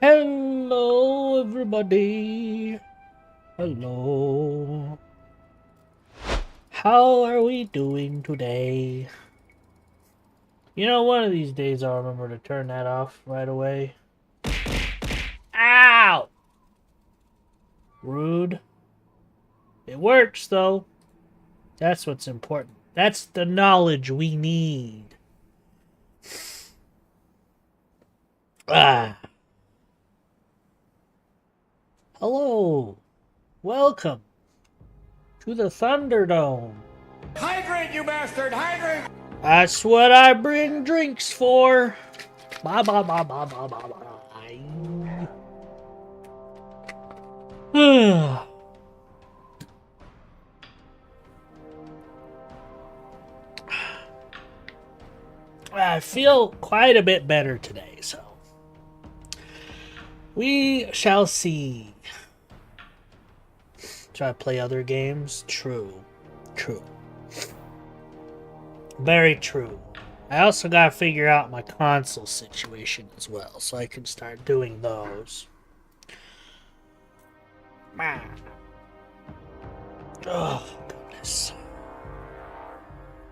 Hello, everybody. Hello. How are we doing today? You know, one of these days I'll remember to turn that off right away. Ow! Rude. It works, though. That's what's important. That's the knowledge we need. Ah. Hello. Welcome to the Thunderdome. Hydrate, you bastard! Hydrate! That's what I bring drinks for. Ba ba ba ba ba ba ba. I feel quite a bit better today, so we shall see. Should I play other games? True. Very true. I also gotta figure out my console situation as well, so I can start doing those. Oh, goodness.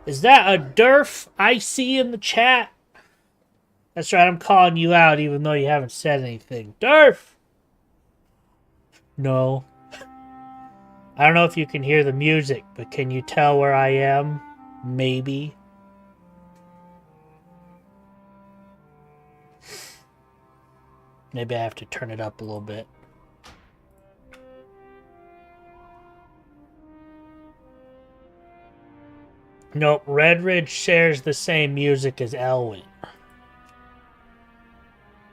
Is that a Durf I see in the chat? That's right, I'm calling you out even though you haven't said anything. Durf! No. I don't know if you can hear the music, but can you tell where I am? Maybe. Maybe I have to turn it up a little bit. Nope, Red Ridge shares the same music as Elwyn.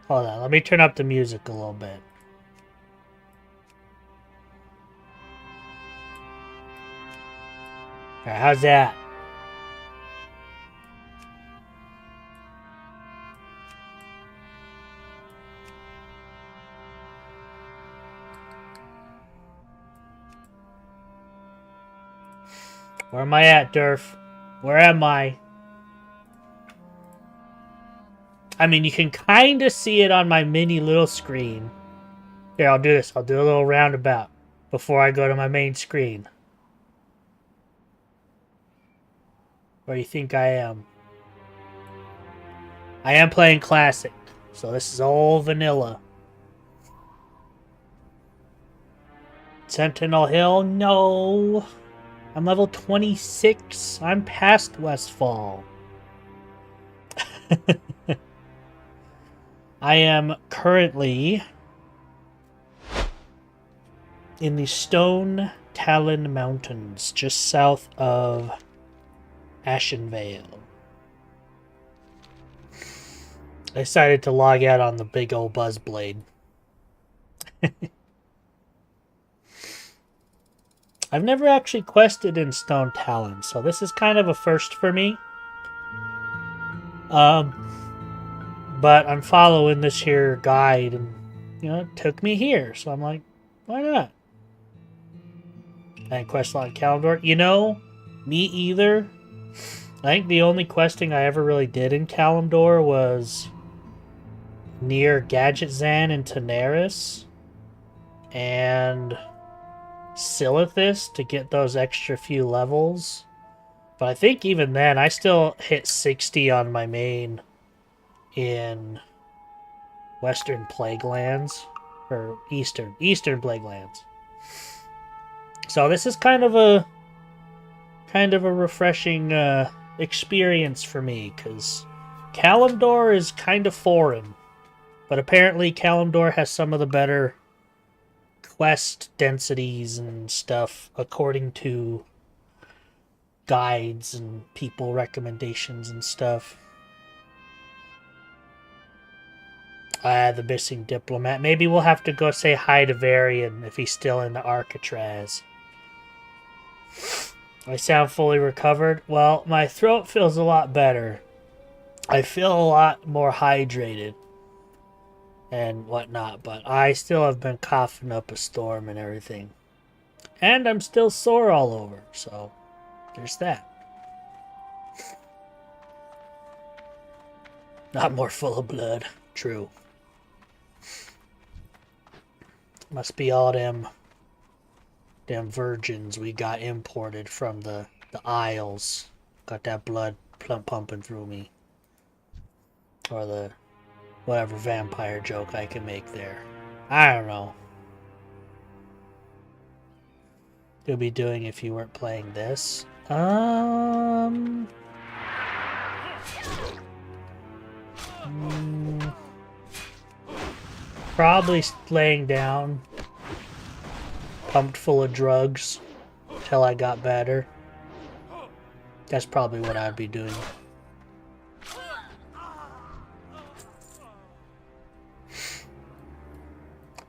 Hold on, let me turn up the music a little bit. Alright, how's that? Where am I at, Durf? Where am I? I mean, you can kind of see it on my mini little screen. Here, I'll do this. I'll do a little roundabout before I go to my main screen. Where do you think I am? I am playing Classic, so this is all vanilla. Sentinel Hill? No. I'm level 26. I'm past Westfall. I am currently in the Stone Talon Mountains, just south of Ashenvale. I decided to log out on the big old Buzzblade. I've never actually quested in Stone Talon, so this is kind of a first for me. But I'm following this here guide, and it took me here, so I'm like, why not? I quest a lot of Kalimdor. Me either. I think the only questing I ever really did in Kalimdor was near Gadgetzan and Tanaris and Silithus to get those extra few levels. But I think even then, I still hit 60 on my main in Western Plaguelands, or Eastern Plaguelands. So this is kind of a refreshing experience for me, because Kalimdor is kind of foreign, but apparently Kalimdor has some of the better quest densities and stuff according to guides and people recommendations and stuff. The missing diplomat. Maybe we'll have to go say hi to Varian if he's still in the Arcatraz. I sound fully recovered. Well, my throat feels a lot better. I feel a lot more hydrated and whatnot, but I still have been coughing up a storm and everything. And I'm still sore all over, so there's that. Not more full of blood. True. Must be all them virgins we got imported from the Isles. Got that blood pumping through me. Or the whatever vampire joke I can make there. I don't know. You'll be doing if you weren't playing this. Probably laying down, pumped full of drugs till I got better. That's probably what I'd be doing.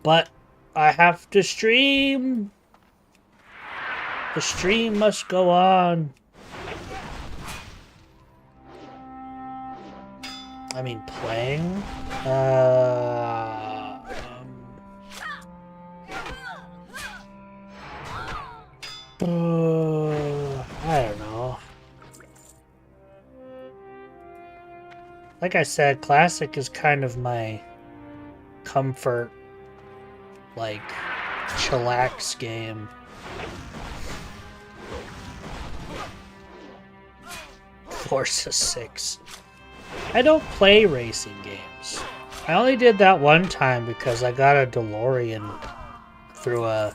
But I have to stream. The stream must go on. I mean, playing? I don't know. Like I said, Classic is kind of my comfort, like, chillax game. Forza 6. I don't play racing games. I only did that one time because I got a DeLorean through an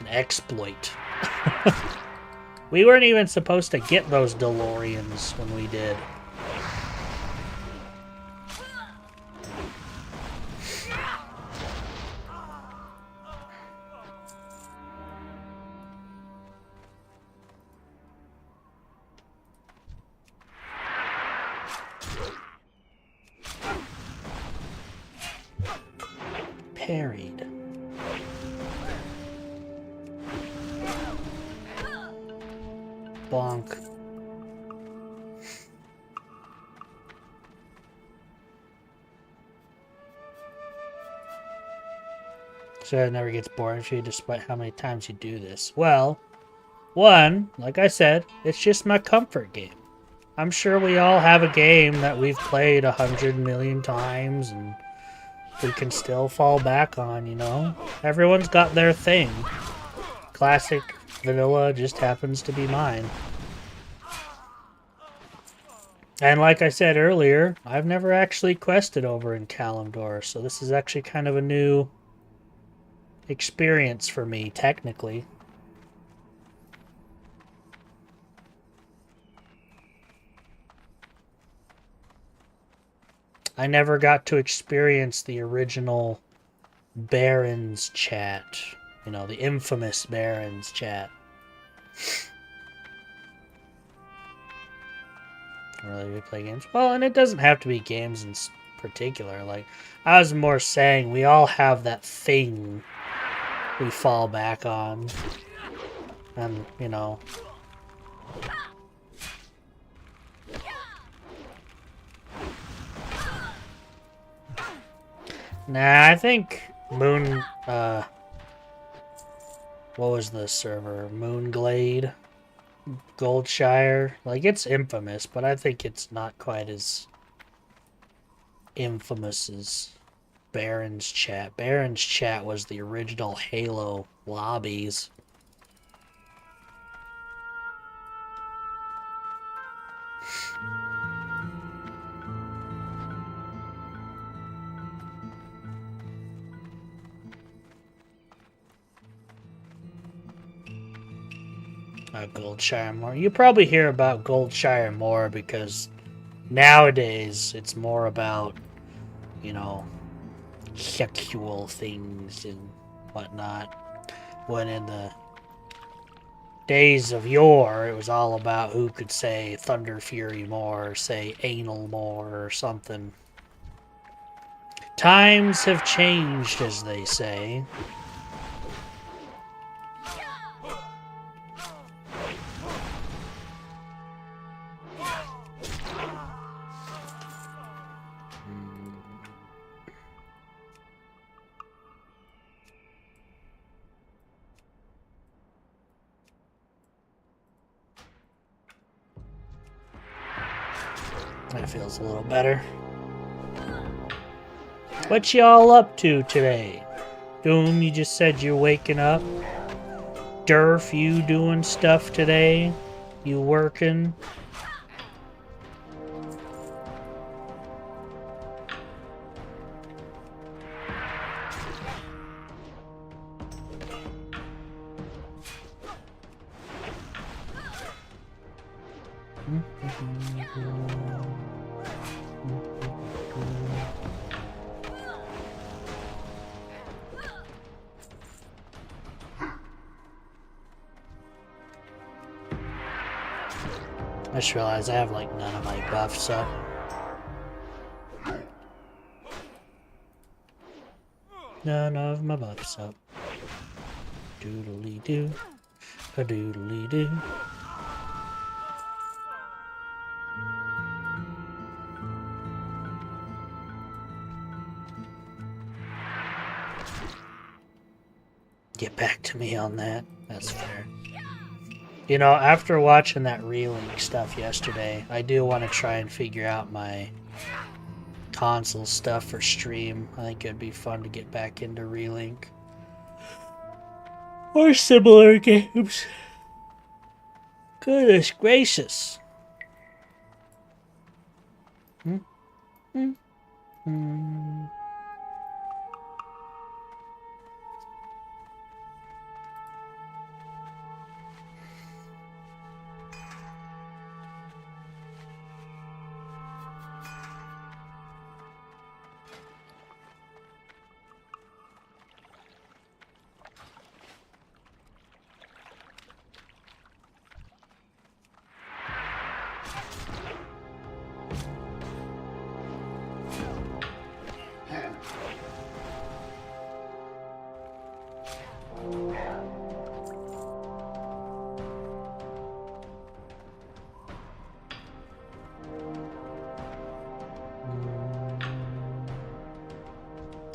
exploit. We weren't even supposed to get those DeLoreans when we did. Parried. Bonk. So it never gets boring for you despite how many times you do this. Well, one, like I said, it's just my comfort game. I'm sure we all have a game that we've played 100 million times and we can still fall back on, you know? Everyone's got their thing. Classic vanilla just happens to be mine. And like I said earlier, I've never actually quested over in Kalimdor, so this is actually kind of a new experience for me, technically. I never got to experience the original Barons chat. You know, the infamous Barons chat. Really, we play games? Well, and it doesn't have to be games in particular. Like, I was more saying we all have that thing we fall back on. And, you know... Nah, I think Moon, what was the server? Moonglade? Goldshire? Like, it's infamous, but I think it's not quite as infamous as Baron's Chat. Baron's Chat was the original Halo lobbies. Goldshire more. You probably hear about Goldshire more because nowadays it's more about, you know, sexual things and whatnot. When in the days of yore, it was all about who could say Thunder Fury more, or say anal more, or something. Times have changed, as they say. That feels a little better. What y'all up to today? Doom, you just said you're waking up. Durf, you doing stuff today? You working? I just realized I have like none of my buffs up. None of my buffs up. Doodly doo. A doodly doo. Get back to me on that. That's fair. You know, after watching that relink stuff yesterday, I do want to try and figure out my console stuff for stream. I think it'd be fun to get back into relink. Or similar games. Goodness gracious.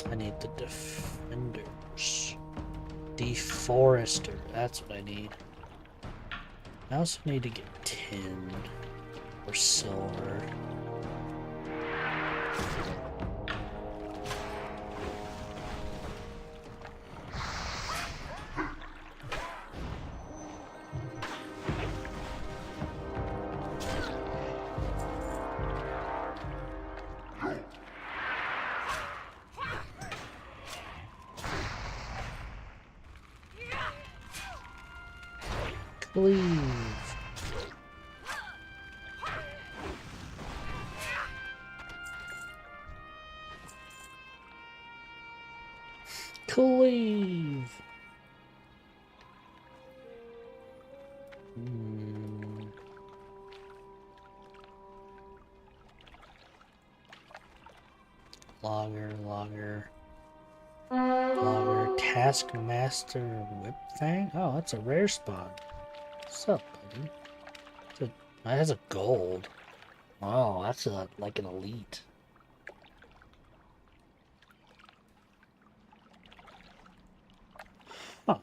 I need the defenders. Deforester, that's what I need. I also need to get tin or silver. Cleave. Cleave. Logger. Taskmaster Whip Fang? Oh, that's a rare spawn. What's up, buddy? That has a gold. Oh, that's like an elite. Huh.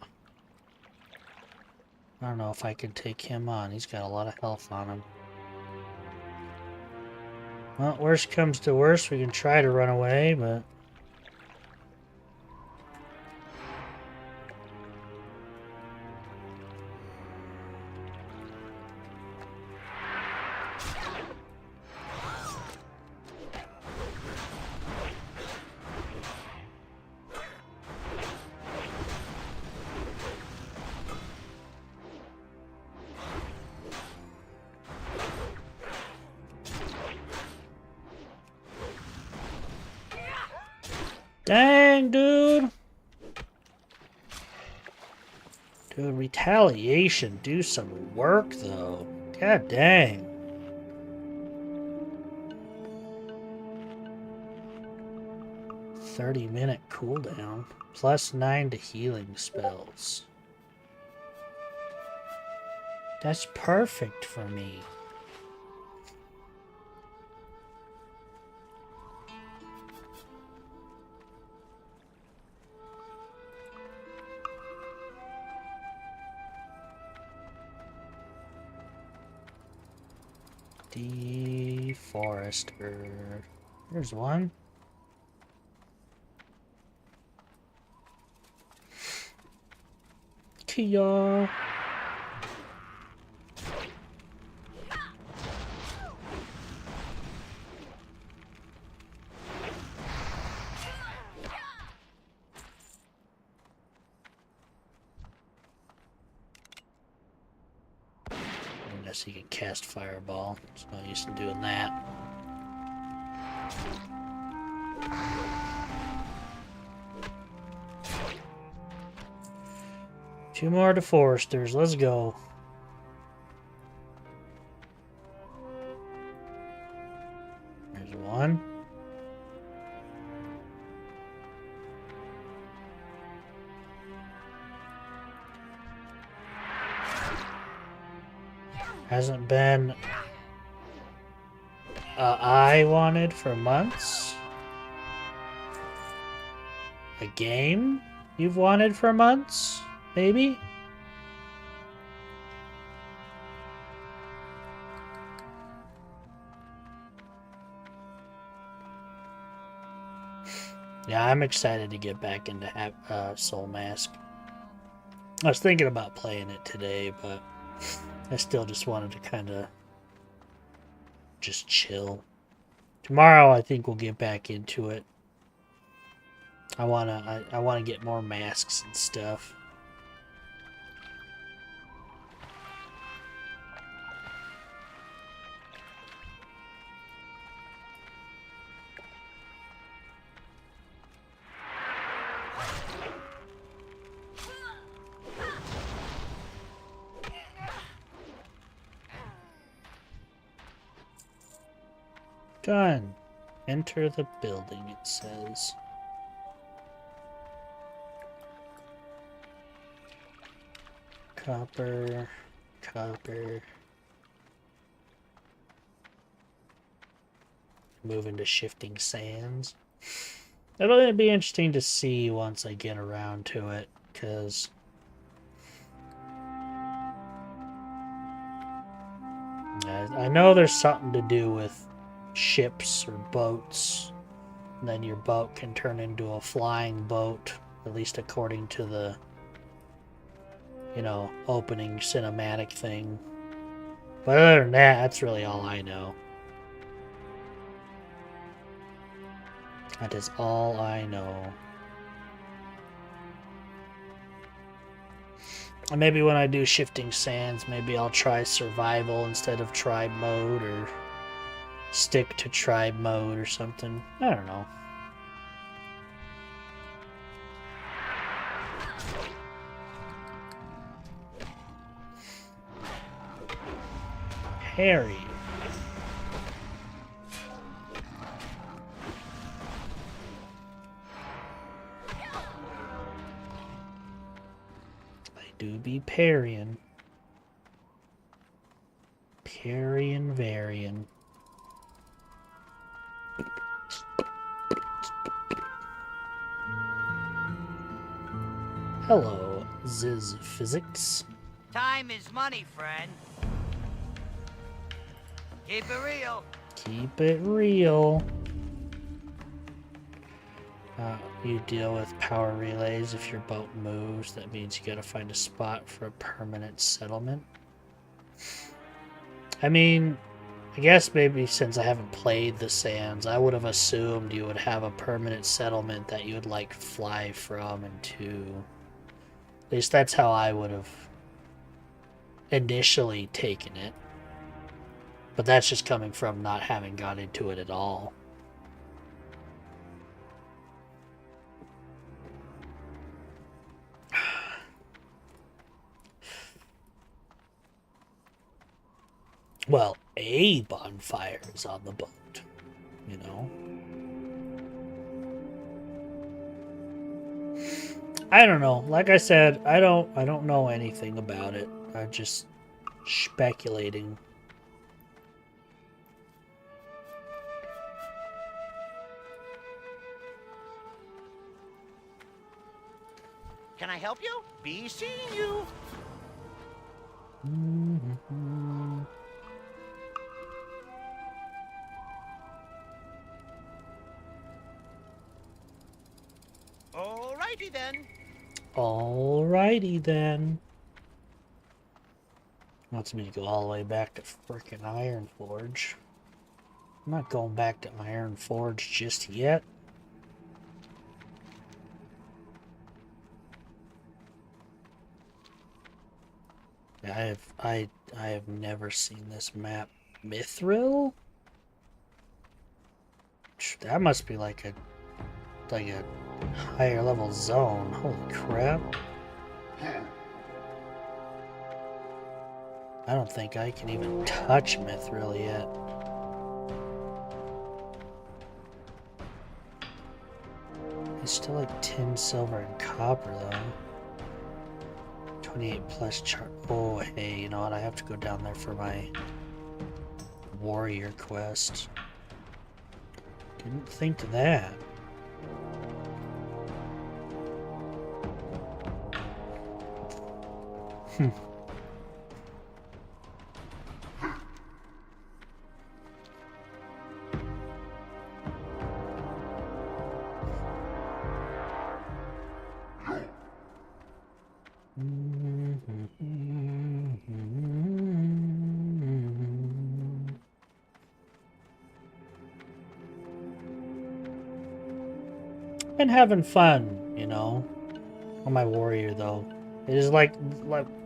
I don't know if I can take him on. He's got a lot of health on him. Well, worst comes to worst, we can try to run away, but... Dang, dude! Dude, retaliation. Do some work, though. God dang. "30-minute cooldown. +9 to healing spells. That's perfect for me. Deforester. There's one. Kia. Unless you can cast Fireball. It's no use in doing that. Two more DeForesters. Let's go. There's one. Hasn't been I wanted for months. A game you've wanted for months, maybe? Yeah, I'm excited to get back into Soul Mask. I was thinking about playing it today, but I still just wanted to kind of just chill. Tomorrow, I think we'll get back into it. I wanna get more masks and stuff. Done. Enter the building, it says. Copper. Move into shifting sands. It'll be interesting to see once I get around to it, because I know there's something to do with ships or boats. And then your boat can turn into a flying boat, at least according to the, opening cinematic thing. But other than that, that's really all I know. That is all I know. And maybe when I do Shifting Sands, maybe I'll try survival instead of tribe mode, or stick to tribe mode or something. I don't know. Harry. I do be parrying. Parrying, varying. Hello, Ziz Physics. Time is money, friend. Keep it real. Keep it real. You deal with power relays. If your boat moves, that means you gotta find a spot for a permanent settlement. I mean, I guess maybe since I haven't played the Sands, I would have assumed you would have a permanent settlement that you would, like, fly from and to. At least that's how I would have initially taken it. But that's just coming from not having got into it at all. Well, a bonfire is on the boat, you know? I don't know. Like I said, I don't know anything about it. I'm just speculating. Can I help you? Be seeing you. Alrighty then. Alrighty Alrighty then. Wants me to go all the way back to frickin' Iron Forge. I'm not going back to Iron Forge just yet. I have never seen this map. Mithril? That must be like a higher level zone. Holy crap. I don't think I can even touch Mithril yet. It's still like tin, silver, and copper though. 28 plus chart. Oh, hey, you know what? I have to go down there for my warrior quest. Didn't think of that. Been having fun, you know, on my warrior though. It is like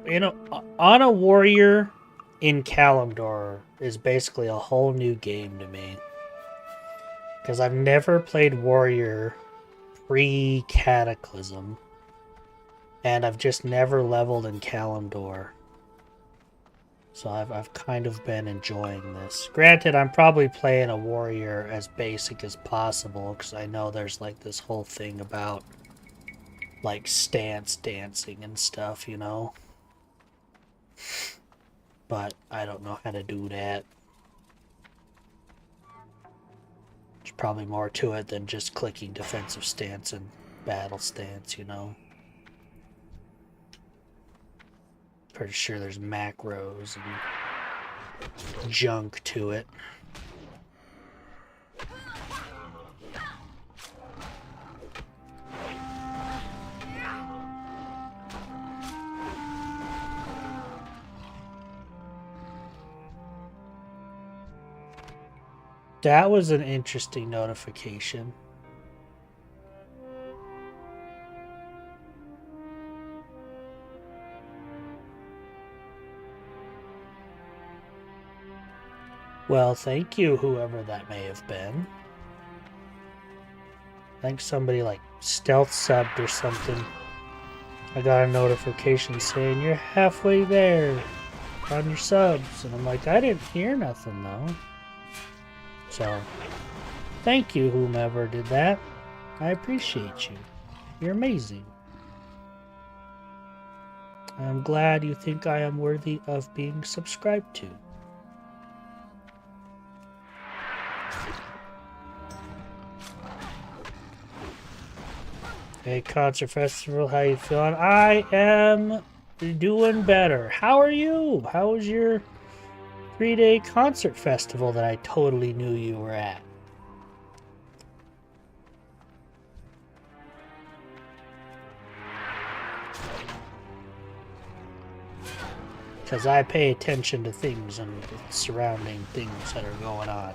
you know, on a warrior in Kalimdor is basically a whole new game to me. Because I've never played warrior pre-Cataclysm. And I've just never leveled in Kalimdor. So I've kind of been enjoying this. Granted, I'm probably playing a warrior as basic as possible, because I know there's like this whole thing about like stance dancing and stuff, you know? But I don't know how to do that. There's probably more to it than just clicking defensive stance and battle stance, you know? Pretty sure there's macros and junk to it. That was an interesting notification. Well, thank you, whoever that may have been. I think somebody like stealth subbed or something. I got a notification saying you're halfway there on your subs. And I'm like, I didn't hear nothing though. So, thank you, whomever did that. I appreciate you. You're amazing. I'm glad you think I am worthy of being subscribed to. Hey, Concert Festival, how you feeling? I am doing better. How are you? How was your 3-day concert festival that I totally knew you were at? Because I pay attention to things and surrounding things that are going on.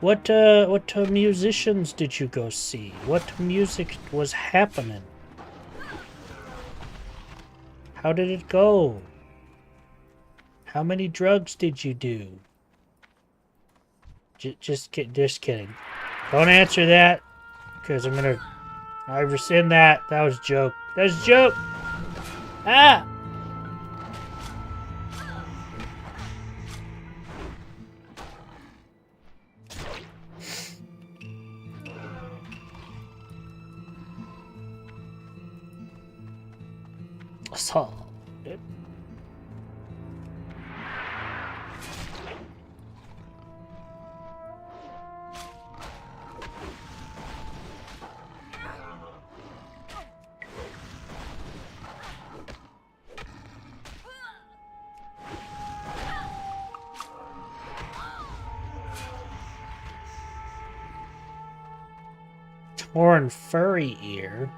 What musicians did you go see? What music was happening? How did it go? How many drugs did you do? Just kidding. Don't answer that, because I'm gonna... I rescind that. That was a joke. That was a joke! Ah! Assault. Horn furry ear.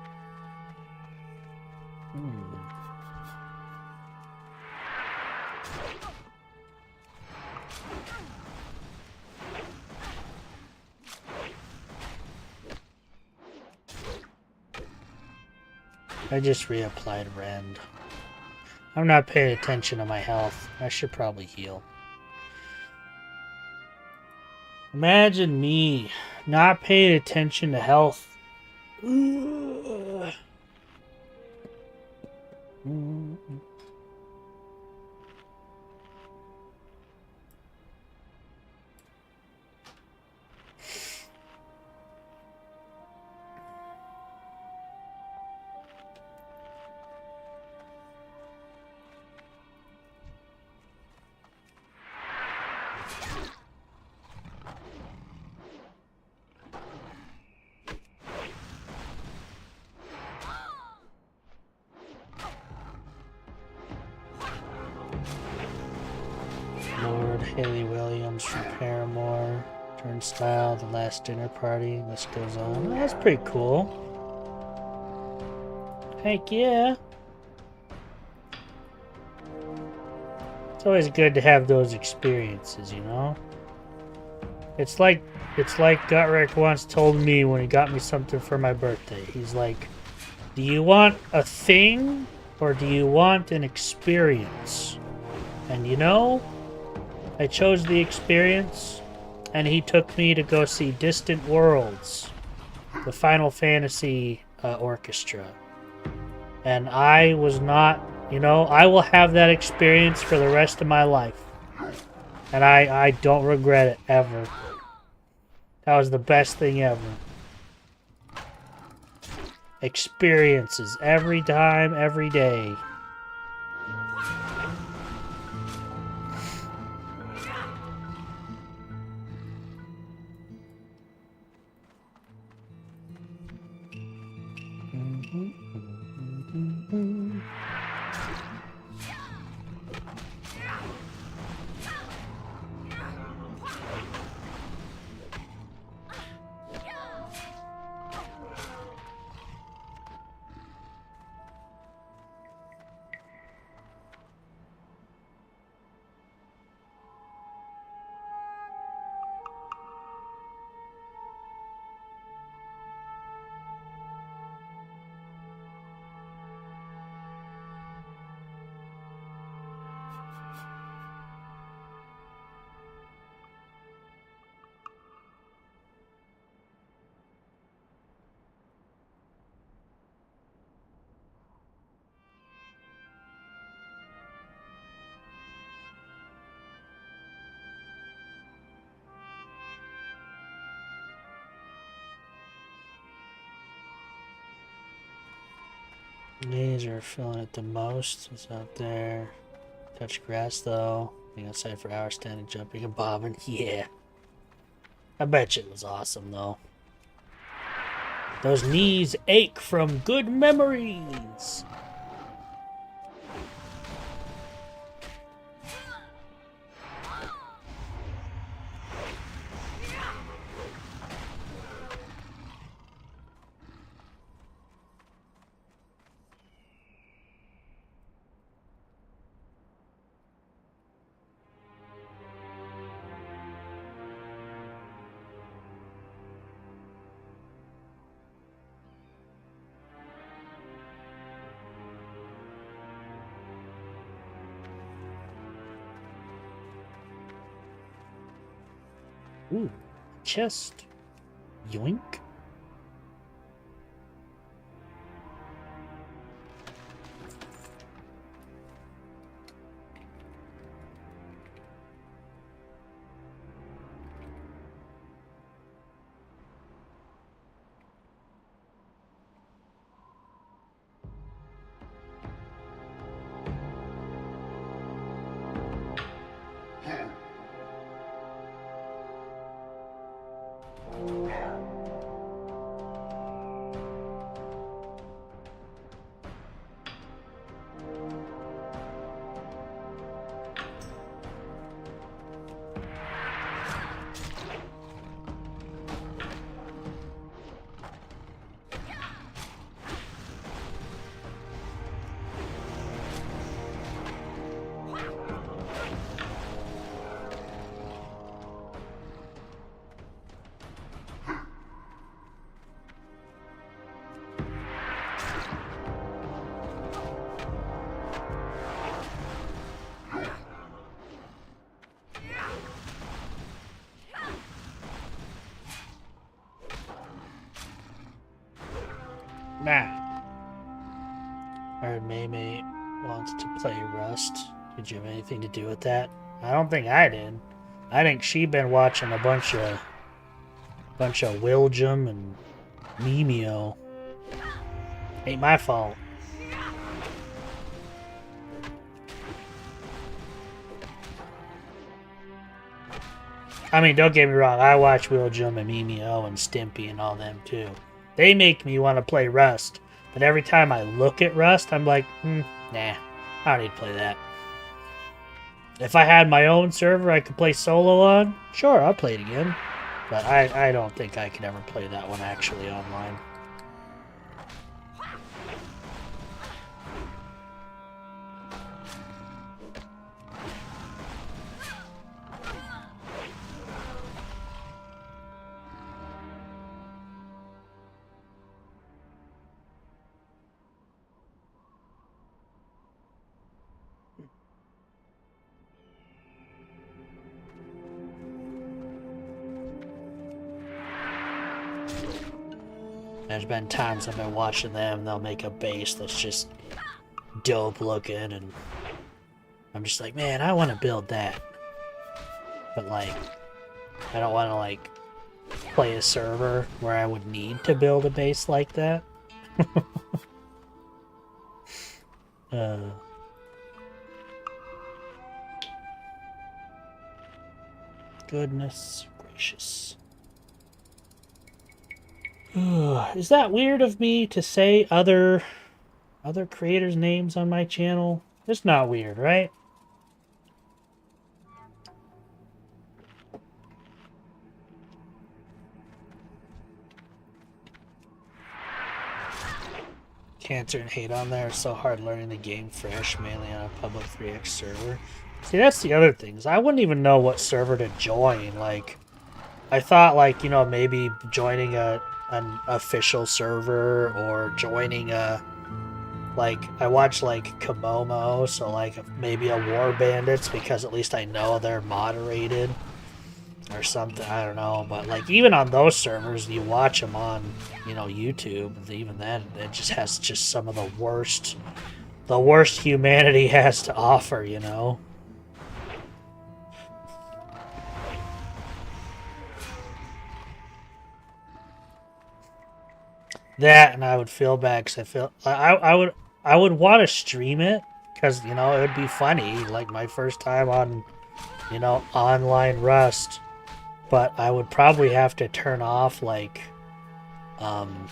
Hmm. I just reapplied Rend. I'm not paying attention to my health. I should probably heal. Imagine me not paying attention to health. Ugh. Lord Haley Williams from Paramore. Turnstile, The Last Dinner Party. List goes on. That's pretty cool. Heck yeah. It's always good to have those experiences, you know? It's like Gutrick once told me when he got me something for my birthday. He's like, do you want a thing or do you want an experience? And you know, I chose the experience, and he took me to go see Distant Worlds, the Final Fantasy orchestra. And I was not, you know, I will have that experience for the rest of my life. And I don't regret it, ever. That was the best thing ever. Experiences every time, every day. These are feeling it the most. It's out there. Touch grass though. Being outside for hours, standing, jumping, and bobbing. Yeah. I bet you it was awesome though. Those knees ache from good memories. Ooh, chest. Yoink. Or Maymay wants to play Rust. Did you have anything to do with that? I don't think I did. I think she been watching a bunch of Wiljum and Mimeo. Ain't my fault. I mean, don't get me wrong, I watch Wiljum and Mimeo and Stimpy and all them too. They make me want to play Rust, but every time I look at Rust, I'm like, nah, I don't need to play that. If I had my own server I could play solo on, sure, I'll play it again. But I don't think I could ever play that one actually online. There's been times I've been watching them, they'll make a base that's just dope looking, and I'm just like, man, I want to build that. But, like, I don't want to, like, play a server where I would need to build a base like that. Goodness gracious. Is that weird of me to say other creators' names on my channel? It's not weird, right? Cancer and hate on there. It's so hard learning the game fresh, mainly on a public 3x server. See, that's the other thing, is I wouldn't even know what server to join. Like, I thought, like, you know, maybe joining an official server or joining a, like, I watch, like, Komomo, so, like, maybe a War Bandits, because at least I know they're moderated or something. I don't know, but, like, even on those servers, you watch them on, you know, YouTube, even then, it just has just some of the worst humanity has to offer, you know? That, and I would feel bad because I feel I would want to stream it because, you know, it would be funny, like my first time on, you know, online Rust. But I would probably have to turn off like VODs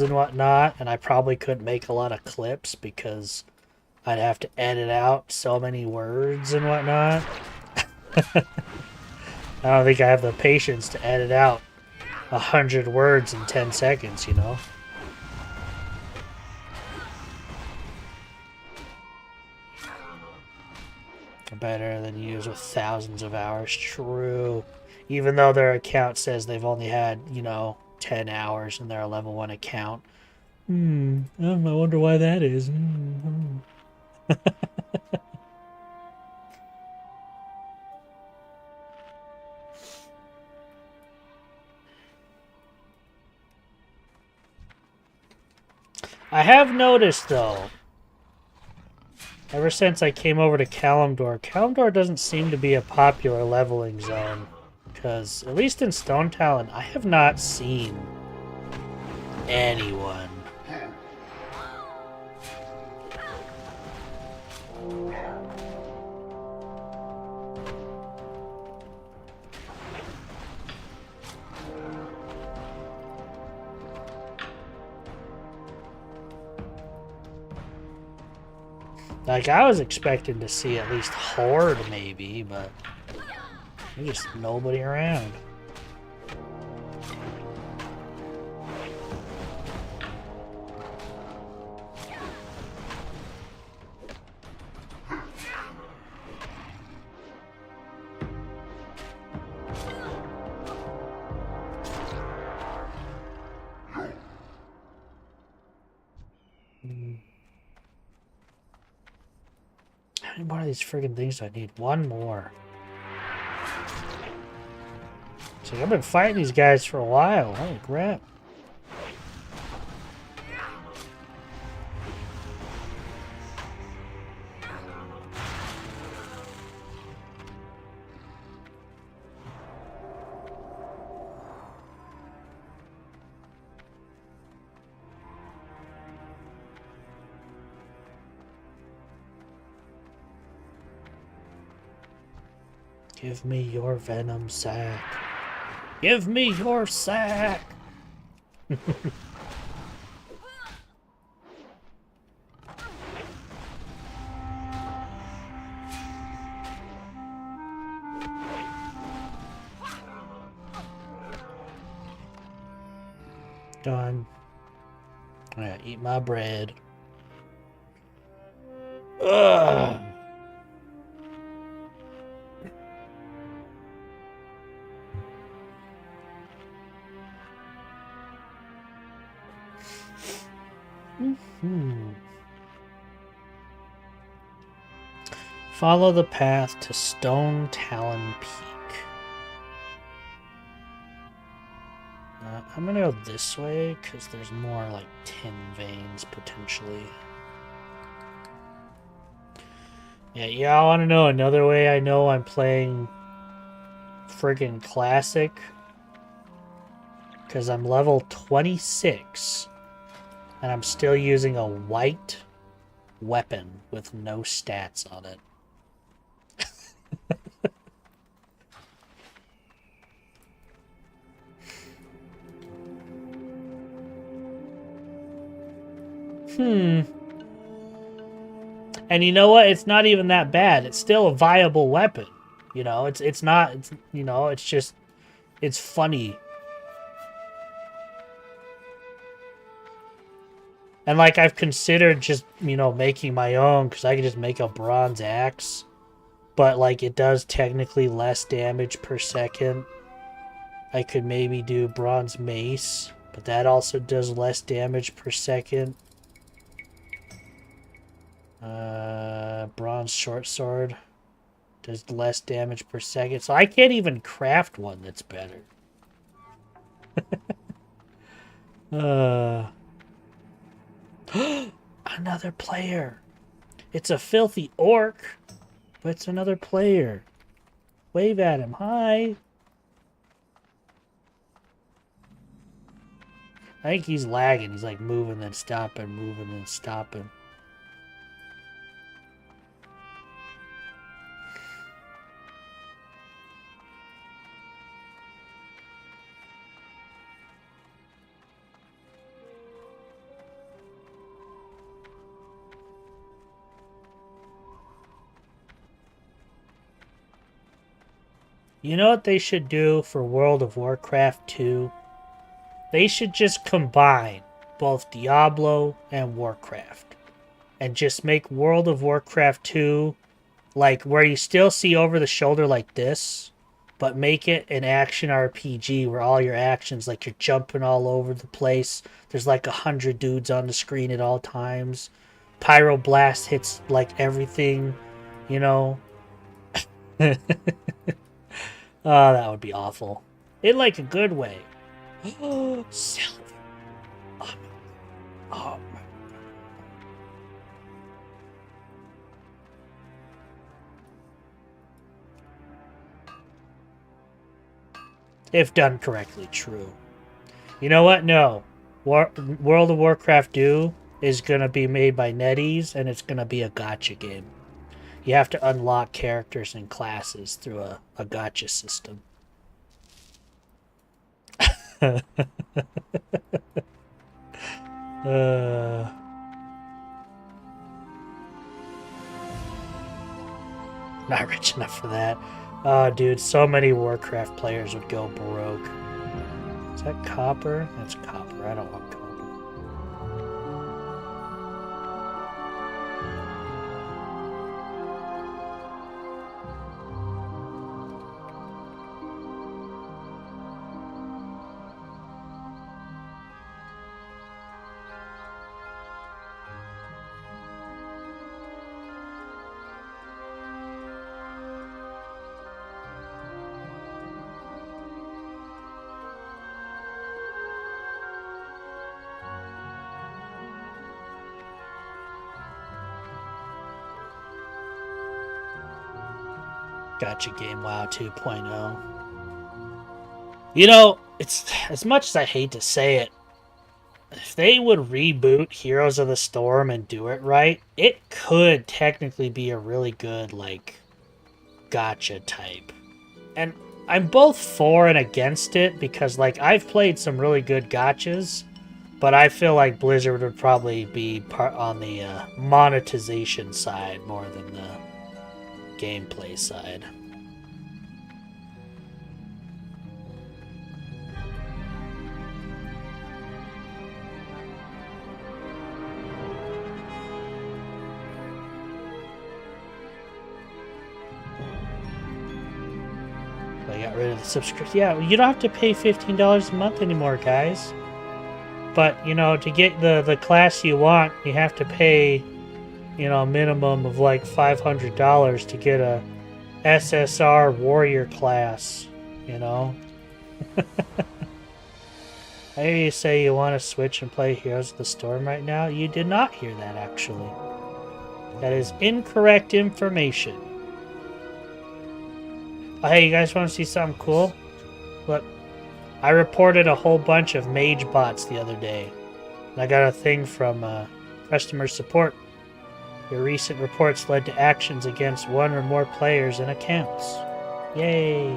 and whatnot, and I probably couldn't make a lot of clips because I'd have to edit out so many words and whatnot. I don't think I have the patience to edit out 100 words in 10 seconds, you know? Better than users with thousands of hours. True. Even though their account says they've only had, you know, 10 hours and they're a level 1 account. I wonder why that is. I have noticed, though, ever since I came over to Kalimdor doesn't seem to be a popular leveling zone. Because, at least in Stone Talon, I have not seen anyone. Like, I was expecting to see at least Horde, maybe, but there's just nobody around. How many more of these friggin' things do I need? One more. So I've been fighting these guys for a while. Holy crap. Give me your venom sack. Give me your sack! Done. Alright, eat my bread. Ugh! Follow the path to Stone Talon Peak. I'm gonna go this way because there's more like tin veins potentially. Yeah, y'all want to know another way I know I'm playing friggin' classic? Because I'm level 26 and I'm still using a white weapon with no stats on it. And you know what? It's not even that bad. It's still a viable weapon. You know, it's not, you know, it's just, it's funny. And like I've considered just, you know, making my own because I could just make a bronze axe. But like it does technically less damage per second. I could maybe do bronze mace, but that also does less damage per second. Bronze short sword does less damage per second. So I can't even craft one that's better. Another player. It's a filthy orc, but it's another player. Wave at him. Hi. I think he's lagging. He's like moving then stopping, moving then stopping. You know what they should do for World of Warcraft 2? They should just combine both Diablo and Warcraft. And just make World of Warcraft 2 like where you still see over the shoulder like this, but make it an action RPG where all your actions, like you're jumping all over the place. There's like 100 dudes on the screen at all times. Pyroblast hits like everything, you know. Oh, that would be awful. In like a good way. Oh, Sylvan. Oh. If done correctly, true. You know what? No. World of Warcraft 2 is going to be made by NetEase, and it's going to be a gacha game. You have to unlock characters and classes through a gacha system. Not rich enough for that. Oh, dude, so many Warcraft players would go broke. Is that copper? That's copper. I don't want copper. Gotcha game WoW 2.0. You know, it's as much as I hate to say it, if they would reboot Heroes of the Storm and do it right, it could technically be a really good, like, gacha type. And I'm both for and against it because, like, I've played some really good gachas, but I feel like Blizzard would probably be part on the monetization side more than the gameplay side. I got rid of the subscription. Yeah, you don't have to pay $15 a month anymore, guys. But, you know, to get the class you want, you have to pay, you know, a minimum of like $500 to get a SSR warrior class, you know? I hear you say you want to switch and play Heroes of the Storm right now. You did not hear that, actually. That is incorrect information. Oh, hey, you guys want to see something cool? Look, I reported a whole bunch of mage bots the other day. And I got a thing from customer support. Your recent reports led to actions against one or more players and accounts. Yay!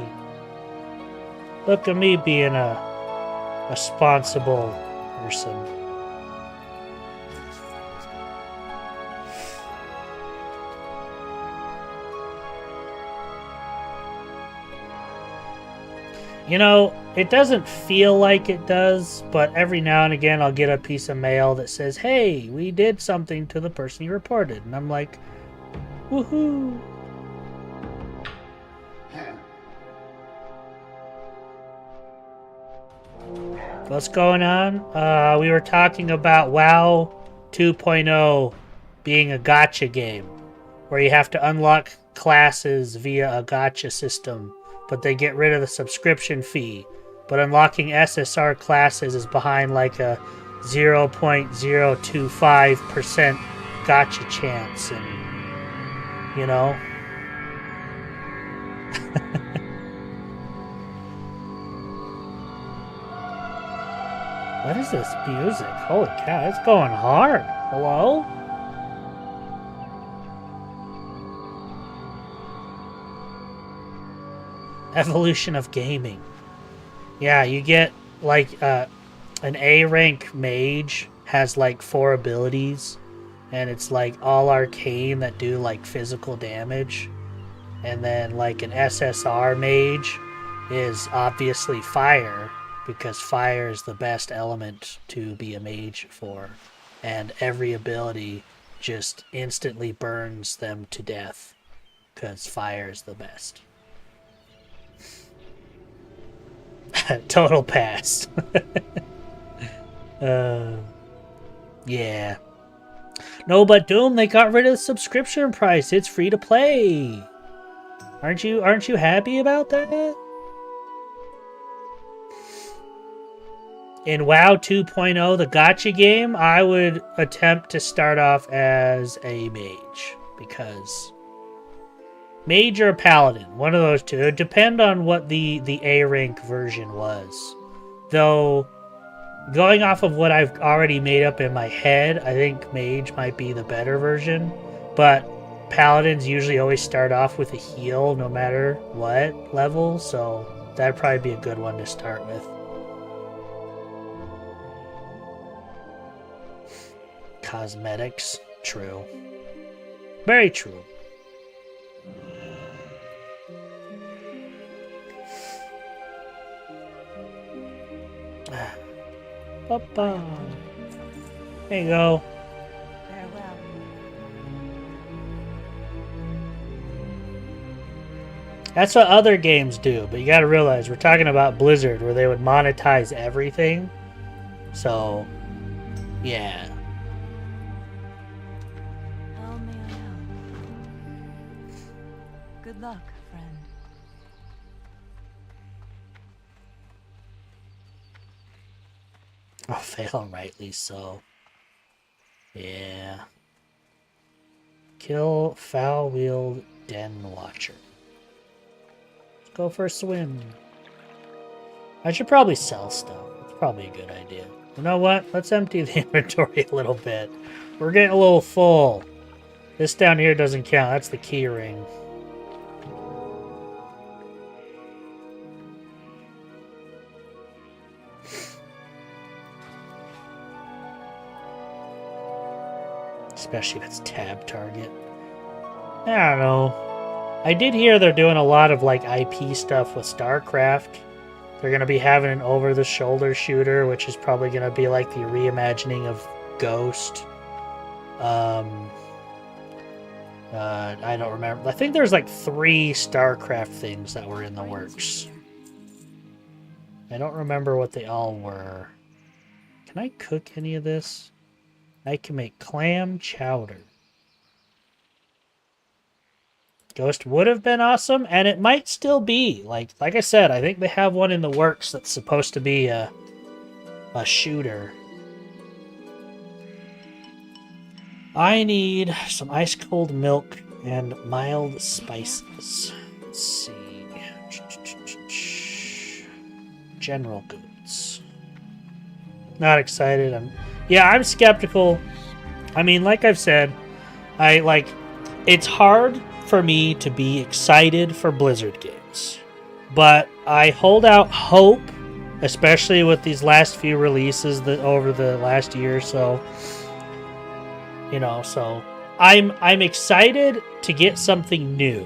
Look at me being a responsible person. You know, it doesn't feel like it does, but every now and again I'll get a piece of mail that says, hey, we did something to the person you reported. And I'm like, woohoo! What's going on? We were talking about WoW 2.0 being a gacha game, where you have to unlock classes via a gacha system, but they get rid of the subscription fee. But unlocking SSR classes is behind like a 0.025% gacha chance, and you know. What is this music? Holy cow, it's going hard. Hello? Evolution of gaming. Yeah, you get like an A rank mage has like 4 abilities, and it's like all arcane that do like physical damage. And then like an SSR mage is obviously fire, because fire is the best element to be a mage for, and every ability just instantly burns them to death because fire is the best. Total pass. Yeah. No, but Doom, they got rid of the subscription price. It's free to play. Aren't you happy about that? In WoW 2.0, the gacha game, I would attempt to start off as a mage, because mage or a paladin, one of those two. It would depend on what the A rank version was. Though, going off of what I've already made up in my head, I think mage might be the better version. But paladins usually always start off with a heal no matter what level, so that'd probably be a good one to start with. Cosmetics. True. Very true. Papa. There you go. Farewell. That's what other games do, but you gotta realize we're talking about Blizzard, where they would monetize everything. So, yeah. How may I help? Good luck, friend. Oh, fail rightly so. Yeah. Kill foul-wheeled den watcher. go for a swim. I should probably sell stuff. It's probably a good idea. You know what? Let's empty the inventory a little bit. We're getting a little full. This down here doesn't count. That's the key ring. Especially if it's tab target. I don't know. I did hear they're doing a lot of like IP stuff with StarCraft. They're going to be having an over-the-shoulder shooter, which is probably going to be like the reimagining of Ghost. I don't remember. I think there's like 3 StarCraft things that were in the works. I don't remember what they all were. Can I cook any of this? I can make clam chowder. Ghost would have been awesome, and it might still be. Like I said, I think they have one in the works that's supposed to be a shooter. I need some ice cold milk and mild spices. Let's see. General goods. Not excited. I'm skeptical. I mean, like I've said, it's hard for me to be excited for Blizzard games. But I hold out hope, especially with these last few releases over the last year or so. You know, so I'm excited to get something new,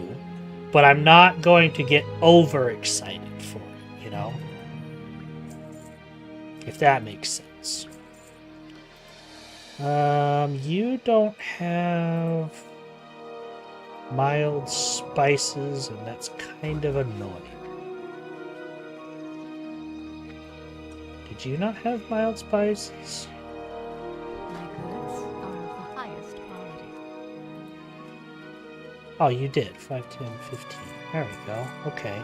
but I'm not going to get overexcited for it, you know? If that makes sense. You don't have mild spices, and that's kind of annoying. Did you not have mild spices? My goods are of the highest quality. Oh, you did. 5, 10, 15. There we go. Okay.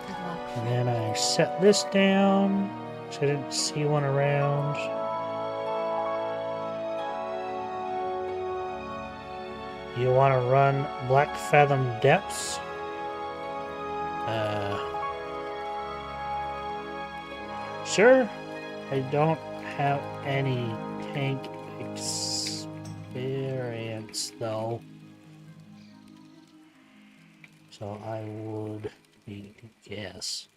Good luck, And friend. then I set this down, so I didn't see one around. You want to run Black Fathom Depths? Sure. I don't have any tank experience, though. So I would be a guess.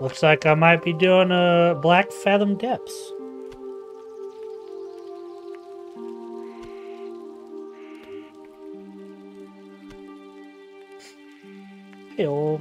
Looks like I might be doing a Black Fathom Depths. Hey-oh.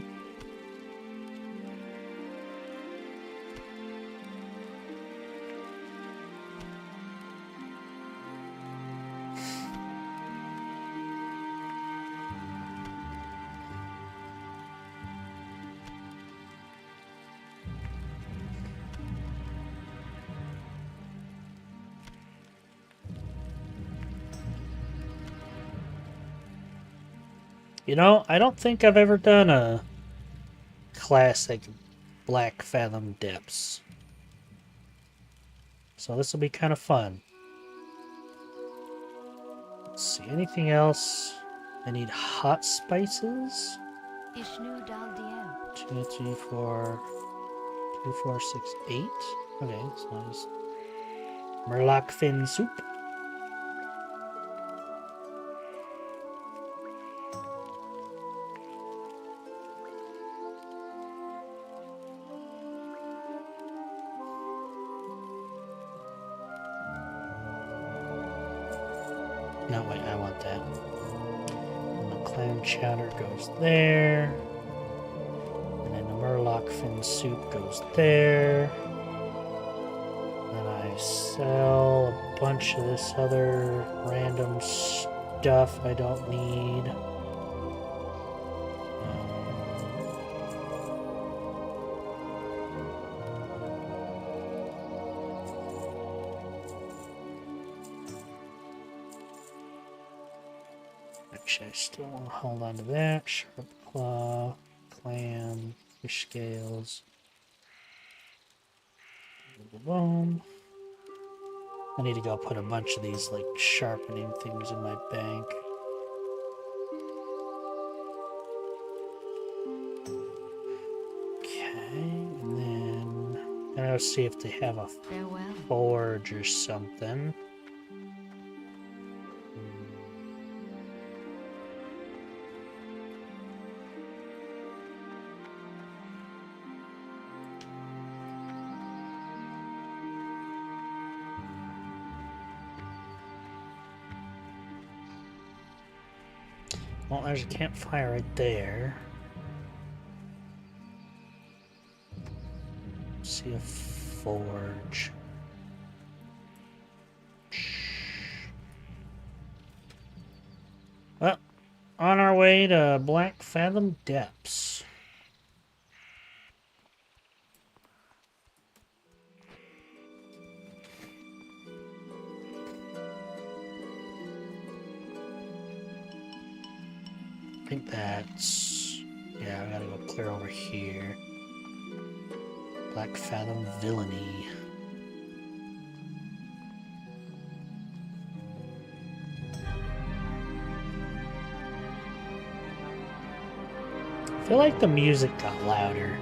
You know, I don't think I've ever done a classic Black Fathom Depths. So this will be kind of fun. Let's see, anything else? I need hot spices. Ishnu Dal Diem. 2, 3, 4, 2, 4, 6, 8. Okay, that's nice. Murloc fin soup. No, wait, I want that. And the clam chowder goes there. And then the Murloc fin soup goes there. Then I sell a bunch of this other random stuff I don't need. Actually, I still want to hold on to that. Sharp claw, clam, fish scales. Boom. I need to go put a bunch of these, like, sharpening things in my bank. Okay, and then I'm gonna see if they have a Farewell. forge or something. Well, there's a campfire right there. See a forge. Well, on our way to Black Fathom Depths. I think that's... yeah, I gotta go clear over here. Black Fathom Villainy. I feel like the music got louder.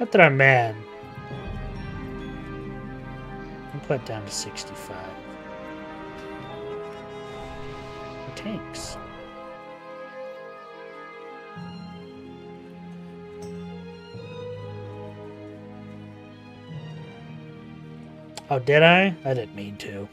Not that I'm mad. I'll put it down to 65. Tanks. Oh, did I? I didn't mean to.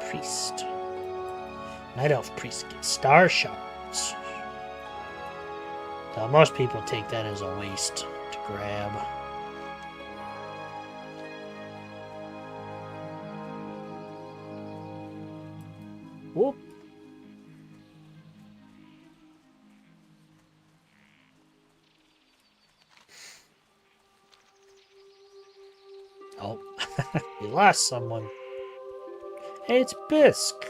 Priest. Night Elf Priest gets star shards. Now, most people take that as a waste to grab. Whoop. Oh, we lost someone. Hey, it's Bisque.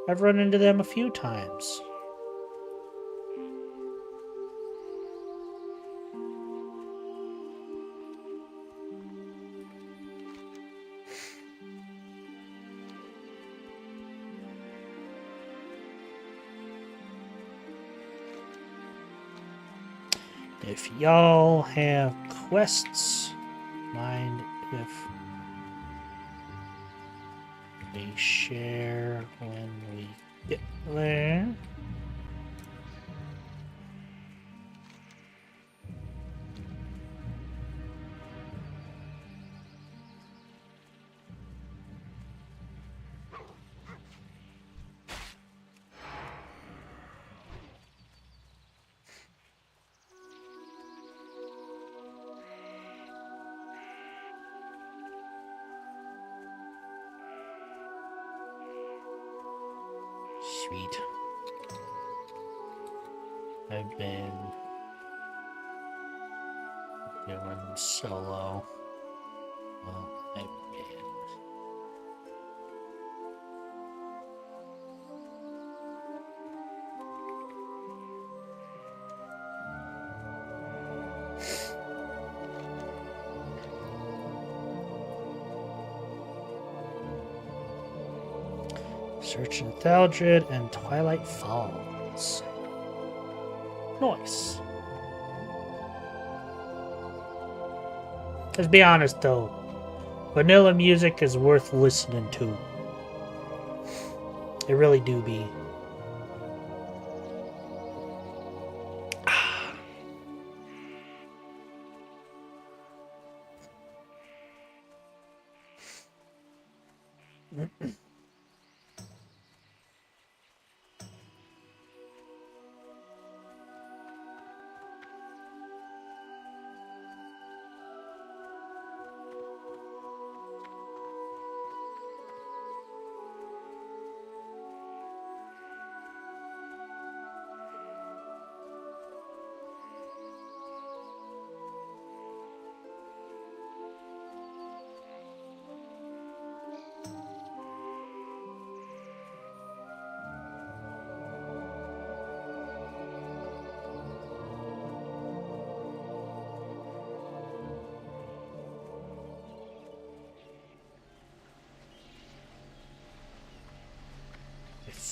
I've run into them a few times. If y'all have quests, mind if we share when we get there. Sweet. I've been doing solo. Well, I've been. Search in Thaldred and Twilight Falls. Nice. Let's be honest though, vanilla music is worth listening to. It really do be.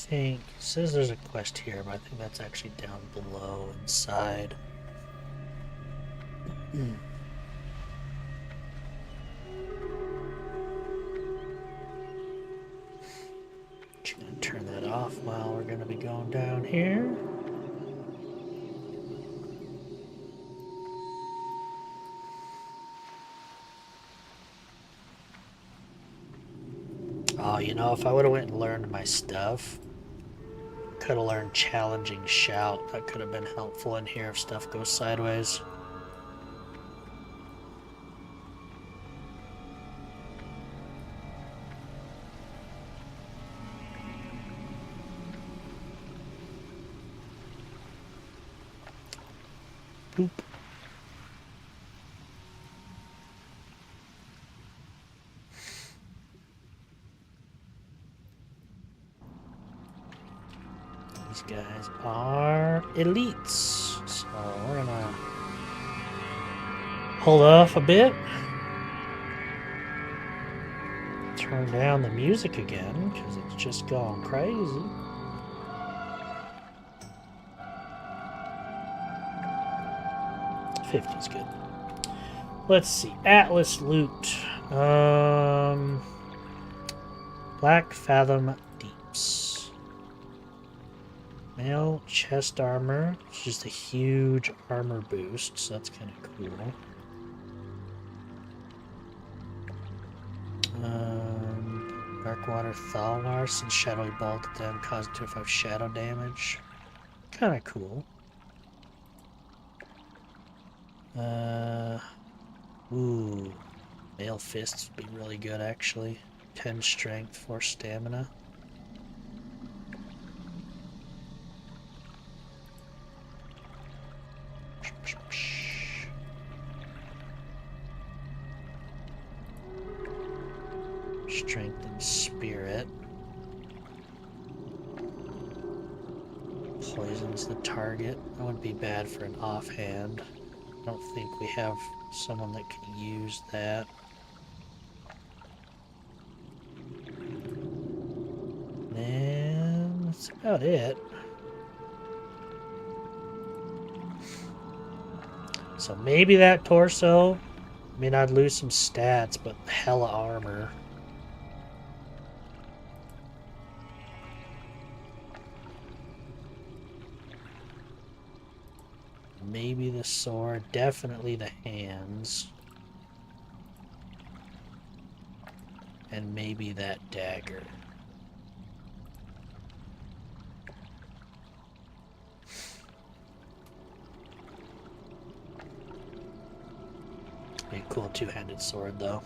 think it says there's a quest here, but I think that's actually down below inside. Just gonna turn that off while we're gonna be going down here. Oh, you know, if I would have went and learned my stuff, could have learned challenging shout. That could have been helpful in here if stuff goes sideways. Boop. These guys are elites, so we're gonna hold off a bit. Turn down the music again, because it's just going crazy. $50's good. Let's see. Atlas loot. Black Fathom Deeps. Male chest armor. It's just a huge armor boost, so that's kind of cool. Darkwater Thalmar, since Shadowy Bolt at them causing 25 shadow damage. Kind of cool. Ooh. Male Fists would be really good, actually. 10 strength, 4 stamina. Strength and spirit. Poisons the target. That would be bad for an offhand. I don't think we have someone that can use that. And that's about it. So maybe that torso. I mean, I'd lose some stats, but hella armor. Maybe the sword, definitely the hands. And maybe that dagger. Be a cool two-handed sword, though.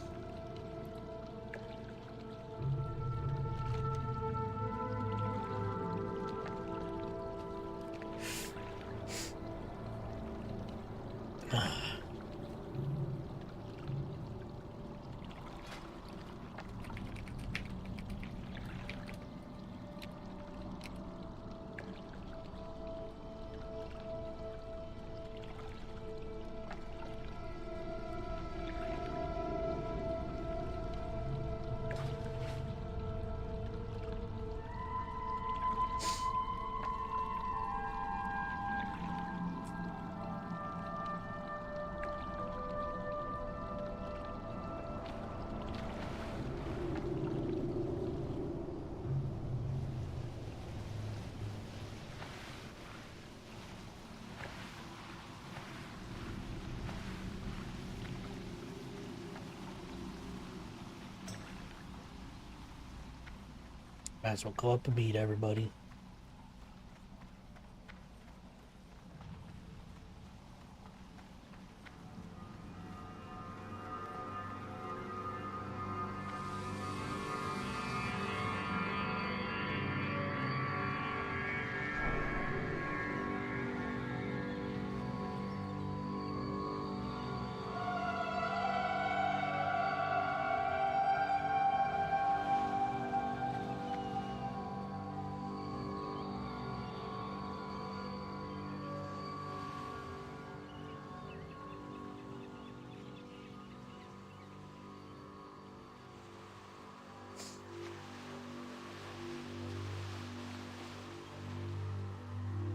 Might as well go up and meet everybody.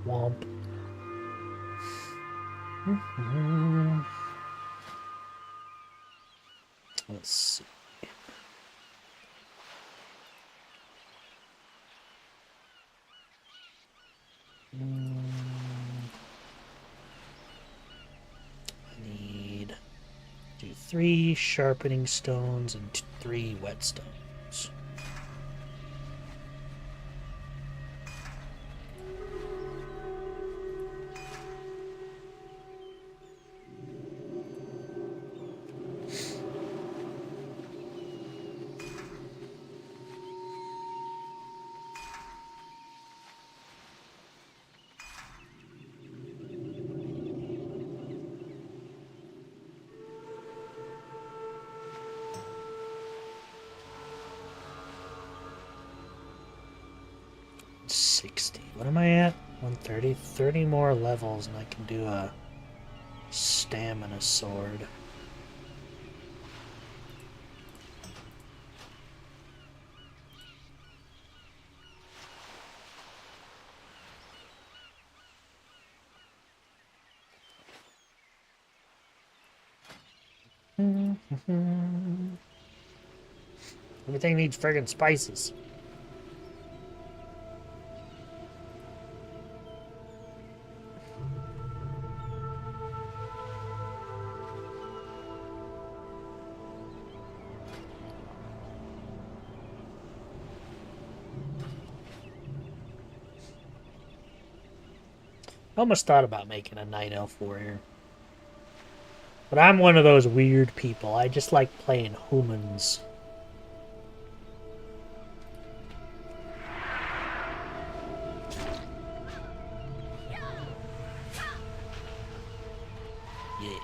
Womp. Let's see. I need do 3 sharpening stones and 3 whetstones. What am I at? 130. 30 more levels and I can do a stamina sword. Everything needs friggin' spices. I almost thought about making a night elf warrior. But I'm one of those weird people. I just like playing humans. Yeah.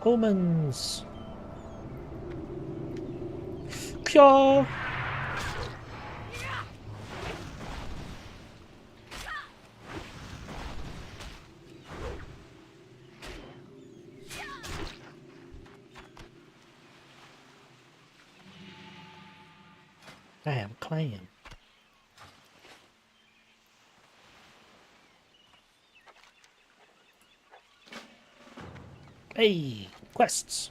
Humans. Pure. I have a clan. Hey, quests.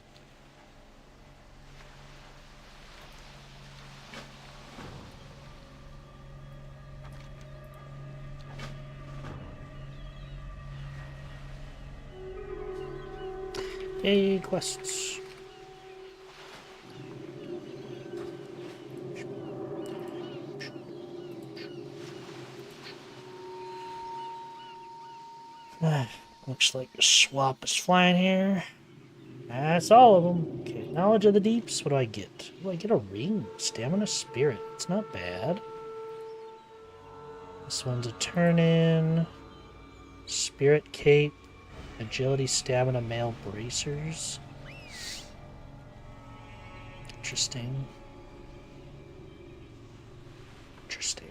Hey, quests. Looks like the swap is flying here. That's all of them. Okay, knowledge of the deeps. What do I get? Oh, I get a ring. Stamina spirit. It's not bad. This one's a turn in. Spirit cape. Agility, stamina, mail bracers. Interesting. Interesting.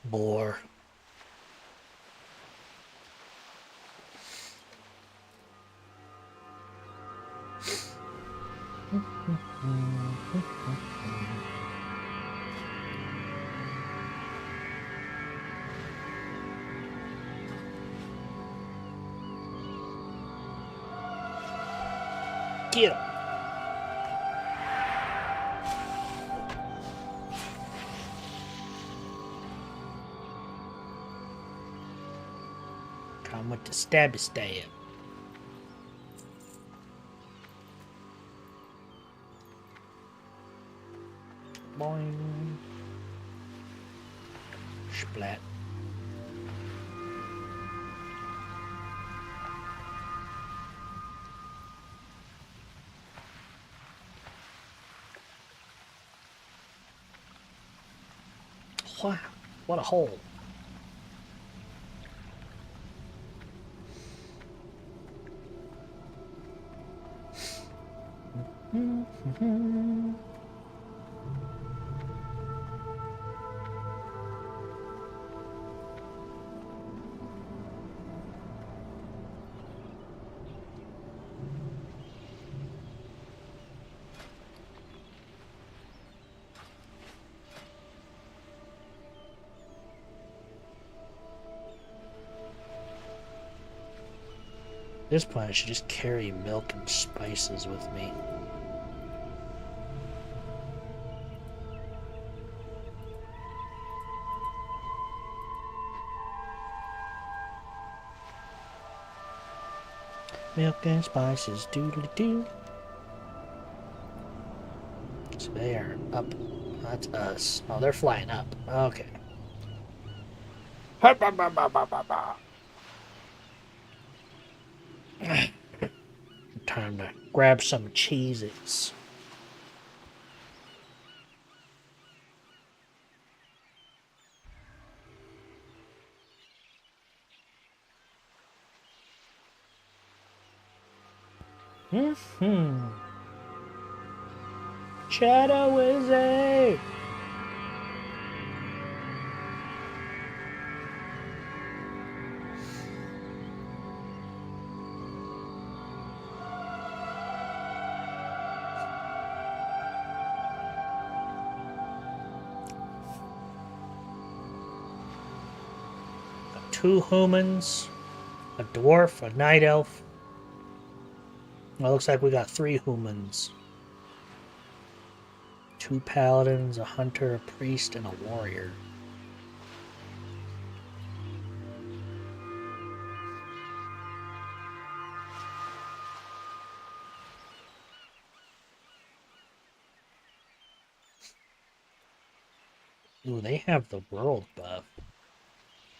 Boar. Get him. Come with the stabby stab. Boing. Splat. Wow, what a hole. At this point, I should just carry milk and spices with me. Milk and spices, doodly doo. So they are up. That's us. Oh, they're flying up. Okay. Time to grab some Cheez-Its. Shadow Wizard! Two humans, a dwarf, a night elf. Well, looks like we got 3 humans. 2 paladins, a hunter, a priest, and a warrior. Ooh, they have the world buff.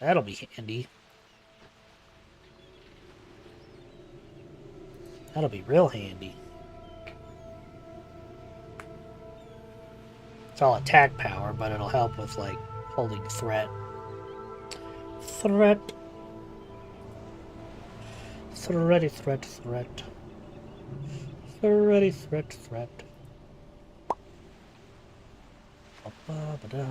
That'll be handy. That'll be real handy. It's all attack power, but it'll help with, like, holding threat. Threat. Thready threat, threat. Thready threat, threat. Ba-ba-da.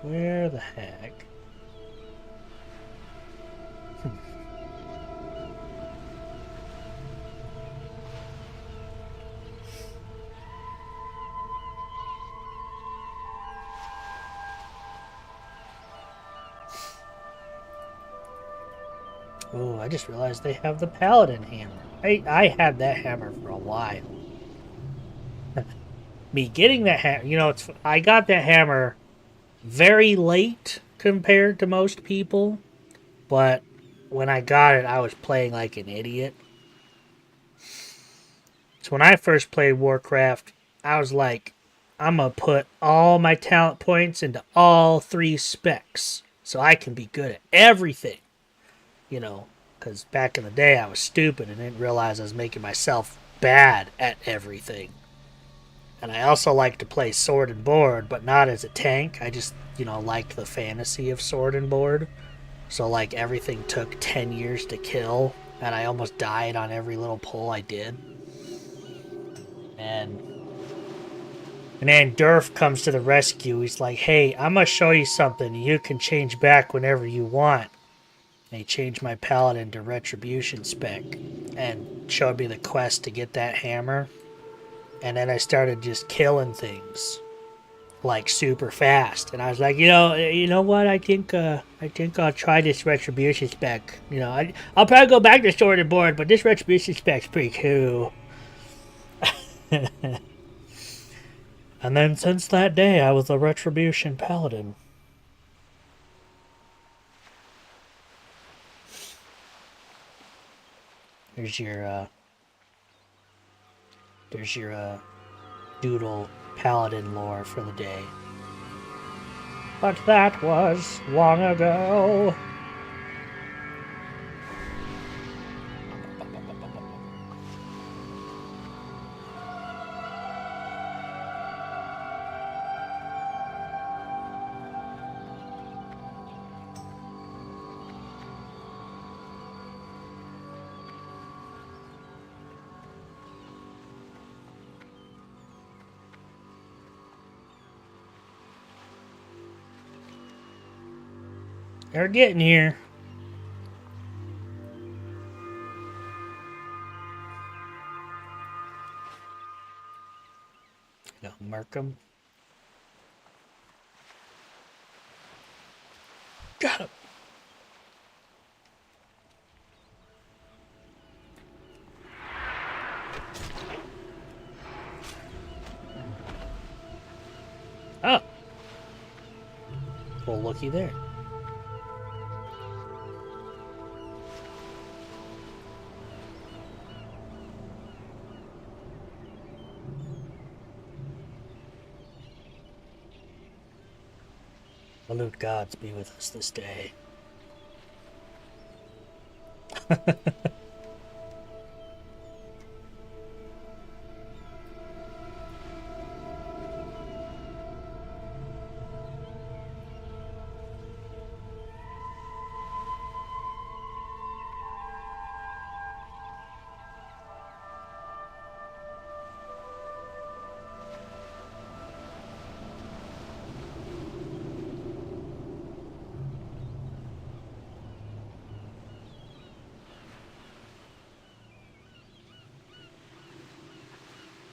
Where the heck? Oh, I just realized they have the paladin hammer. I had that hammer for a while. Me getting that hammer, you know, I got that hammer very late compared to most people, but when I got it, I was playing like an idiot. So when I first played Warcraft, I was like, I'm gonna put all my talent points into all 3 specs so I can be good at everything. You know, because back in the day I was stupid and didn't realize I was making myself bad at everything. And I also like to play sword and board, but not as a tank. I just, you know, liked the fantasy of sword and board. So, like, everything took 10 years to kill, and I almost died on every little pull I did. And then Durf comes to the rescue. He's like, hey, I'm going to show you something. You can change back whenever you want. And he changed my paladin to retribution spec and showed me the quest to get that hammer. And then I started just killing things like super fast. And I was like, you know what? I think I'll try this retribution spec. You know, I'll probably go back to sword and board, but this retribution spec's pretty cool. And then since that day, I was a retribution paladin. There's your doodle paladin lore for the day. But that was long ago. They're getting here. Go mark them. Got him. Oh. Well, looky there. Salute gods be with us this day.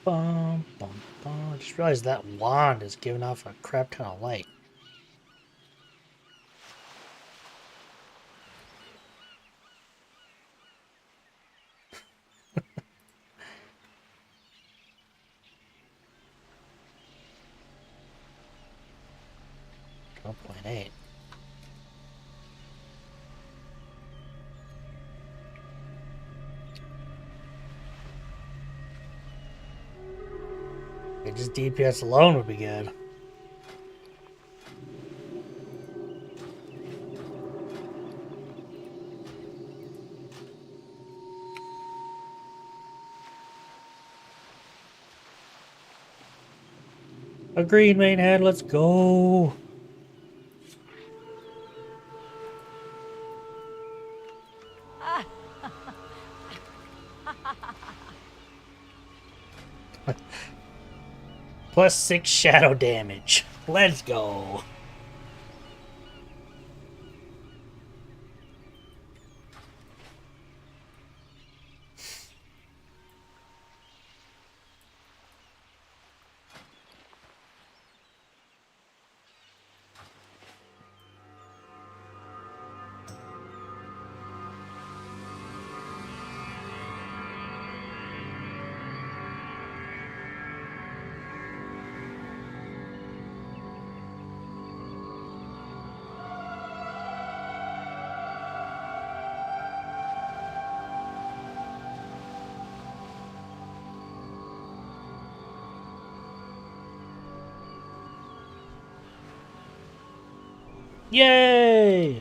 Bum, bum, bum. I just realized that wand is giving off a crap ton of light. Oh, 0.8. Just DPS alone would be good. Agreed, Mainhead. Let's go. Plus 6 shadow damage. Let's go. Yay!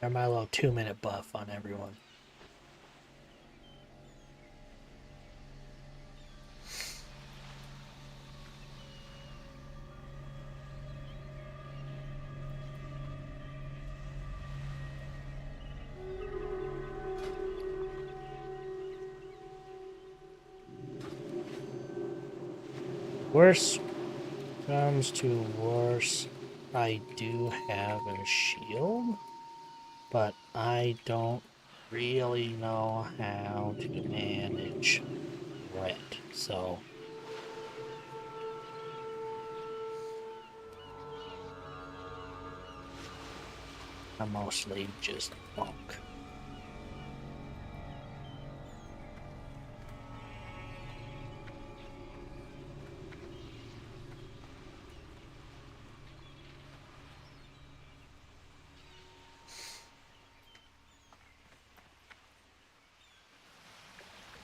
Got my little 2-minute buff on everyone. Worse comes to worse, I do have a shield, but I don't really know how to manage red, so I'm mostly just bonk.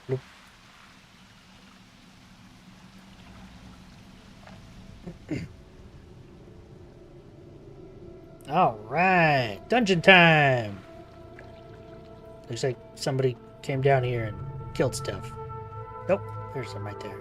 Bloop. All right, dungeon time. Looks like somebody came down here and killed stuff. Nope, there's some right there.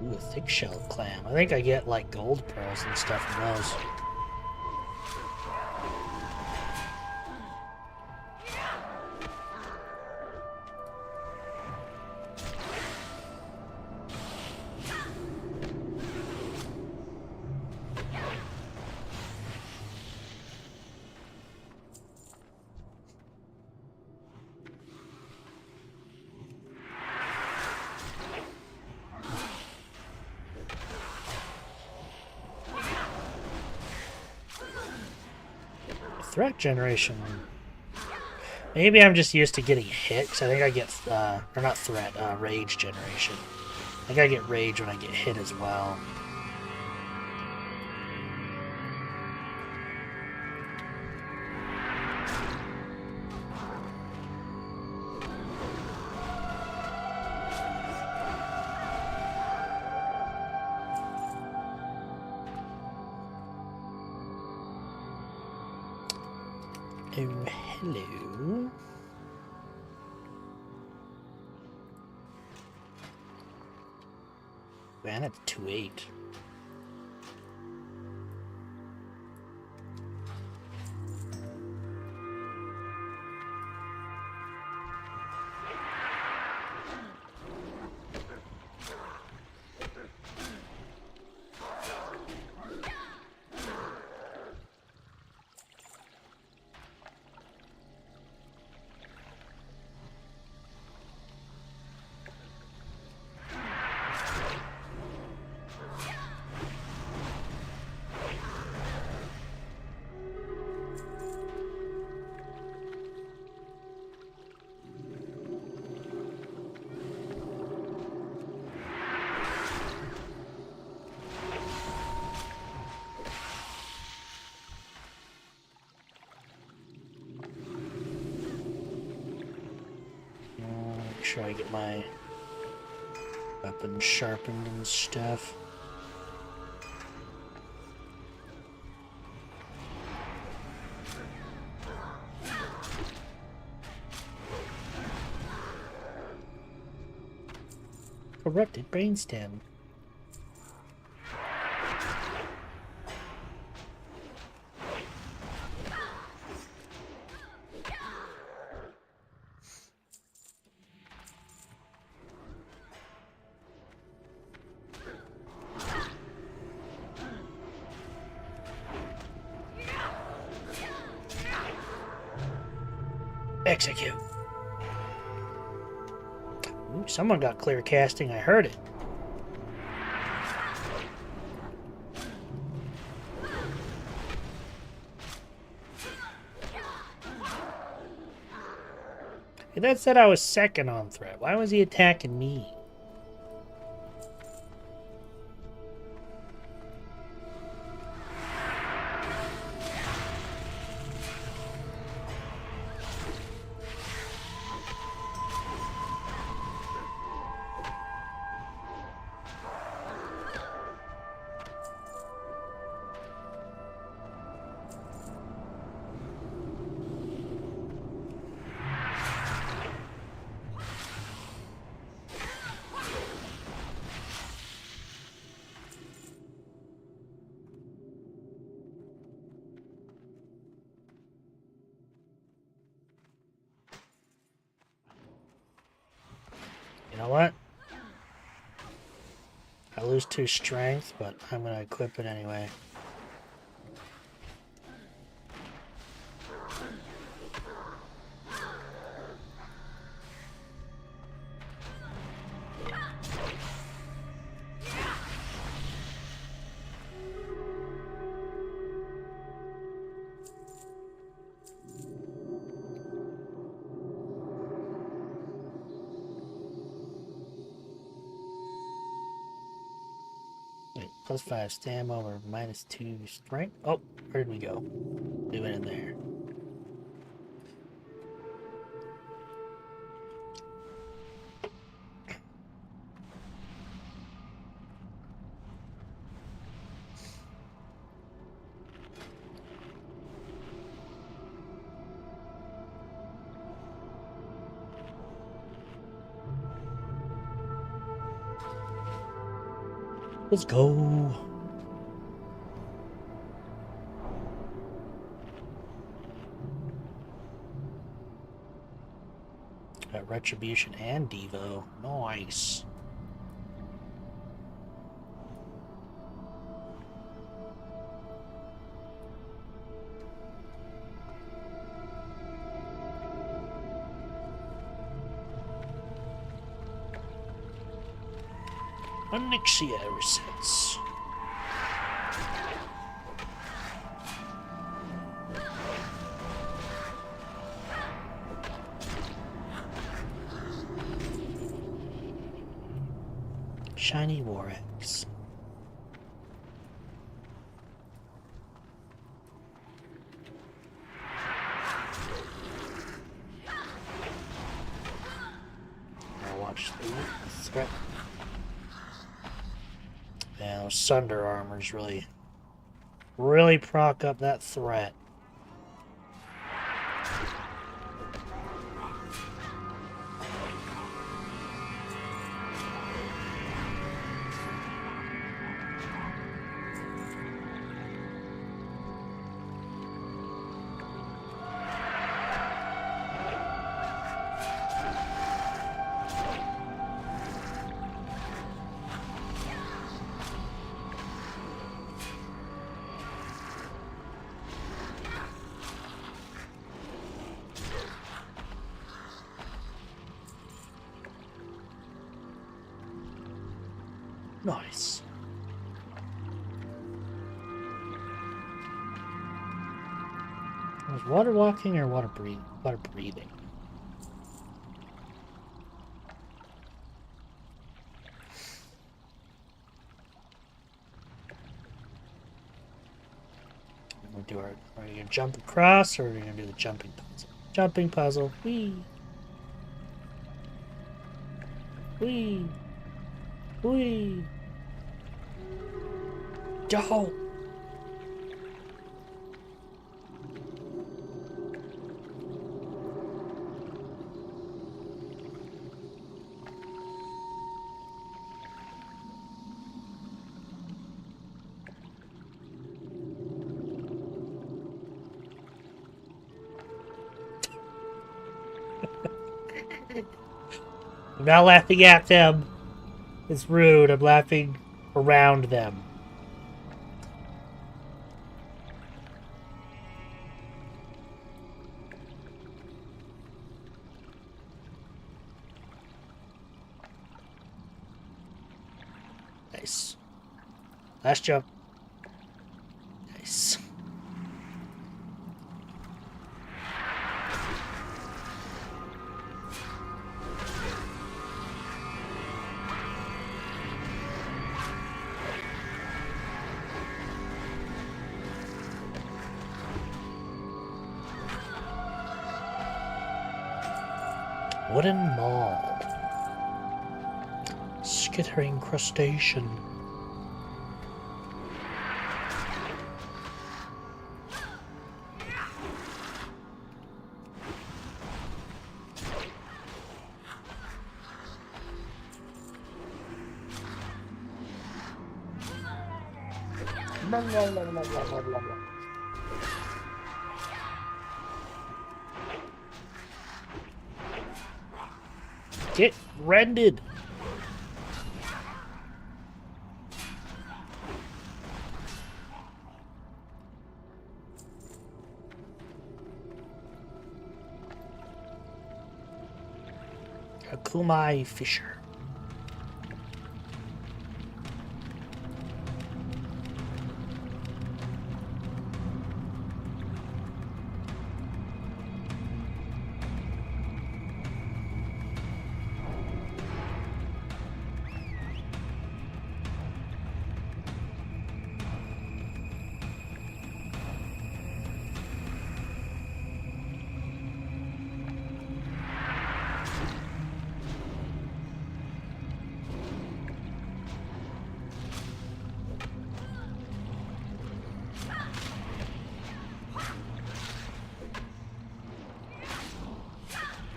Ooh, a thick shelled clam. I think I get like gold pearls and stuff from those. Threat generation. Maybe I'm just used to getting hit, because I think I get, or not threat, rage generation. I think I get rage when I get hit as well. Oh, hello. Man, it's 2-8. Make sure I get my weapon sharpened and stuff. Corrupted brainstem. Execute. Ooh, someone got clear casting. I heard it. Hey, that said I was second on threat. Why was he attacking me? You know what? I lose 2 strength, but I'm going to equip it anyway. Wait, +5 stamina or -2 strength? Oh, where did we go? We went in there. Let's go. Got Retribution and Devo. Nice. Onyxia resets. Shiny Warex. Now watch the threat. Yeah, those Sunder armors really proc up that threat. Nice. Was water walking or water breathing? Water breathing. We'll do our. Are you gonna jump across, or are you gonna do the jumping puzzle? Jumping puzzle. Whee. Whee. Whee. Go. I'm not laughing at them. It's rude. I'm laughing around them. Nice. Last jump. Nice. Wooden Maul. Skittering crustacean. Get rendered. Akumai Fisher.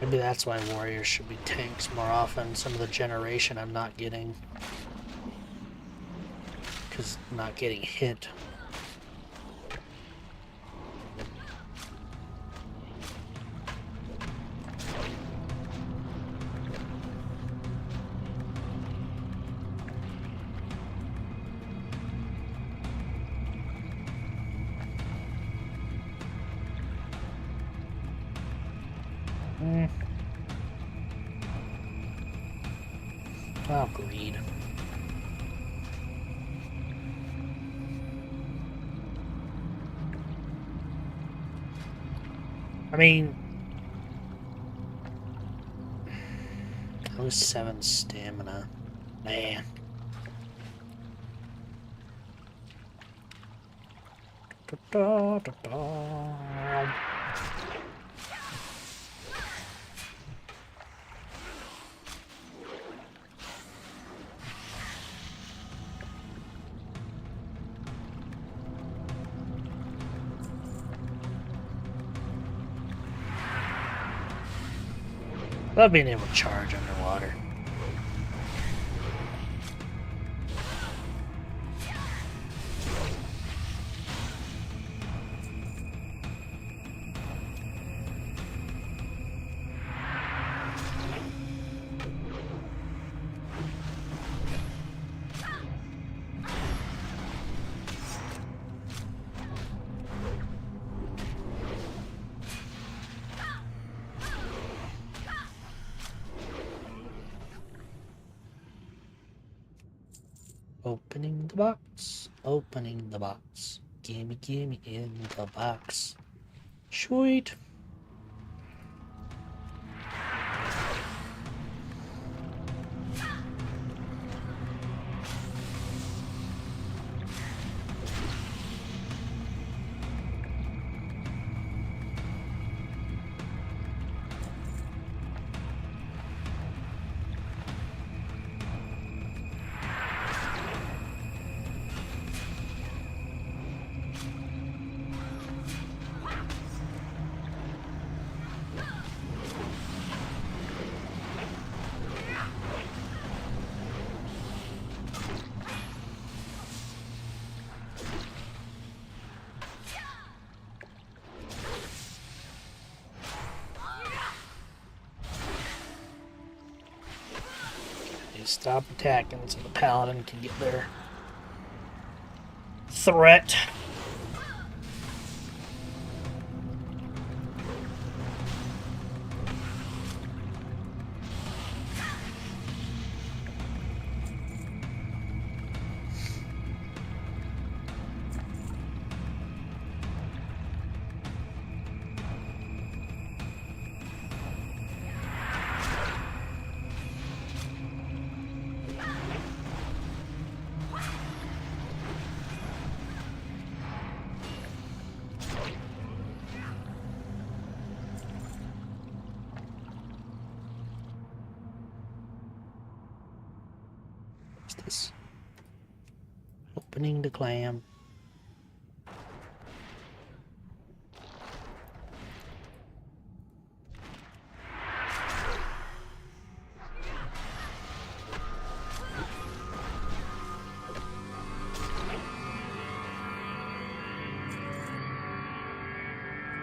Maybe that's why warriors should be tanks more often. Some of the generation I'm not getting. because not getting hit. Oh, greed. I mean, I was 7 stamina. Man. Da, da, da. Love being able to charge underwater. Opening the box. Opening the box. Gimme, gimme in the box. Sweet. Stop attacking so the paladin can get their threat. This opening the clam.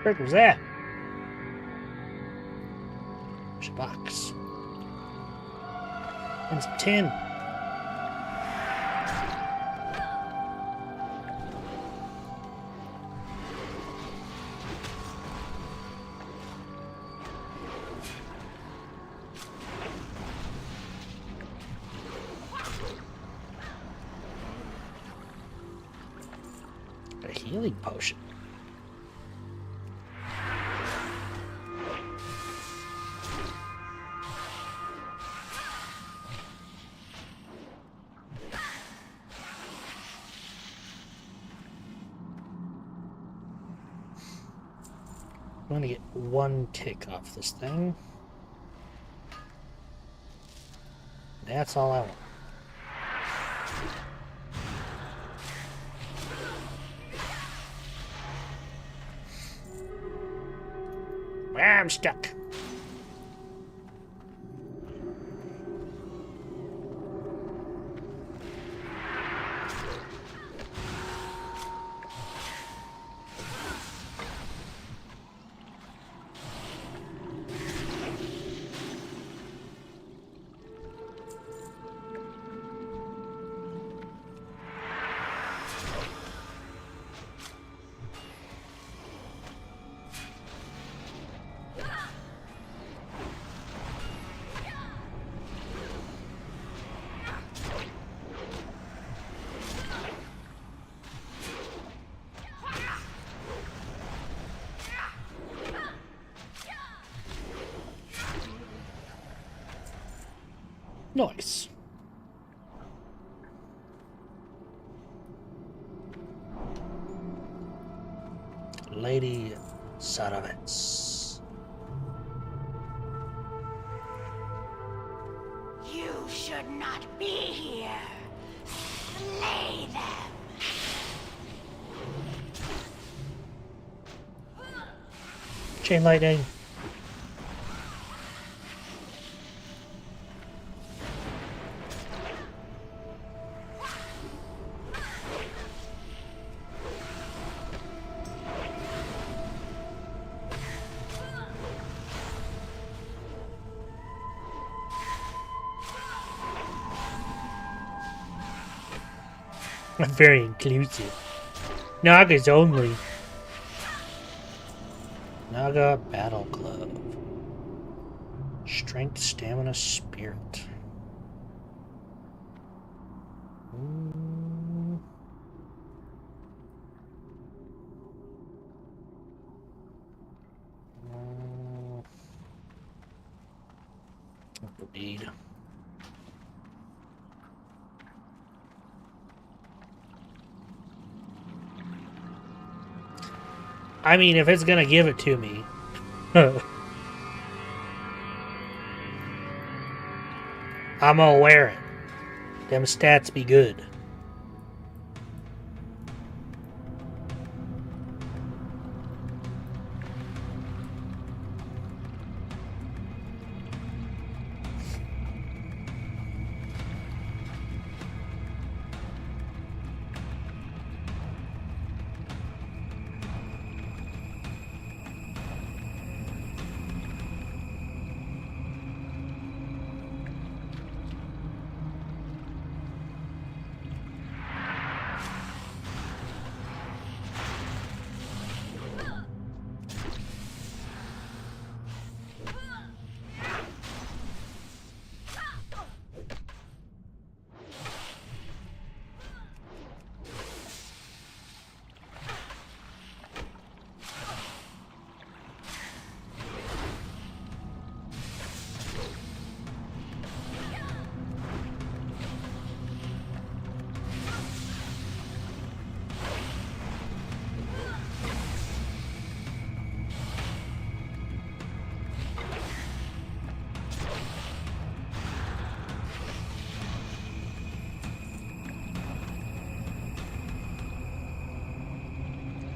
What was that? There's a box and some tin. A healing potion. I'm gonna get 1 tick off this thing. That's all I want. I'm stuck. Nice. Lady Saravitz. You should not be here. Slay them. Chain lightning. I'm very inclusive. Naga's only. Naga Battle Glove. Strength, stamina, spirit. Indeed. I mean, if it's gonna give it to me. I'm gonna wear it. Them stats be good.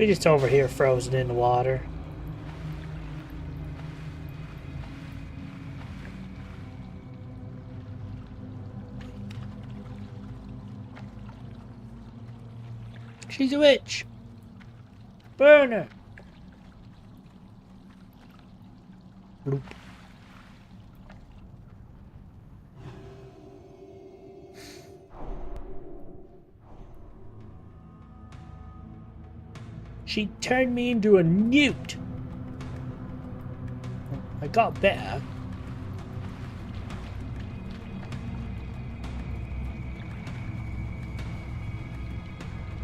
We just over here frozen in the water. She's a witch. Burn her. Bloop. She turned me into a newt. I got better.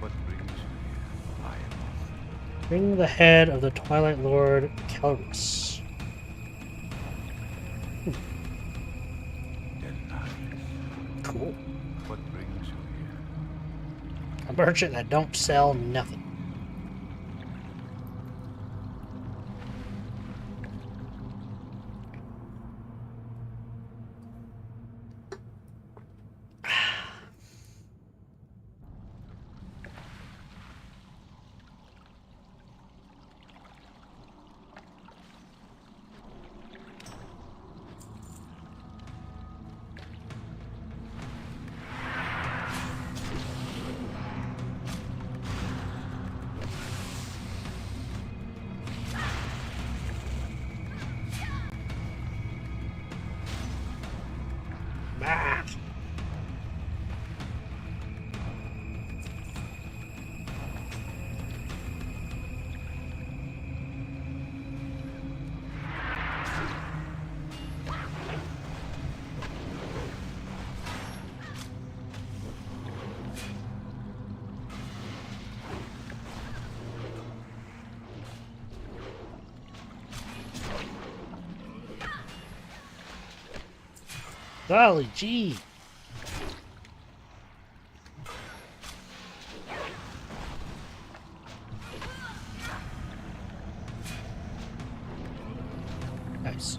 What brings you here? I am Bring the head of the Twilight Lord Kelrus. denied. Cool. What brings you here? A merchant that don't sell nothing. Golly gee. Nice.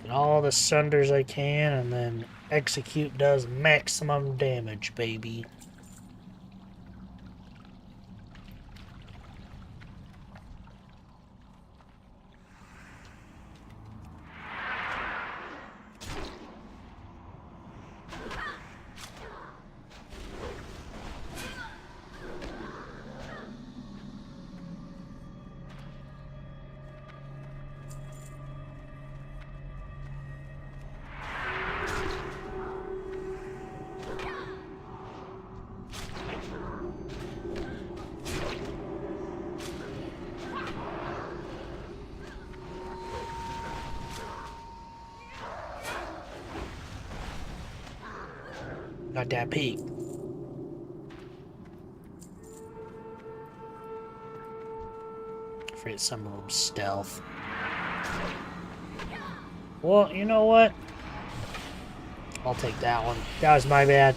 Get all the sunders I can, and then execute does maximum damage, baby. Got that pig. Forget some of them stealth. Well, you know what? I'll take that one. That was my bad.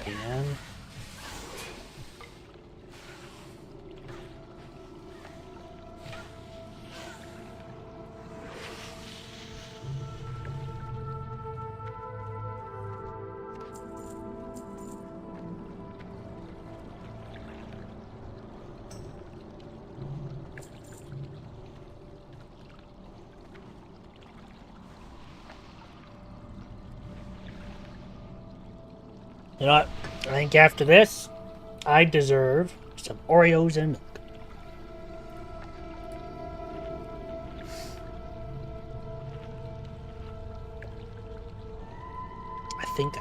Again. You know what? I think after this, I deserve some Oreos and milk. I think.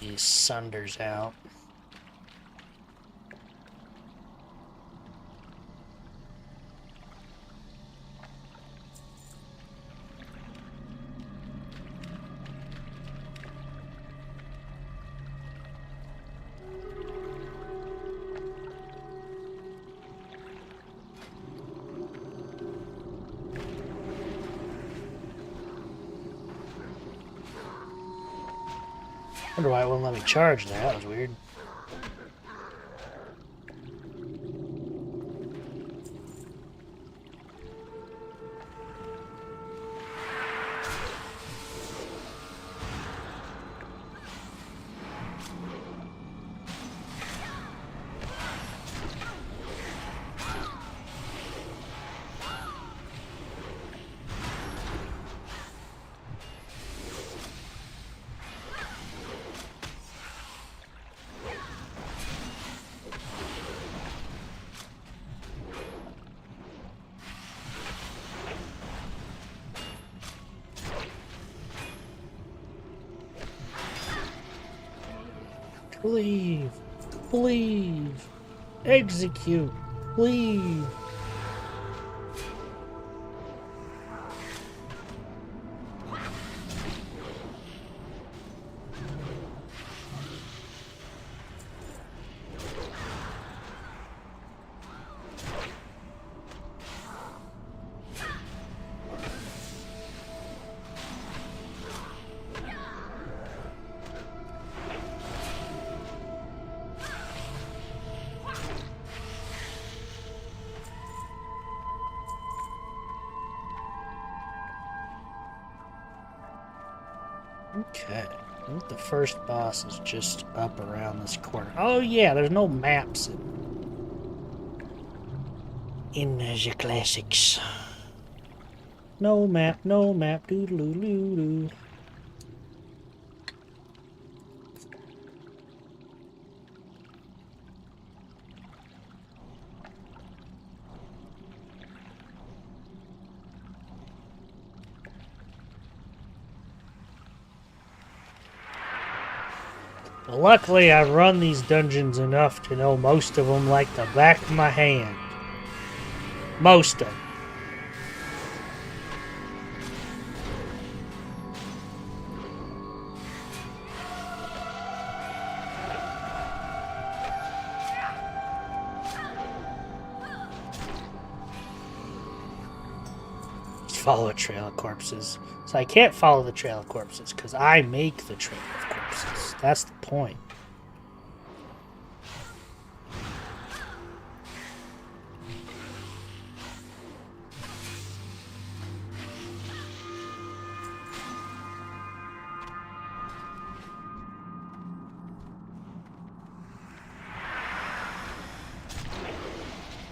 These sunders out. Wonder why it wouldn't let me charge there. That was weird. Leave. Leave. Execute. Leave. Okay. I think the first boss is just up around this corner. Oh yeah, there's no maps in the classics. No map, doodle-doo-doo-doo. Well, luckily, I've run these dungeons enough to know most of them like the back of my hand. Most of them. Just follow a trail of corpses. So I can't follow the trail of corpses because I make the trail of corpses. That's the point.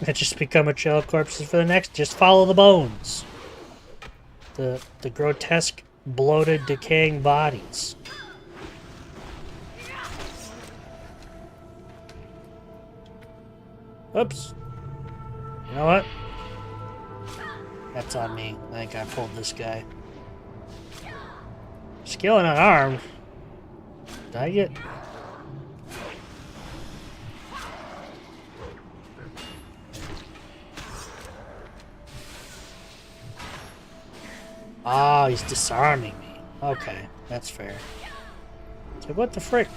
It just become a trail of corpses for the next. Just follow the bones. The grotesque, bloated, decaying bodies. Oops. You know what? That's on me. I think I pulled this guy. Skill and unarmed. Did I get... Oh, he's disarming me. Okay, that's fair. So what the frick?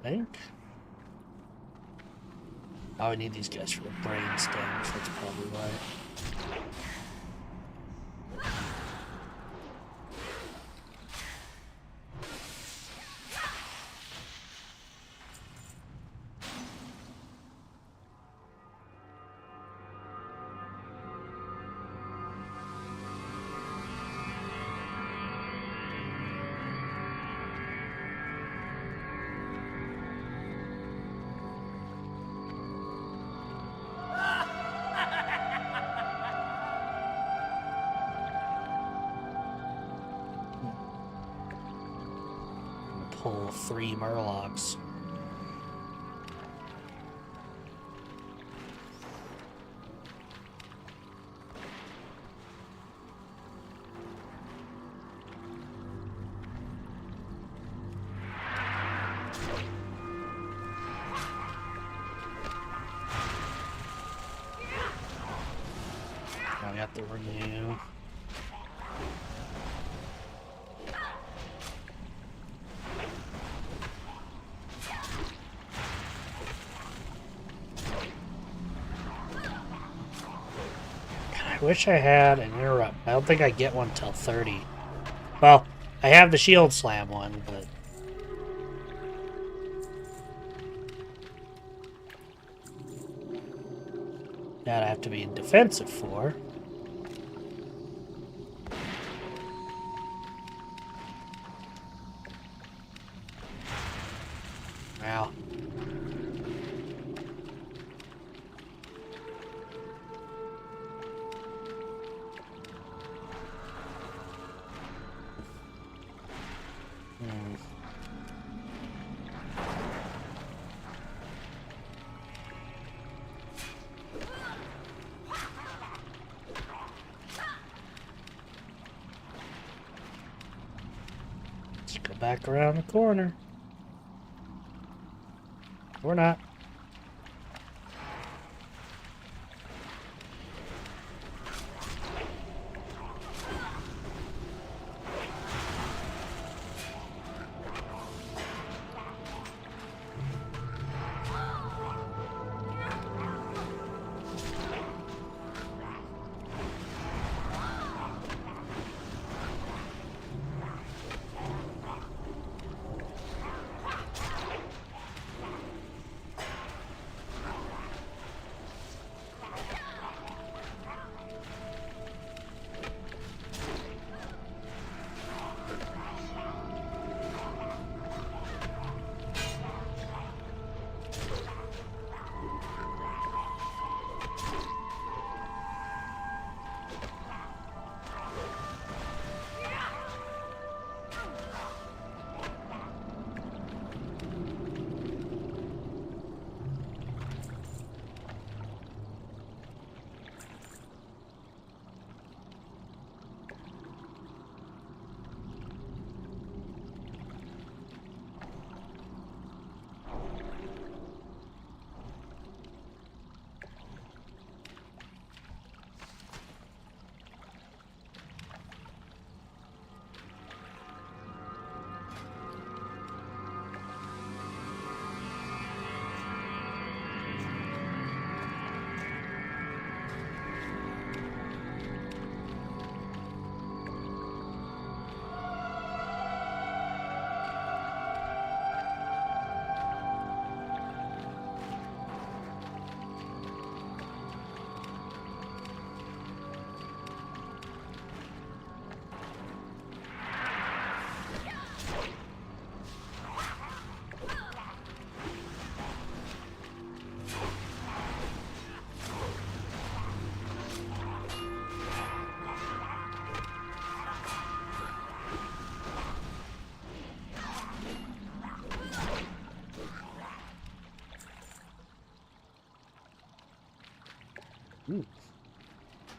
I think. Oh, I need these guys for the brain stems. That's probably why. Pull 3 murlocs. Now we have to renew. I wish I had an interrupt. I don't think I get one till 30. Well, I have the shield slam one, but... that I have to be in defensive for. Wow. Let's go back around the corner. Or not.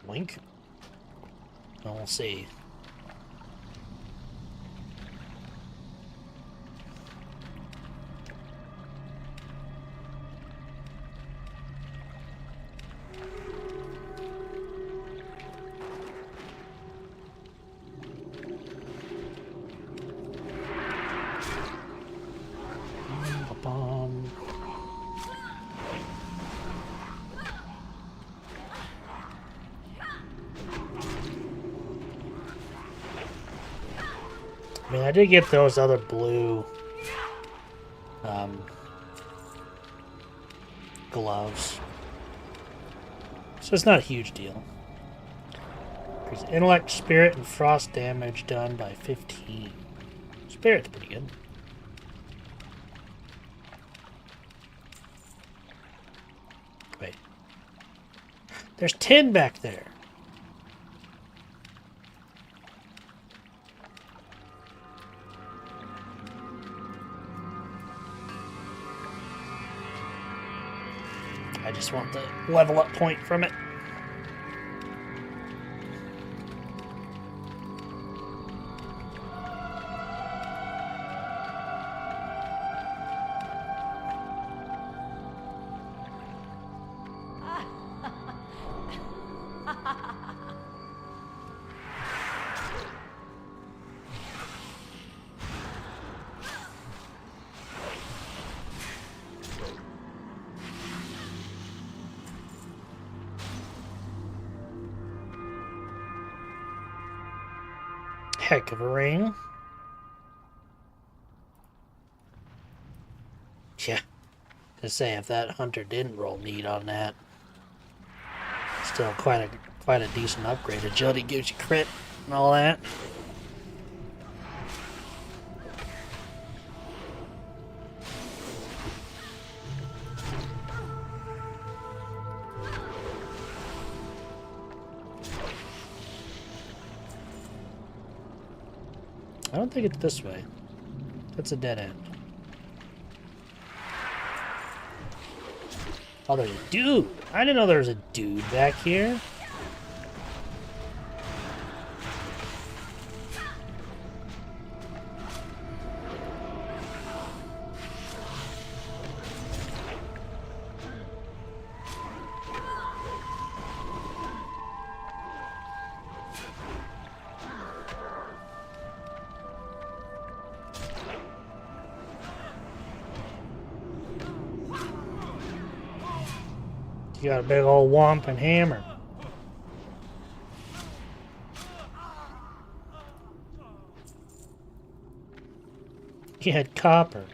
Wink. Well, we'll see. Ba-bum. I mean, I did get those other blue gloves. So it's not a huge deal. Increase intellect, spirit, and frost damage done by 15. Spirit's pretty good. Wait. There's 10 back there. I just want the level up point from it. Heck of a ring. Yeah. To say if that hunter didn't roll neat on that. Still quite a decent upgrade. Agility gives you crit and all that. I don't think it's this way. That's a dead end. Oh, there's a dude! I didn't know there was a dude back here. You got a big old whomping hammer. He had copper.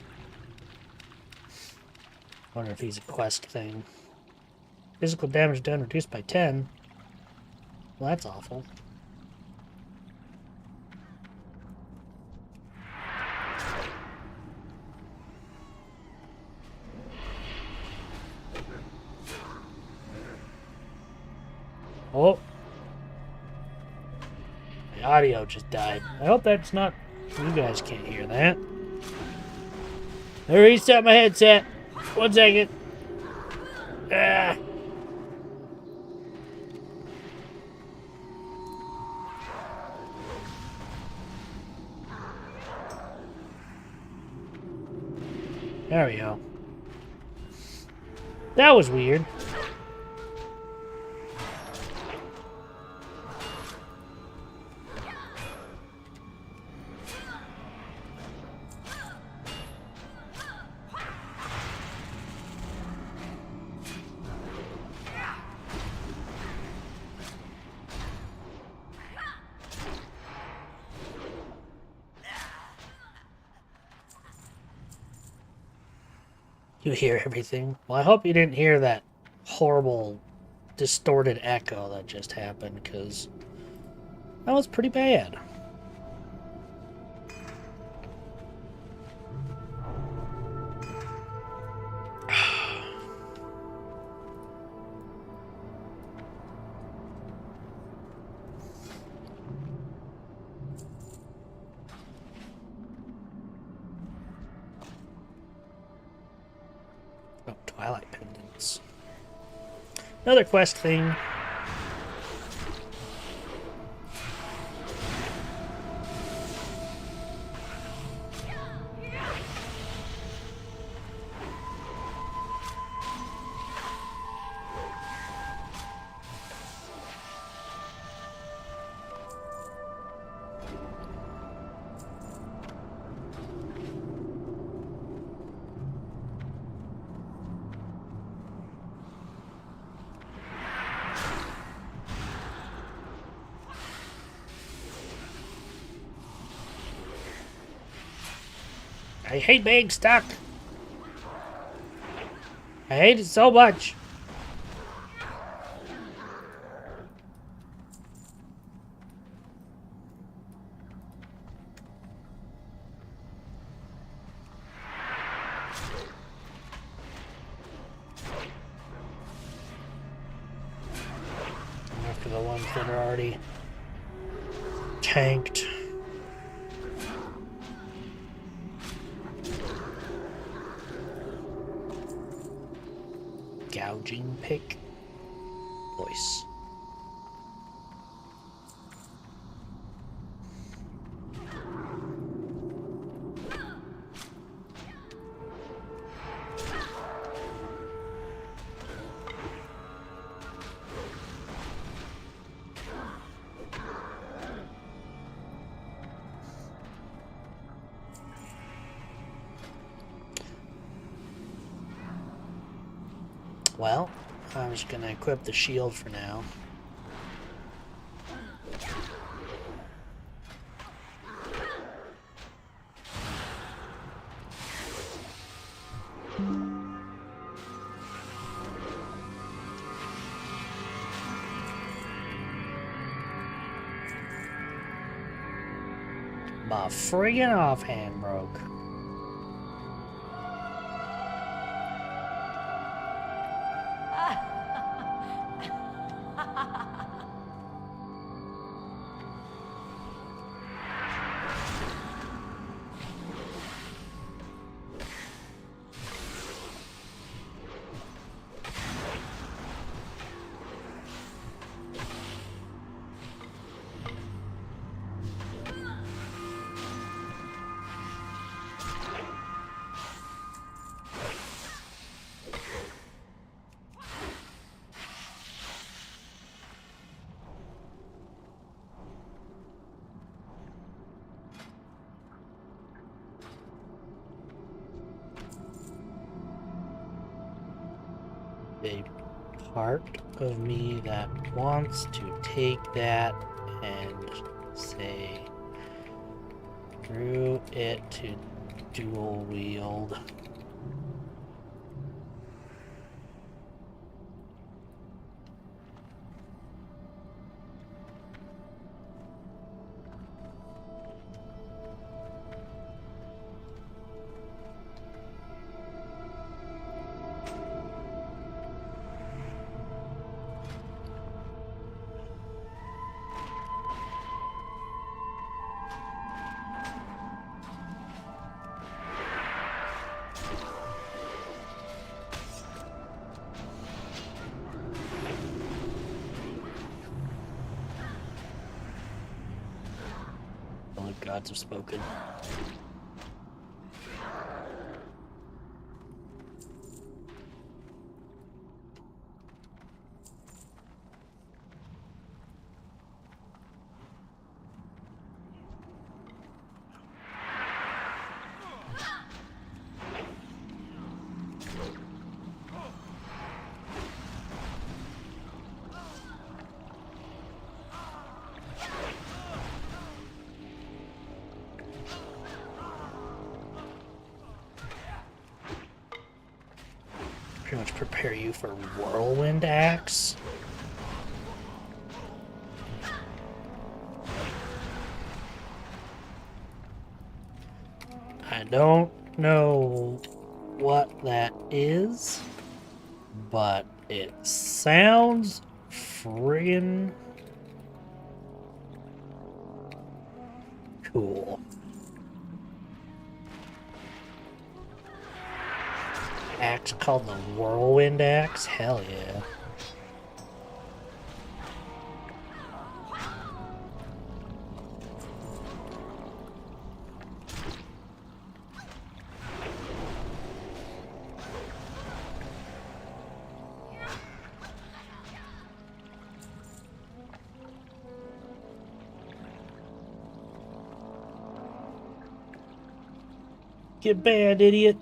Wonder if he's a quest thing. Physical damage done reduced by 10. Well, that's awful. Oh. My audio just died. I hope that's not... You guys can't hear that. I reset my headset. 1 second. Ah. There we go. That was weird. You hear everything. Well, I hope you didn't hear that horrible, distorted echo that just happened, because that was pretty bad. Twilight pendants. Another quest thing. I hate being stuck. I hate it so much. After the ones that are already tanked. Gouging pick. Voice. Well, I'm just gonna equip the shield for now. My friggin' offhand broke. A part of me that wants to take that and say through it to dual wield. The gods have spoken. Pretty much prepare you for whirlwind axe. I don't know what that is, but it sounds friggin' cool. Axe called the Whirlwind Axe? Hell yeah. Get banned, idiot.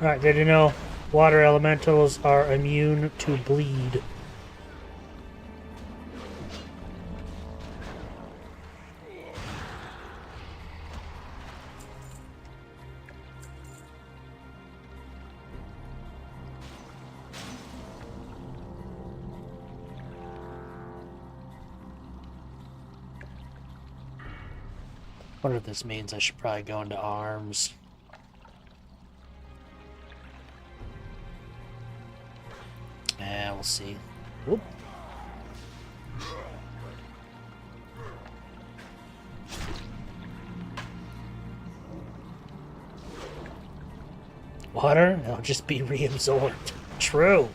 Alright, did you know water elementals are immune to bleed? Wonder if this means I should probably go into arms. Yeah, we'll see. Whoop. Water? It'll just be reabsorbed. True.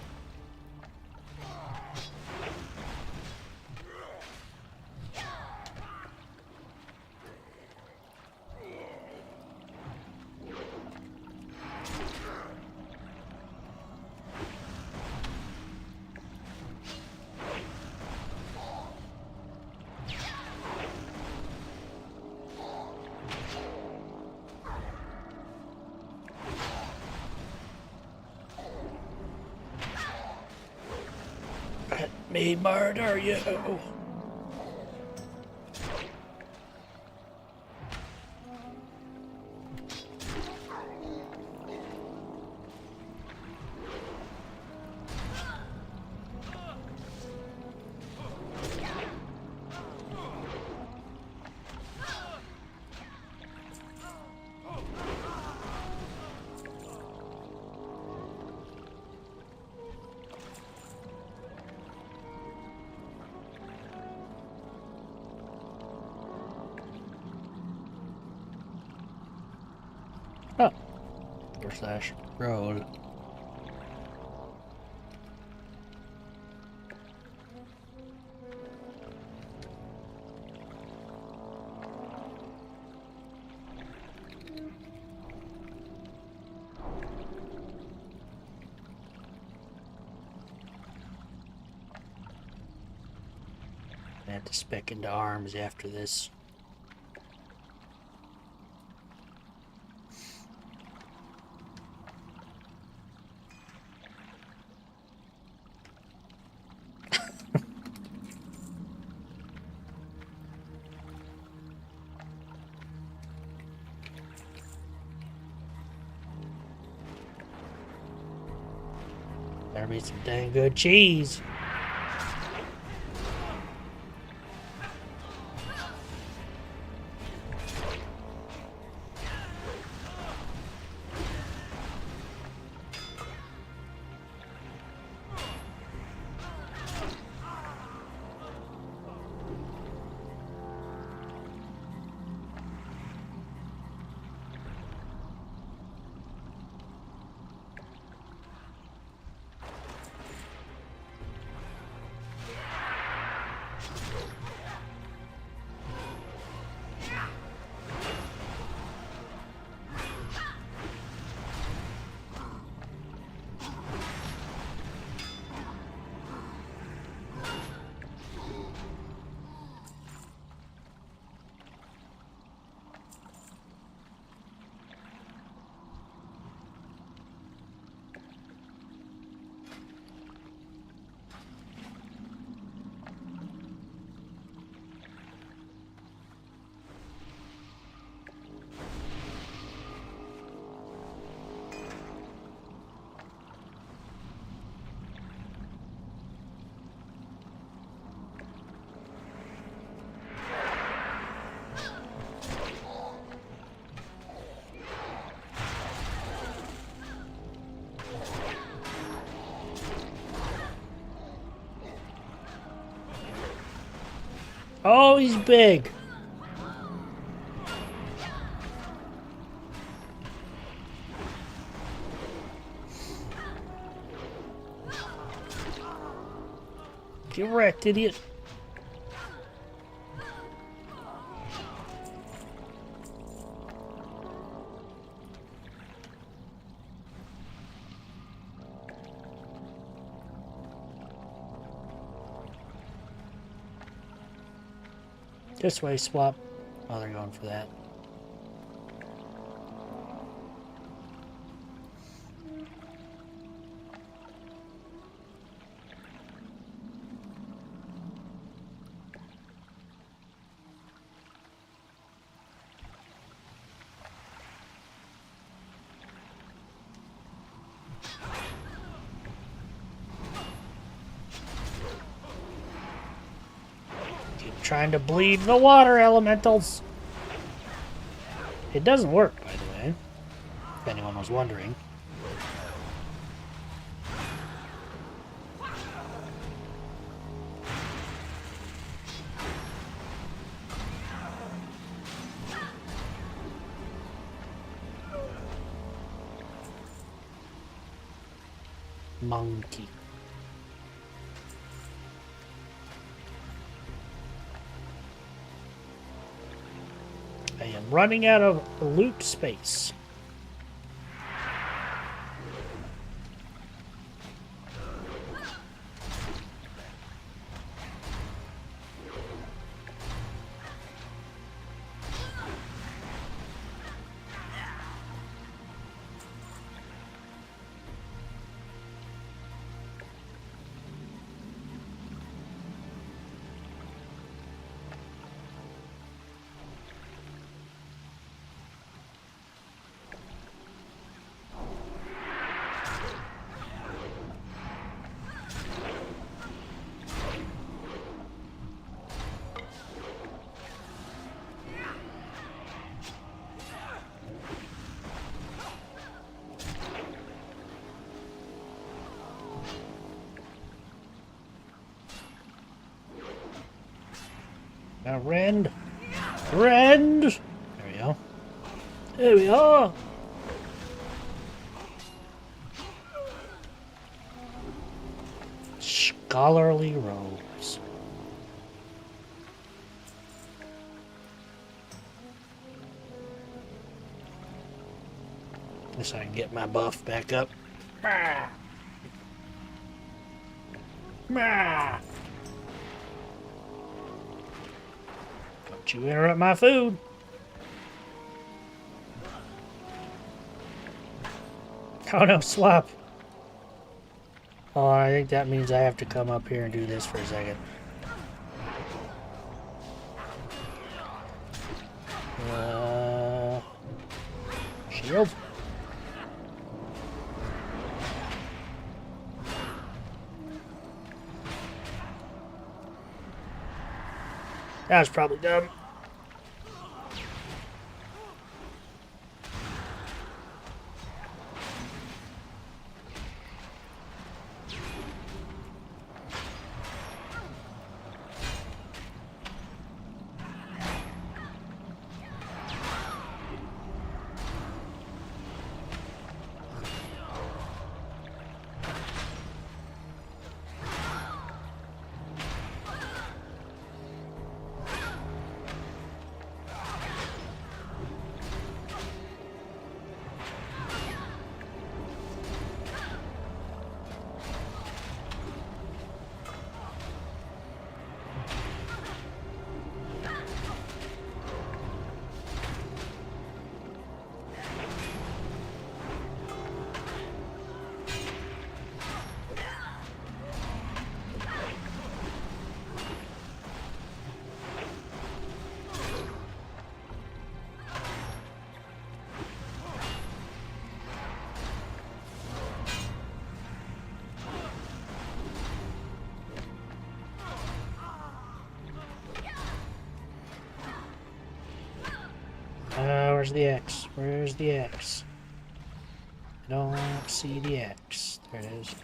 Let me murder you. Oh, Versailles Road. I have to spec into arms after this. Better be some dang good cheese. Oh, he's big. Get wrecked, idiot. This way, swap. Oh, they're going for that. trying to bleed the water elementals. It doesn't work, by the way, if anyone was wondering. Monkey. I am running out of loot space. Now, rend. Rend! There we go. There we are! Scholarly robes. Guess I can get my buff back up. Ah. Ah. Don't you interrupt my food. Oh no, swap. Oh, I think that means I have to come up here and do this for a second. Shield. That was probably dumb. Where's the X? Where's the X? I don't see the X. There it is.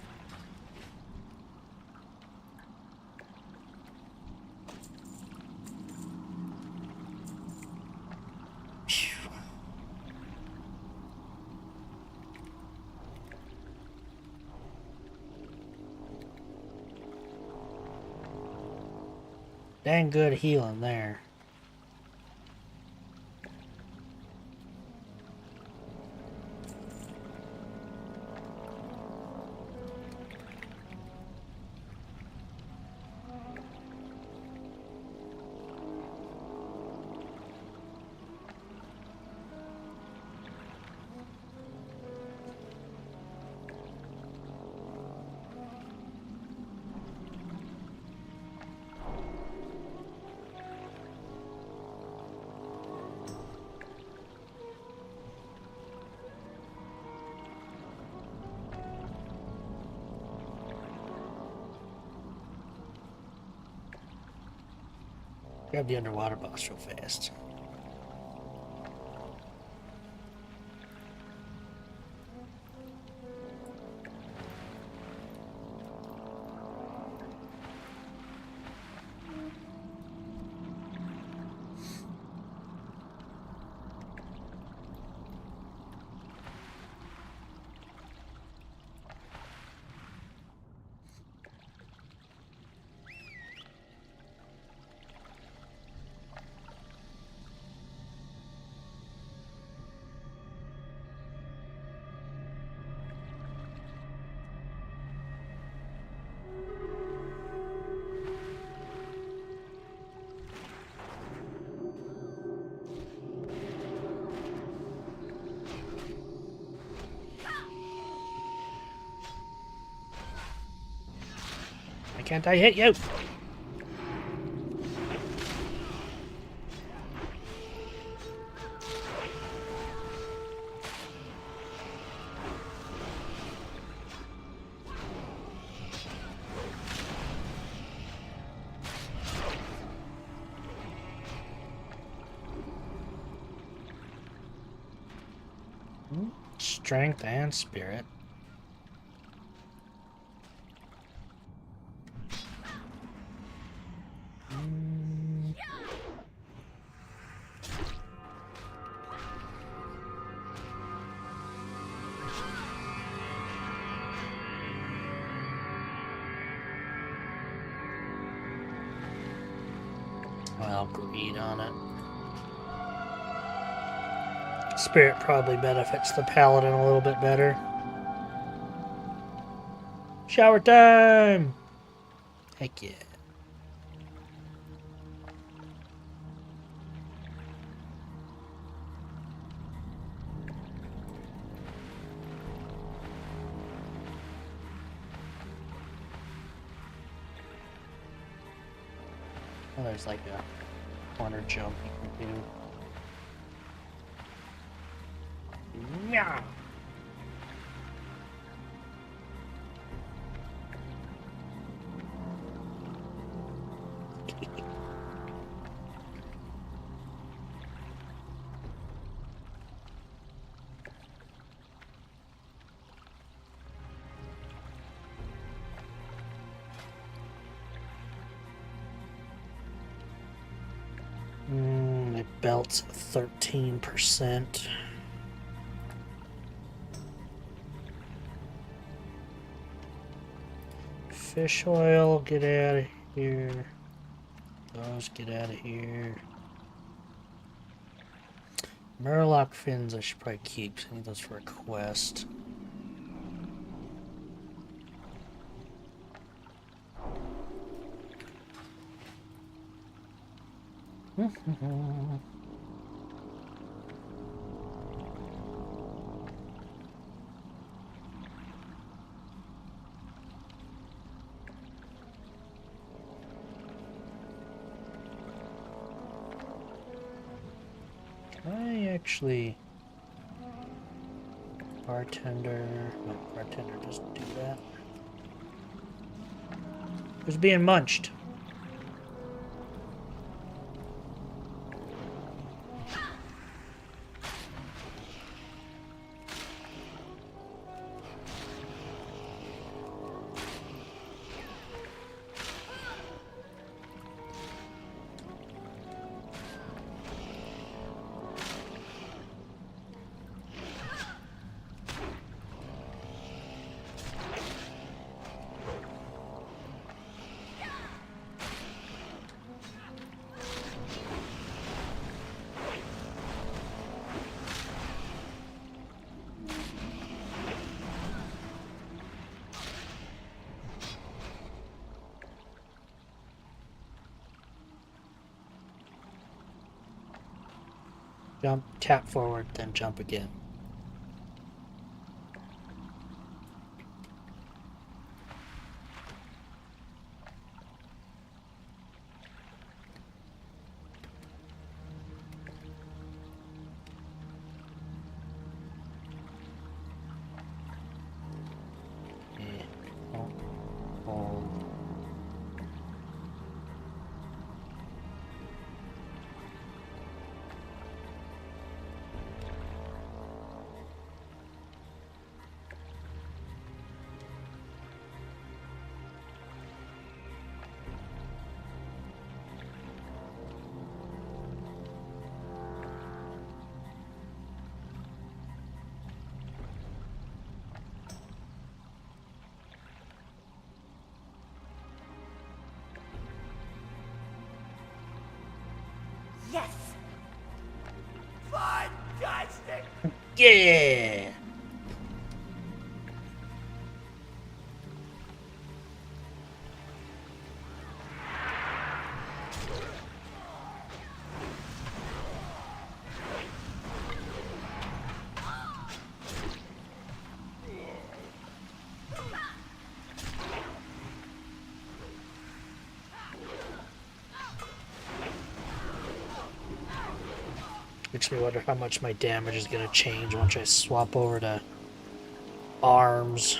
Phew. Dang good healing there. Grab the underwater boss real fast. Why can't I hit you? Strength and spirit. I'll greed on it. Spirit probably benefits the paladin a little bit better. Shower time! Heck yeah. Oh, there's like a corner jump you can do. Yeah. My belt's 13%. Fish oil, get out of here. Those, get out of here. Murloc fins I should probably keep. I need those for a quest. I actually... Bartender... No, bartender doesn't do that. Who's being munched? Jump, tap forward, then jump again. Yes. Fantastic. Yeah! Makes me wonder how much my damage is going to change once I swap over to arms.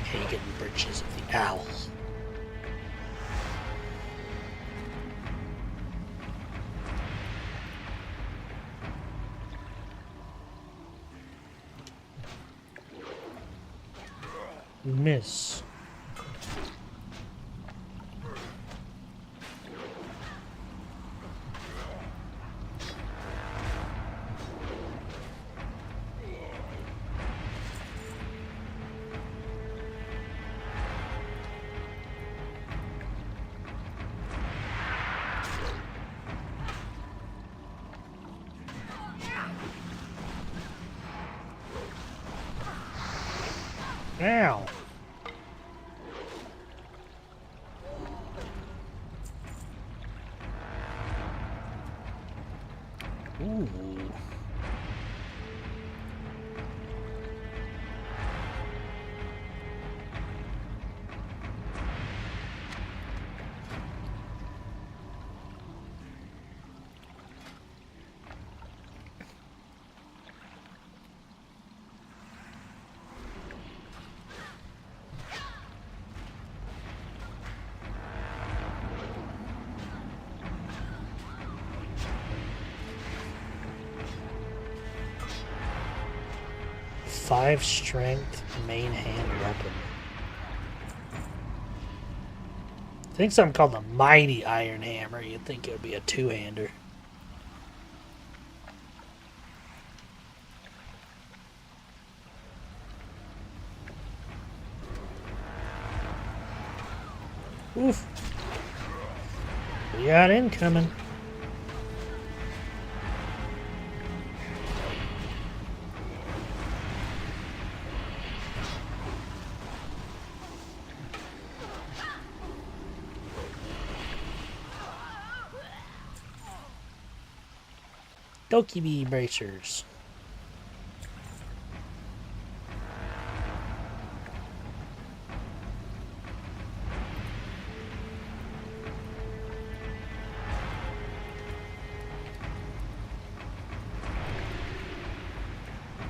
Pagan Bridges of the Owl. Miss. Ow. Ooh. Five strength main hand weapon. I think something called the Mighty Iron Hammer. You'd think it would be a two-hander. Oof. We got incoming. Dokey bracers.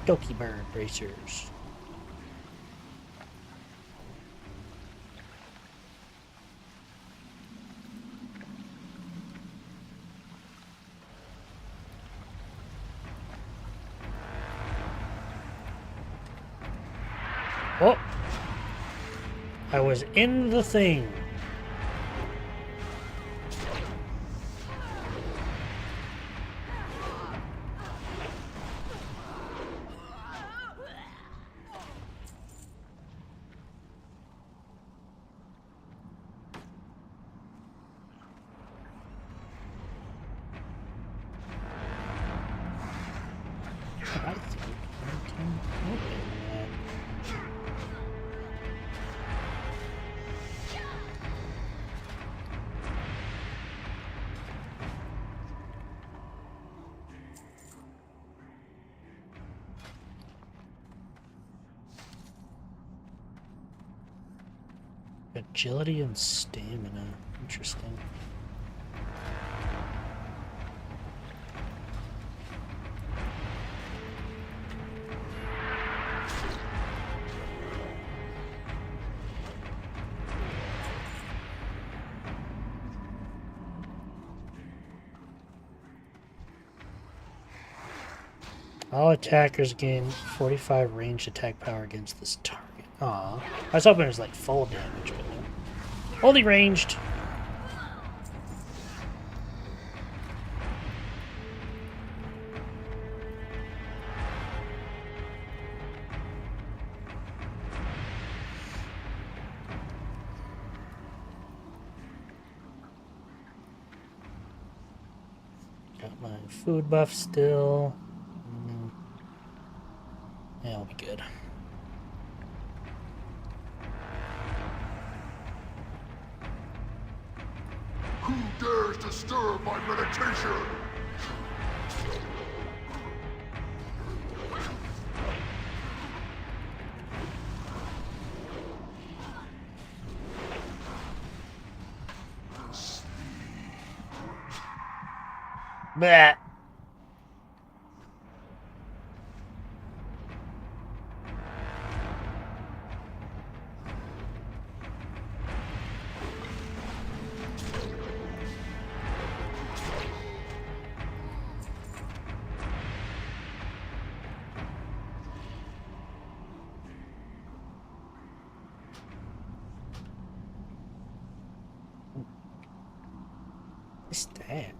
Dokey bird bracers. Oh! I was in the thing. I think I can open that. Agility and stamina. Interesting. All attackers gain 45 ranged attack power against this target. Aw. I was hoping it was like full damage, but no. Only ranged. Got my food buff still. Yeah, I'll be good. Who dares disturb my meditation? Bleh. Staff.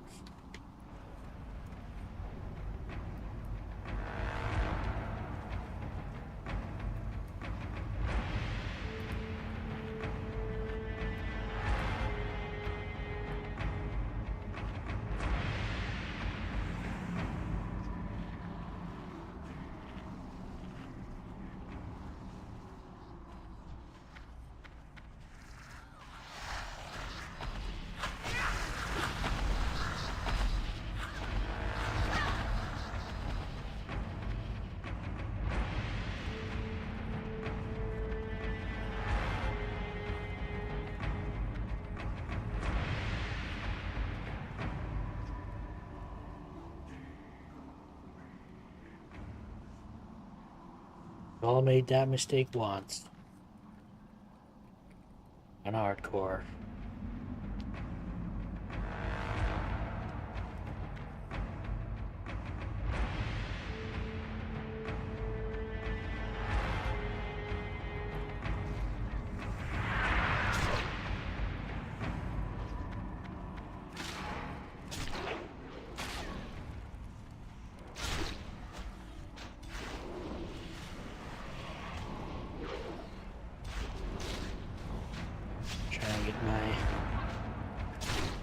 All made that mistake once. On hardcore. Trying to get my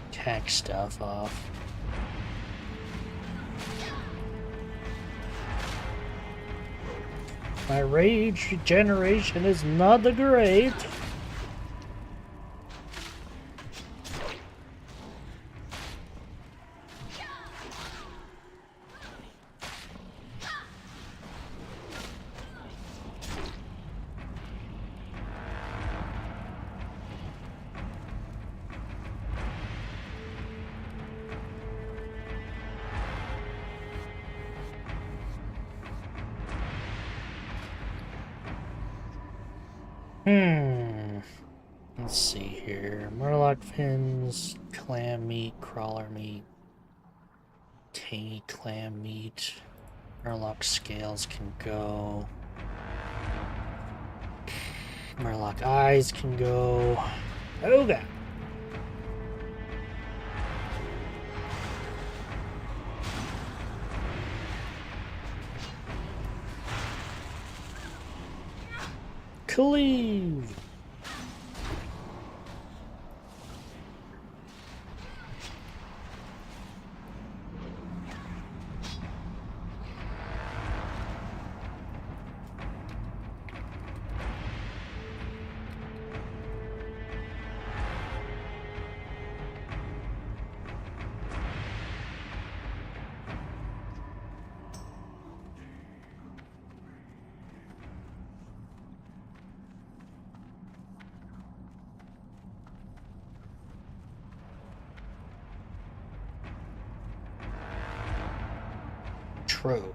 attack stuff off. My rage regeneration is not the great. Let's see here. Murloc fins, clam meat, crawler meat, tangy clam meat. Murloc scales can go. Murloc eyes can go. Oh god. Cleave. True.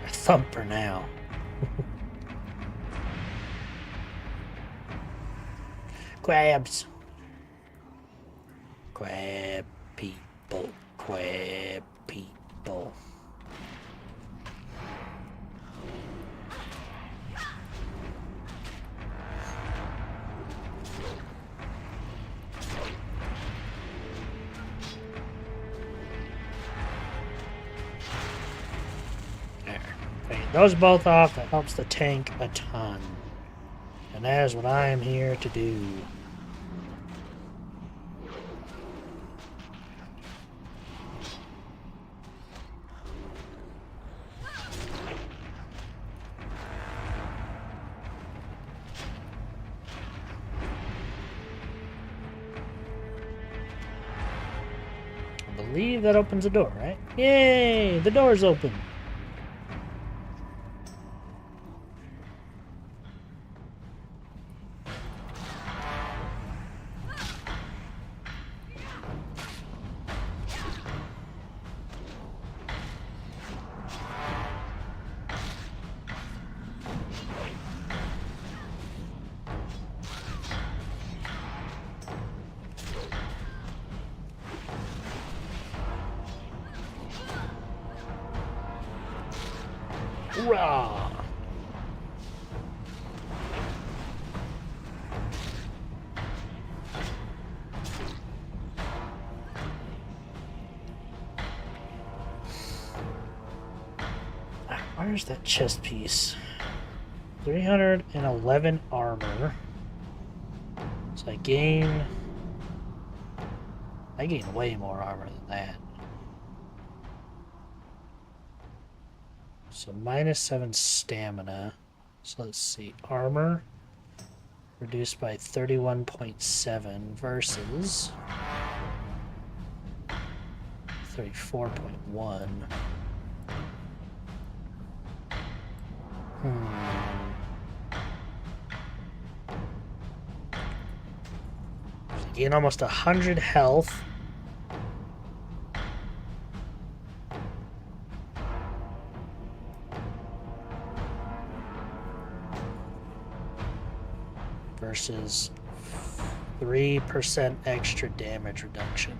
A thumper now. Crabs. Crab. Equip people. There. Okay, those both off. That helps the tank a ton. And that is what I am here to do. I believe that opens the door, right? Yay! The door's open. Hoorah! Where's that chest piece? 311 armor. So I gain way more armor than that. So -7 stamina. So let's see. Armor reduced by 31.7 versus 34.1. Gain almost 100 health. Versus 3% extra damage reduction.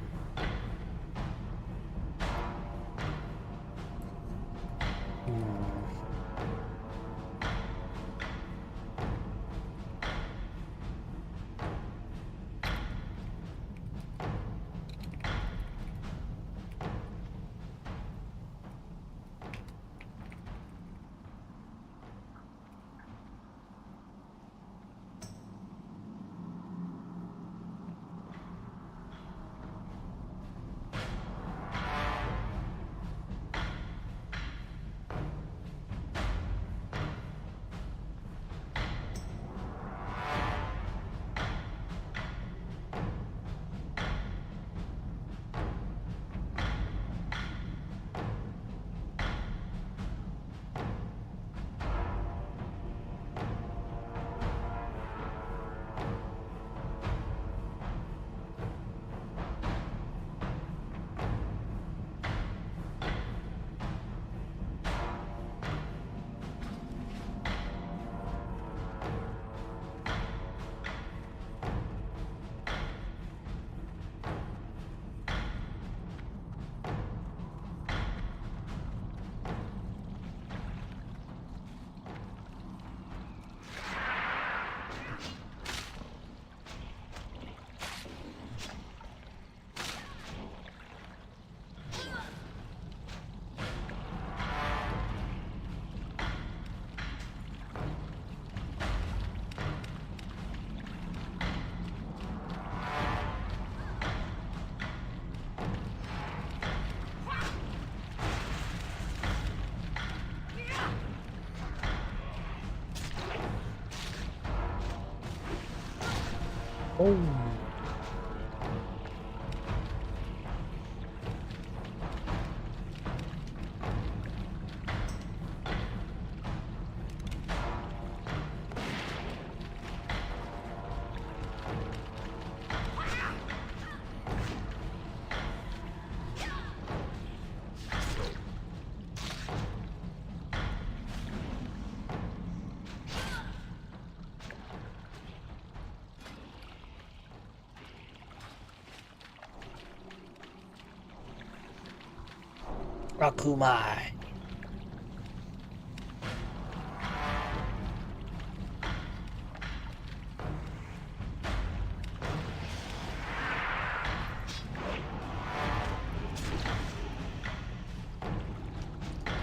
Oh. Rakumai.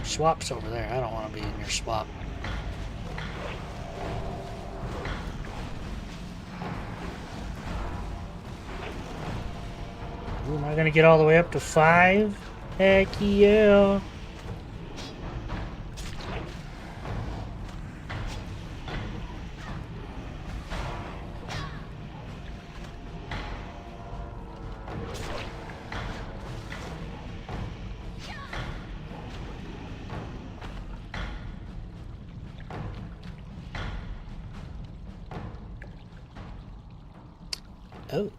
Swap's over there. I don't want to be in your swap. Ooh, am I gonna get all the way up to 5? Heck yeah. Oh.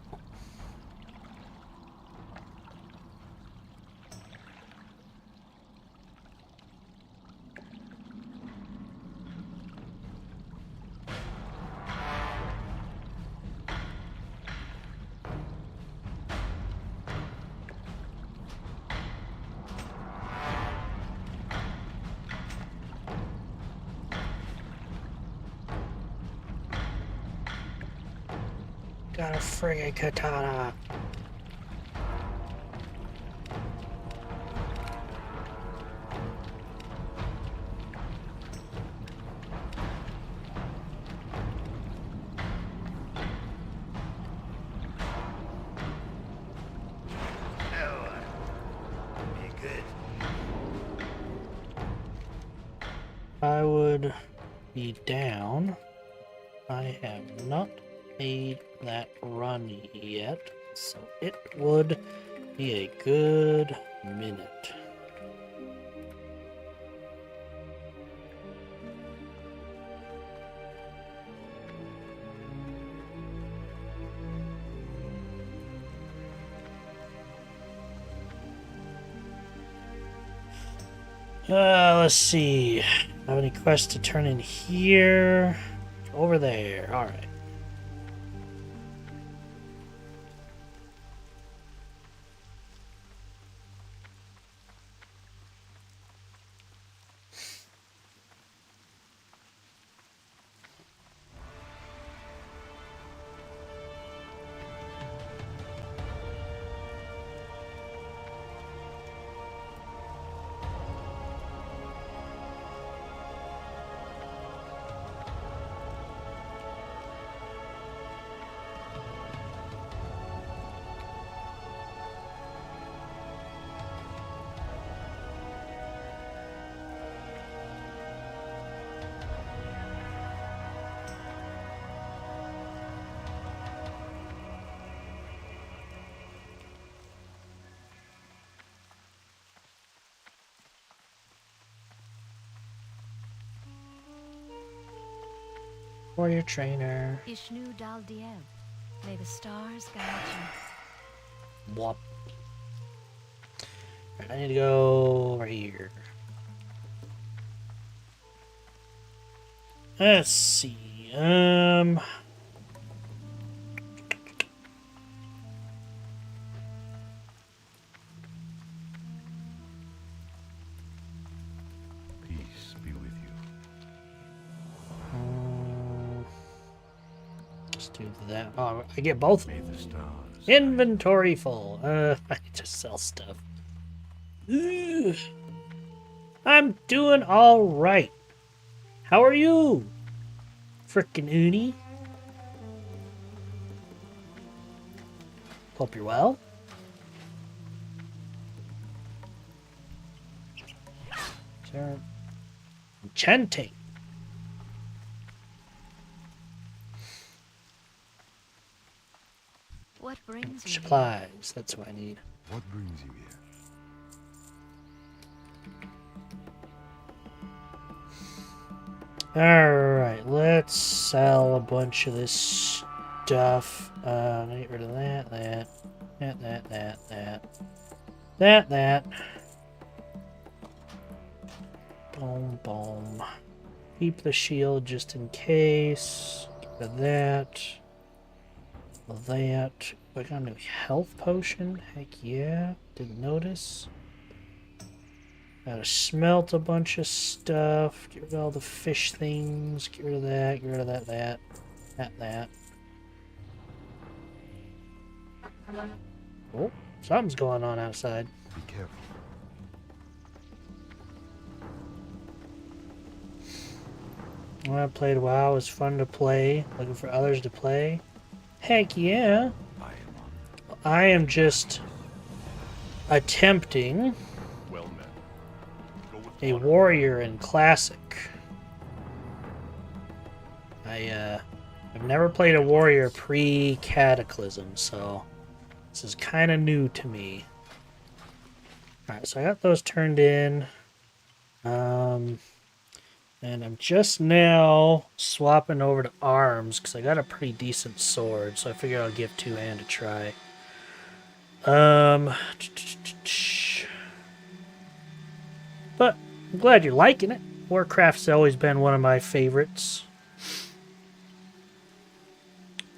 Got a friggin' katana. I would be down. I have not made that run yet, so it would be a good minute. Let's see. Have any quests to turn in here? Over there. All right. Warrior trainer. Ishnu Dal Diev. May the stars guide you. Wop. Alright, I need to go over here. Let's see. Peace be with you. Let's do that. Oh, I get both. May the stars. Inventory full. I need to sell stuff. Ugh. I'm doing all right. How are you? Frickin' Uni. Hope you're well. Sure. Enchanting. What brings you here? Supplies. That's what I need. What brings you here? Alright, let's sell a bunch of this stuff. Get rid of that. Boom, boom. Keep the shield just in case. Get rid of that. That. I got a new health potion. Heck yeah. Didn't notice. Gotta smelt a bunch of stuff. Get rid of all the fish things. Get rid of that. Get rid of that. Oh, something's going on outside. Be careful. When I played WoW, it was fun to play. Looking for others to play. Heck yeah. I am just attempting Well met. Go with a honor. warrior in Classic. I've never played a warrior pre-Cataclysm, so this is kind of new to me. Alright, so I got those turned in. And I'm just now swapping over to arms because I got a pretty decent sword, so I figured I'll give two-hand a try. But I'm glad you're liking it. Warcraft's always been one of my favorites.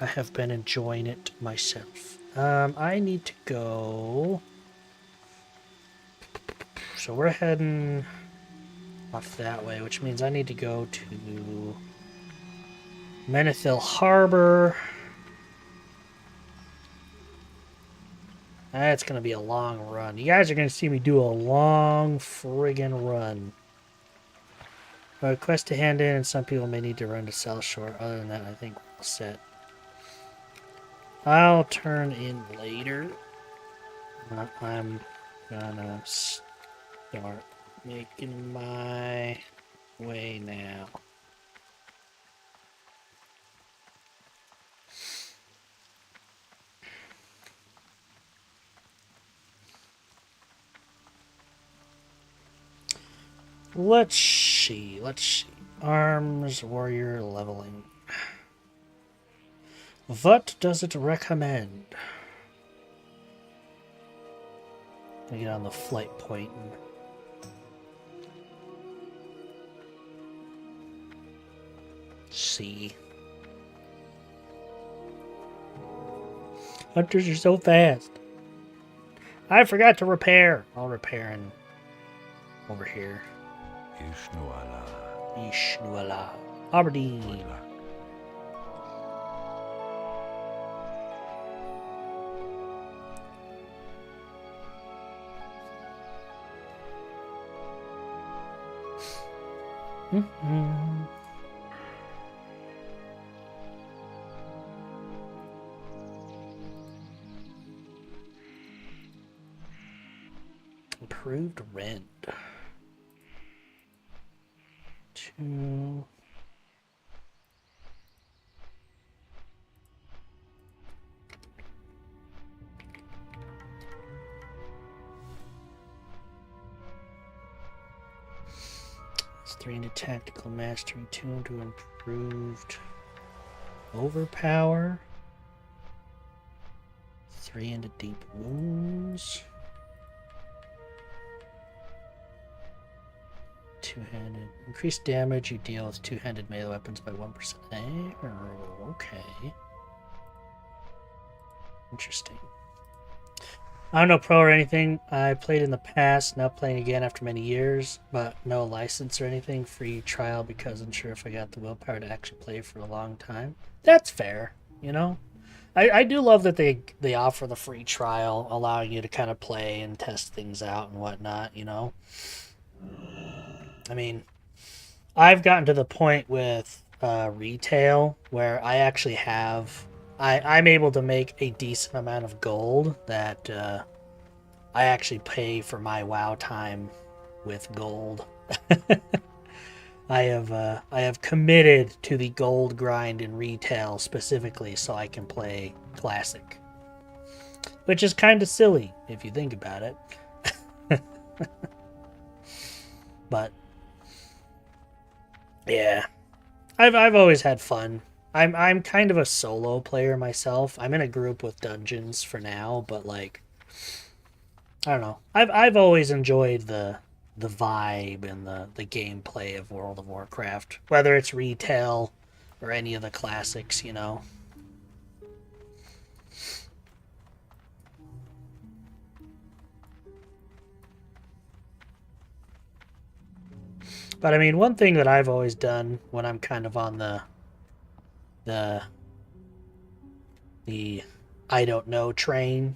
I have been enjoying it myself. I need to go. So we're heading off that way, which means I need to go to Menethil Harbor. That's going to be a long run. You guys are going to see me do a long friggin' run. A quest to hand in, and some people may need to run to South Shore. Other than that, I think we're all set. I'll turn in later. I'm gonna start making my way now. Let's see. Arms, warrior, leveling. What does it recommend? I get on the flight point and see. Hunters are so fast. I forgot to repair. I'll repair in over here. Ishnuala. Ishnuala. Aberdeen. Good luck. Improved rend. 2. It's 3 into tactical mastery, 2 into improved overpower, 3 into deep wounds, two-handed. Increased damage you deal with two-handed melee weapons by 1%. Okay. Interesting. I'm no pro or anything. I played in the past, now playing again after many years, but no license or anything. Free trial because I'm sure if I got the willpower to actually play for a long time. That's fair, you know? I do love that they offer the free trial, allowing you to kind of play and test things out and whatnot, you know? I mean, I've gotten to the point with retail where I actually have... I'm able to make a decent amount of gold that I actually pay for my WoW time with gold. I have committed to the gold grind in retail specifically so I can play Classic. Which is kind of silly if you think about it. But yeah, I've always had fun. I'm kind of a solo player myself. I'm in a group with Dungeons for now, but like I don't know. I've always enjoyed the vibe and the gameplay of World of Warcraft, whether it's retail or any of the classics, you know. But I mean, one thing that I've always done when I'm kind of on the I don't know train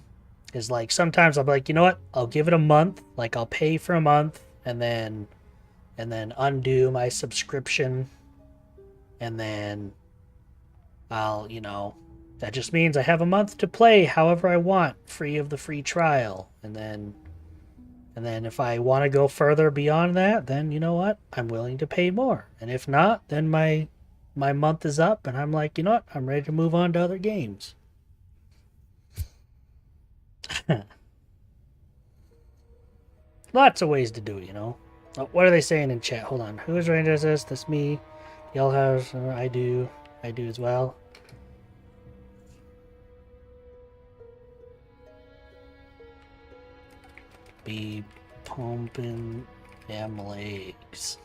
is like sometimes I'll be like, you know what? I'll give it a month. Like I'll pay for a month and then undo my subscription, and then I'll, that just means I have a month to play however I want, free of the free trial. And then if I want to go further beyond that, then you know what? I'm willing to pay more. And if not, then my month is up and I'm like, you know what? I'm ready to move on to other games. Lots of ways to do it, Oh, what are they saying in chat? Hold on. Who is ready to this? That's me. Y'all have, I do as well. Be pumping them legs.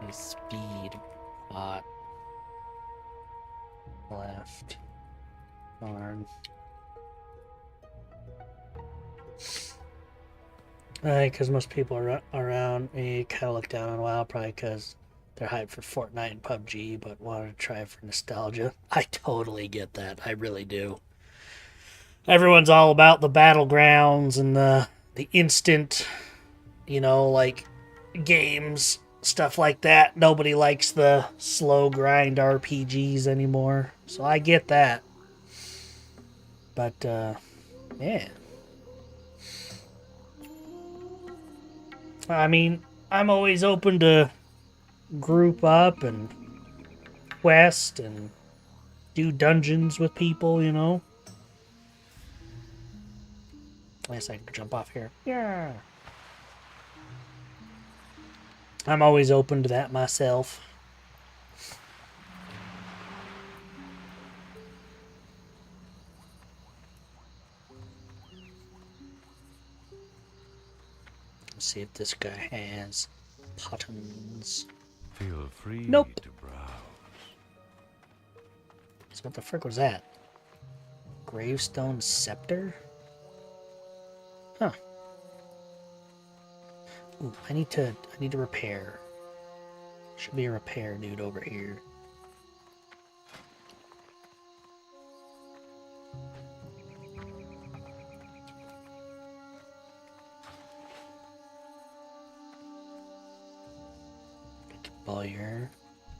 A speed bot left arm. Because most people around me kind of look down on WoW, probably because they're hyped for Fortnite and PUBG, but wanted to try it for nostalgia. I totally get that. I really do. Everyone's all about the battlegrounds and the instant, like games, stuff like that. Nobody likes the slow grind RPGs anymore, so I get that. But yeah. I mean, I'm always open to group up and quest and do dungeons with people, At least I can jump off here. Yeah. I'm always open to that myself. Let's see if this guy has buttons. Feel free Nope. to browse. So what the frick was that? Gravestone Scepter? Huh. Ooh, I need to repair. Should be a repair dude over here. Lawyer.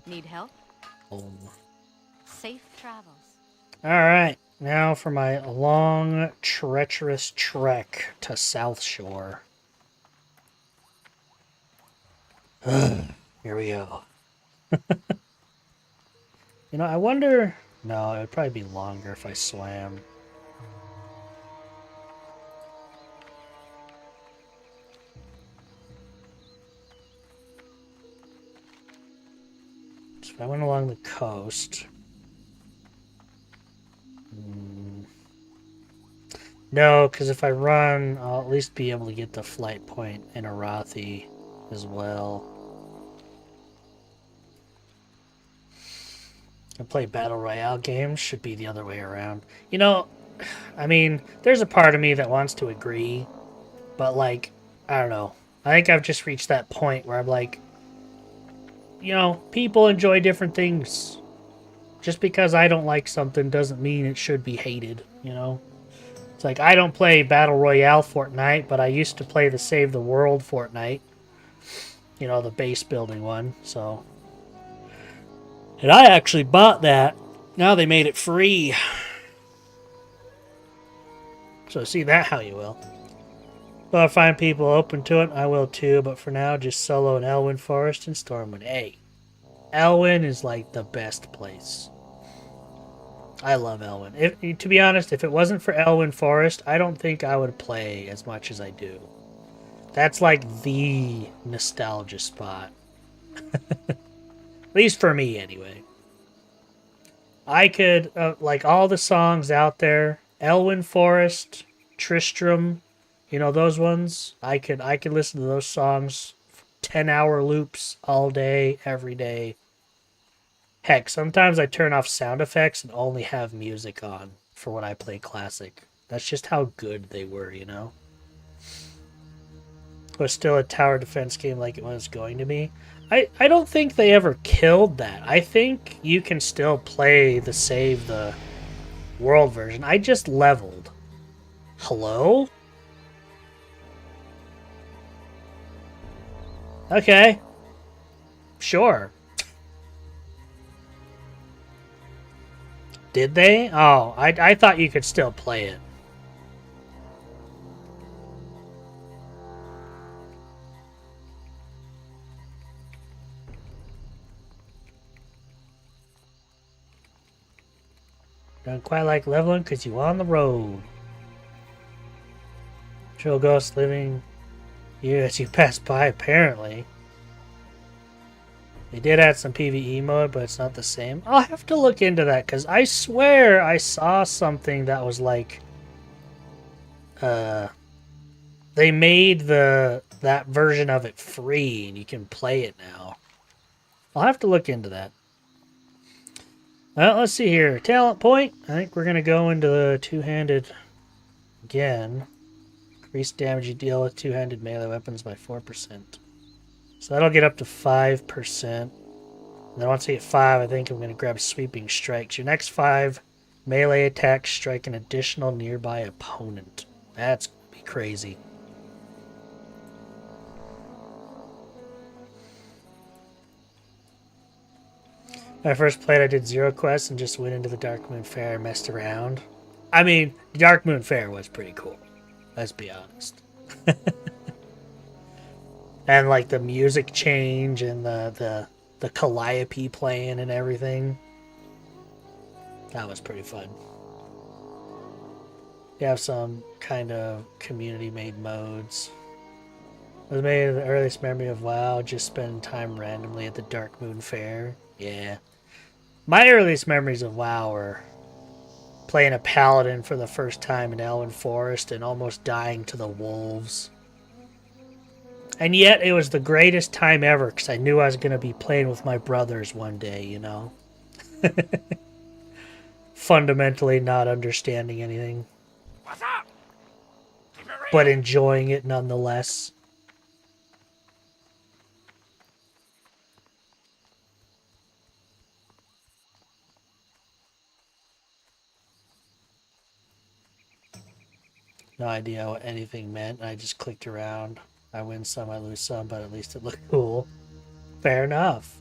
Need help? Home. Safe travels. Alright, now for my long, treacherous trek to South Shore. Here we go. I wonder... No, it would probably be longer if I swam. So if I went along the coast... No, because if I run, I'll at least be able to get the flight point in Arathi as well. I play Battle Royale games, should be the other way around. I mean, there's a part of me that wants to agree, but like, I don't know. I think I've just reached that point where I'm like, people enjoy different things. Just because I don't like something doesn't mean it should be hated, It's like, I don't play Battle Royale Fortnite, but I used to play the Save the World Fortnite. The base building one, so... And I actually bought that. Now they made it free. So see that how you will. Well, I find people open to it, I will too, but for now, just solo in Elwyn Forest and Stormwind. Hey, Elwyn is like the best place. I love Elwyn. To be honest, if it wasn't for Elwyn Forest, I don't think I would play as much as I do. That's like the nostalgia spot. At least for me, anyway. I could, like all the songs out there, Elwyn Forest, Tristram, those ones. I could listen to those songs, 10-hour loops all day, every day. Heck, sometimes I turn off sound effects and only have music on for when I play Classic. That's just how good they were, you know? Was still a tower defense game like it was going to be. I don't think they ever killed that. I think you can still play the save the world version. I just leveled. Hello? Okay. Sure. Did they? Oh, I thought you could still play it. Don't quite like leveling because you on the road. Trail ghosts living you as you pass by, apparently. They did add some PvE mode, but it's not the same. I'll have to look into that, because I swear I saw something that was like... they made that version of it free, and you can play it now. I'll have to look into that. Well, let's see here. Talent point. I think we're going to go into the two-handed again. Increase damage you deal with two-handed melee weapons by 4%. So that'll get up to 5%. And then once I get 5, I think I'm going to grab Sweeping Strikes. Your next 5 melee attacks strike an additional nearby opponent. That's going to be crazy. When I first played, I did 0 quests and just went into the Dark Moon Fair and messed around. I mean, the Dark Moon Fair was pretty cool. Let's be honest. And like the music change and the calliope playing and everything. That was pretty fun. You have some kind of community-made modes. I was made the earliest memory of WoW, just spending time randomly at the Dark Moon Fair. Yeah. My earliest memories of WoW were playing a paladin for the first time in Elven Forest and almost dying to the wolves. And yet it was the greatest time ever because I knew I was going to be playing with my brothers one day, you know. Fundamentally not understanding anything. What's up? But enjoying it nonetheless. No idea what anything meant. I just clicked around. I win some, I lose some, but at least it looked cool. Fair enough.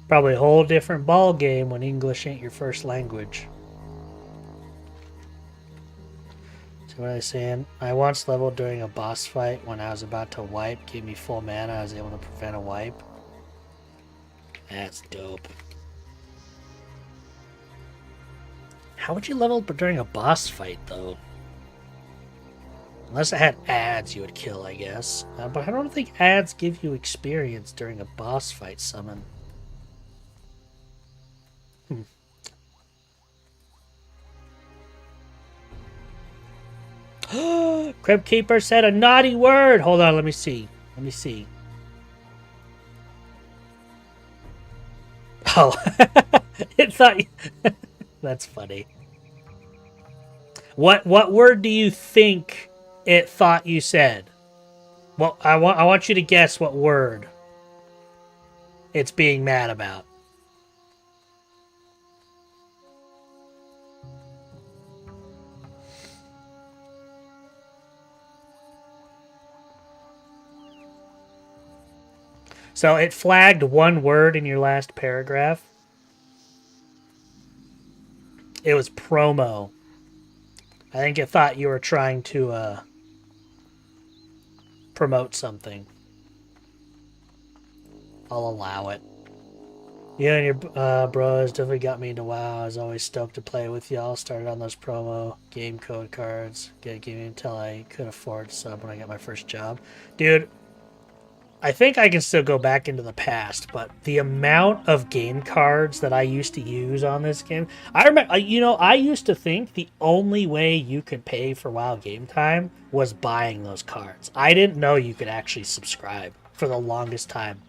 Probably a whole different ball game when English ain't your first language. So what are they saying? I once leveled during a boss fight when I was about to wipe. Gave me full mana. I was able to prevent a wipe. That's dope. How would you level during a boss fight, though? Unless it had ads you would kill, I guess. But I don't think ads give you experience during a boss fight summon. Crypt Keeper said a naughty word! Hold on, let me see. Let me see. Oh. It thought you... That's funny. What word do you think it thought you said? Well, I want you to guess what word it's being mad about. So it flagged one word in your last paragraph. It was promo. I think it thought you were trying to promote something. I'll allow it. You and your bros definitely got me into WoW. I was always stoked to play with y'all. Started on those promo game code cards. Get gaming until I could afford sub when I got my first job. Dude, I think I can still go back into the past, but the amount of game cards that I used to use on this game, I remember, you know, I used to think the only way you could pay for WoW Game Time was buying those cards. I didn't know you could actually subscribe for the longest time.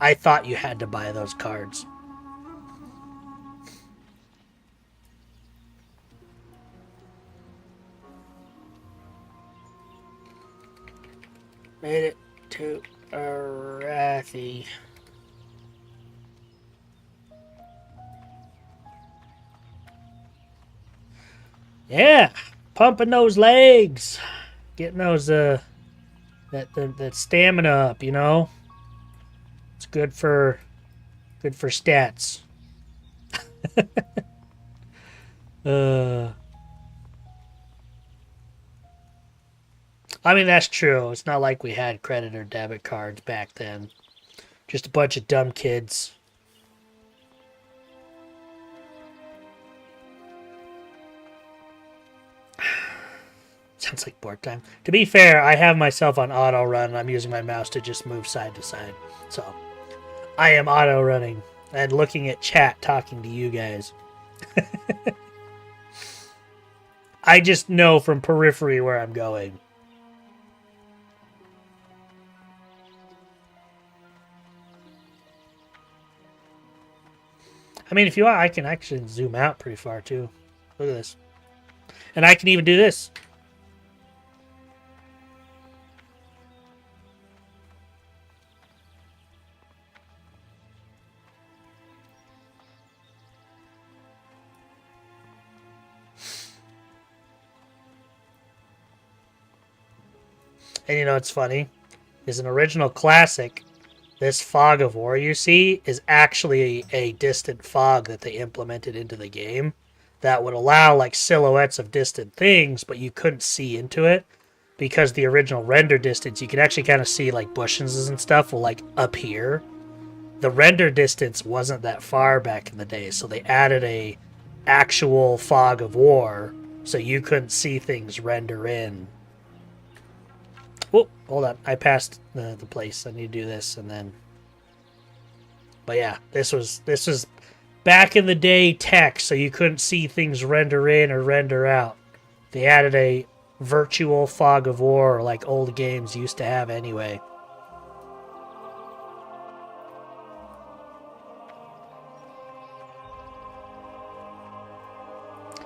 I thought you had to buy those cards. Made it to Arathi. Yeah, pumping those legs, getting those that stamina up. You know, it's good for stats. I mean, that's true. It's not like we had credit or debit cards back then. Just a bunch of dumb kids. Sounds like board time. To be fair, I have myself on auto run and I'm using my mouse to just move side to side. So, I am auto running and looking at chat talking to you guys. I just know from periphery where I'm going. I mean, if you want, I can actually zoom out pretty far, too. Look at this. And I can even do this. And you know what's funny? Is an original classic. This fog of war you see is actually a distant fog that they implemented into the game that would allow like silhouettes of distant things, but you couldn't see into it because the original render distance, you could actually kind of see like bushes and stuff will like appear. The render distance wasn't that far back in the day, so they added a actual fog of war so you couldn't see things render in. Oh, hold on. I passed the place. I need to do this and then. But yeah, this was back in the day tech, so you couldn't see things render in or render out. They added a virtual fog of war like old games used to have anyway.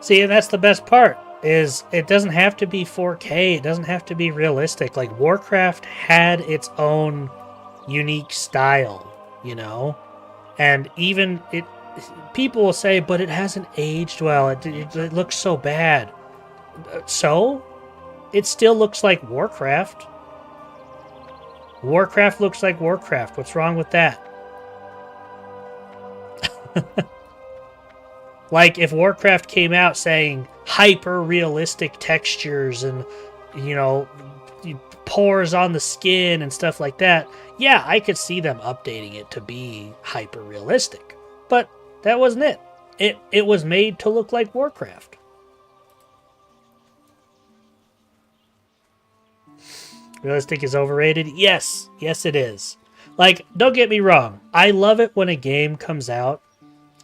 See, and that's the best part. Is it doesn't have to be 4K. It doesn't have to be realistic. Like Warcraft had its own unique style, you know? And even people will say, but it hasn't aged well. It looks so bad. So, it still looks like Warcraft. Warcraft looks like Warcraft. What's wrong with that? Like, if Warcraft came out saying hyper-realistic textures and, you know, pores on the skin and stuff like that, yeah, I could see them updating it to be hyper-realistic. But that wasn't it. It was made to look like Warcraft. Realistic is overrated? Yes. Yes, it is. Like, don't get me wrong. I love it when a game comes out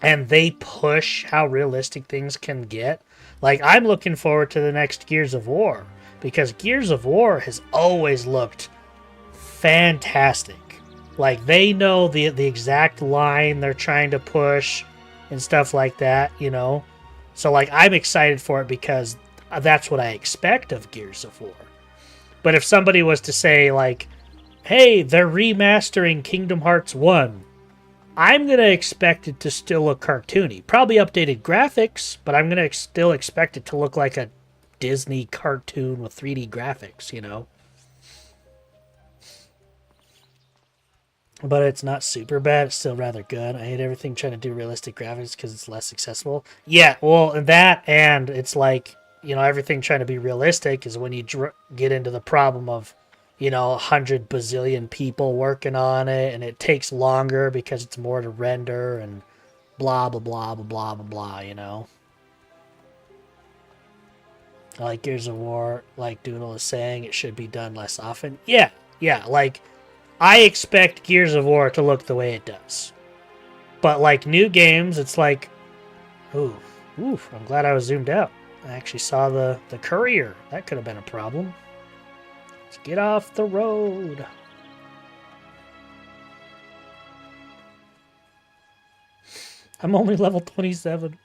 and they push how realistic things can get. Like, I'm looking forward to the next Gears of War, because Gears of War has always looked fantastic. Like, they know the exact line they're trying to push and stuff like that, you know? So, like, I'm excited for it because that's what I expect of Gears of War. But if somebody was to say, like, hey, they're remastering Kingdom Hearts 1, I'm going to expect it to still look cartoony. Probably updated graphics, but I'm going to still expect it to look like a Disney cartoon with 3D graphics, you know? But it's not super bad. It's still rather good. I hate everything trying to do realistic graphics because it's less accessible. Yeah, well, that and it's like, you know, everything trying to be realistic is when you get into the problem of, you know, 100 bazillion people working on it, and it takes longer because it's more to render and blah, blah, blah, blah, blah, blah, blah, you know? Like Gears of War, like Doodle is saying, it should be done less often. Yeah, like, I expect Gears of War to look the way it does. But, like, new games, it's like, ooh, I'm glad I was zoomed out. I actually saw the courier. That could have been a problem. Let's get off the road. I'm only level 27.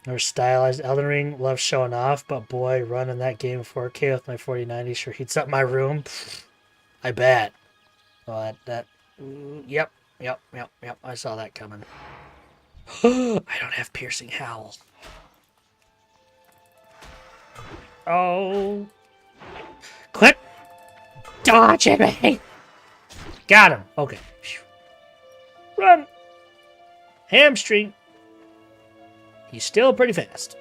Or stylized Elden Ring, love showing off, but boy, running that game in 4K with my 4090 sure heats up my room. Pfft, I bet. Well, yep, I saw that coming. I don't have piercing howl. Oh. Quit dodging me! Got him. Okay. Run! Hamstring. He's still pretty fast.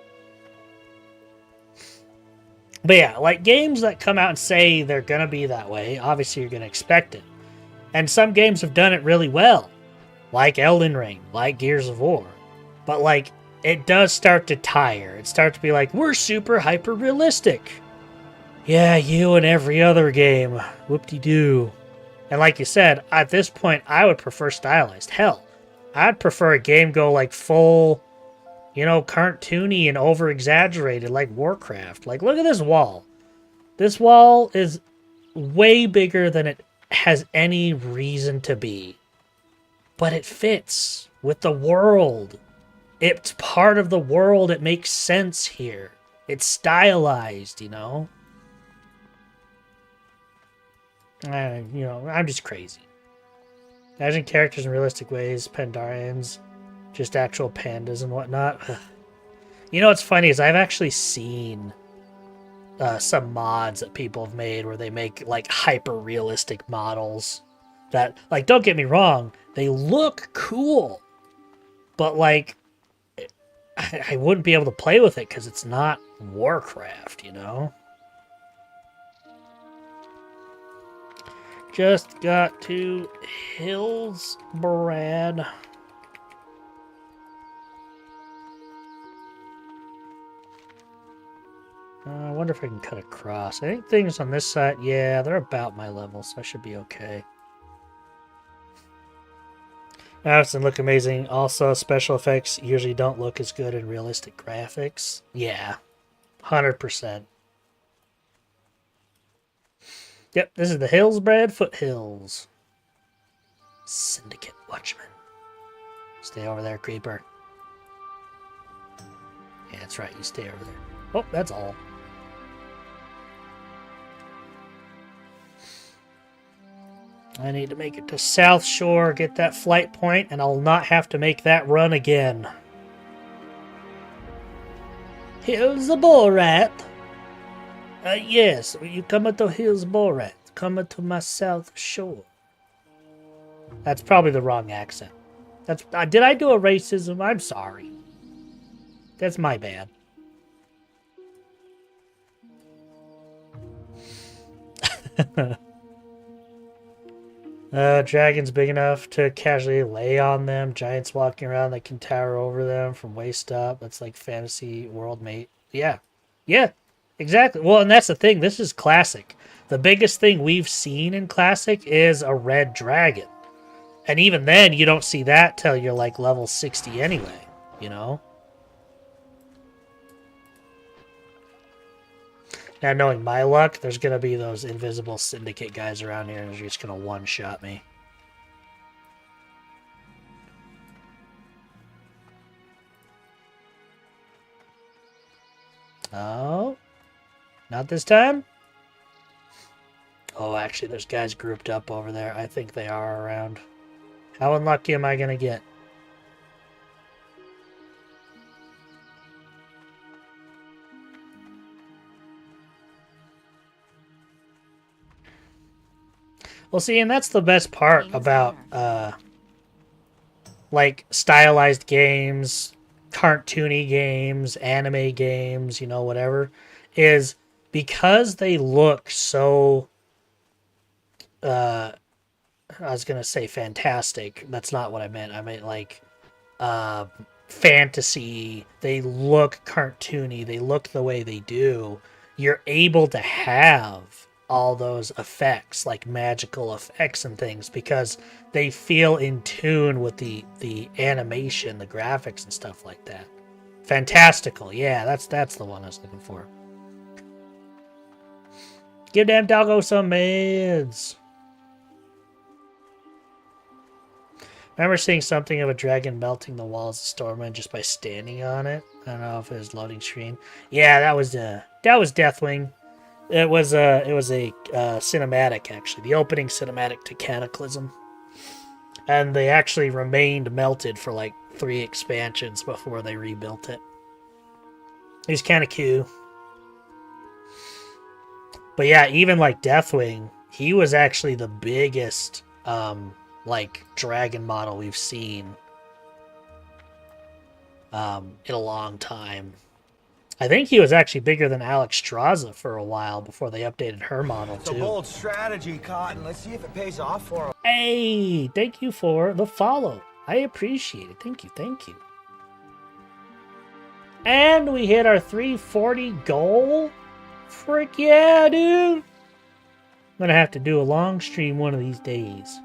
But yeah, like games that come out and say they're gonna be that way, obviously you're gonna expect it. And some games have done it really well. Like Elden Ring, like Gears of War. But like, it does start to tire. It starts to be like, we're super hyper realistic. Yeah, you and every other game. Whoop-de-doo. And like you said, at this point, I would prefer stylized. Hell, I'd prefer a game go like full, you know, cartoony and over-exaggerated like Warcraft. Like, look at this wall. This wall is way bigger than it has any reason to be. But it fits with the world. It's part of the world. It makes sense here. It's stylized, you know? I'm just crazy. Imagine characters in realistic ways, Pandarians, just actual pandas and whatnot. You know what's funny is I've actually seen some mods that people have made where they make like hyper-realistic models that, like, don't get me wrong, they look cool, but like, I wouldn't be able to play with it because it's not Warcraft, you know? Just got to Hillsbrad. I wonder if I can cut across. I think things on this side, yeah, they're about my level, so I should be okay. Doesn't look amazing. Also, special effects usually don't look as good in realistic graphics. Yeah, 100%. Yep, this is the Hillsbrad Foothills. Syndicate Watchman. Stay over there, creeper. Yeah, that's right, you stay over there. Oh, that's all. I need to make it to South Shore, get that flight point, and I'll not have to make that run again. Hillsborough. Yes, you come to Hillsborough. Come to my South Shore. That's probably the wrong accent. That's did I do a racism? I'm sorry. That's my bad. Dragons big enough to casually lay on them. Giants walking around that can tower over them from waist up. That's like fantasy world, mate. Yeah. Yeah, exactly. Well, and that's the thing. This is classic. The biggest thing we've seen in classic is a red dragon. And even then, you don't see that till you're like level 60 anyway, you know? Now, knowing my luck, there's going to be those invisible syndicate guys around here and they're just going to one-shot me. Oh, not this time? Oh, actually, there's guys grouped up over there. I think they are around. How unlucky am I going to get? Well, see, and that's the best part about, like, stylized games, cartoony games, anime games, you know, whatever, is because they look so, I was going to say fantastic. That's not what I meant. I meant, like, fantasy. They look cartoony. They look the way they do. You're able to have all those effects, like magical effects and things, because they feel in tune with the animation, the graphics and stuff like that. Fantastical, yeah, that's the one I was looking for. Give damn doggo some meds. I remember seeing something of a dragon melting the walls of Stormwind just by standing on it. I don't know if it was loading screen. Yeah, that was Deathwing. It was a cinematic actually, the opening cinematic to Cataclysm, and they actually remained melted for like 3 expansions before they rebuilt it. He's kind of cool. But yeah, even like Deathwing, he was actually the biggest like dragon model we've seen in a long time. I think he was actually bigger than Alex Straza for a while before they updated her model It's a too. bold strategy, Cotton. Let's see if it pays off for him. Hey, thank you for the follow. I appreciate it. Thank you, thank you. And we hit our 340 goal. Frick yeah, dude. I'm gonna have to do a long stream one of these days.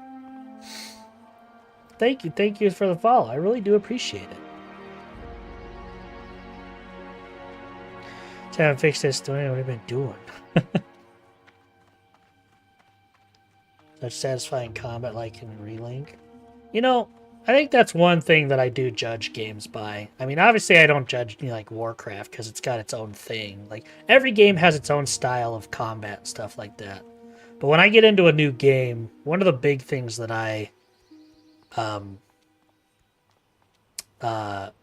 Thank you for the follow. I really do appreciate it. Just haven't fixed this story. What have I been doing? Such satisfying combat like in Relink. You know, I think that's one thing that I do judge games by. I mean, obviously I don't judge like Warcraft because it's got its own thing. Like every game has its own style of combat and stuff like that. But when I get into a new game, one of the big things that I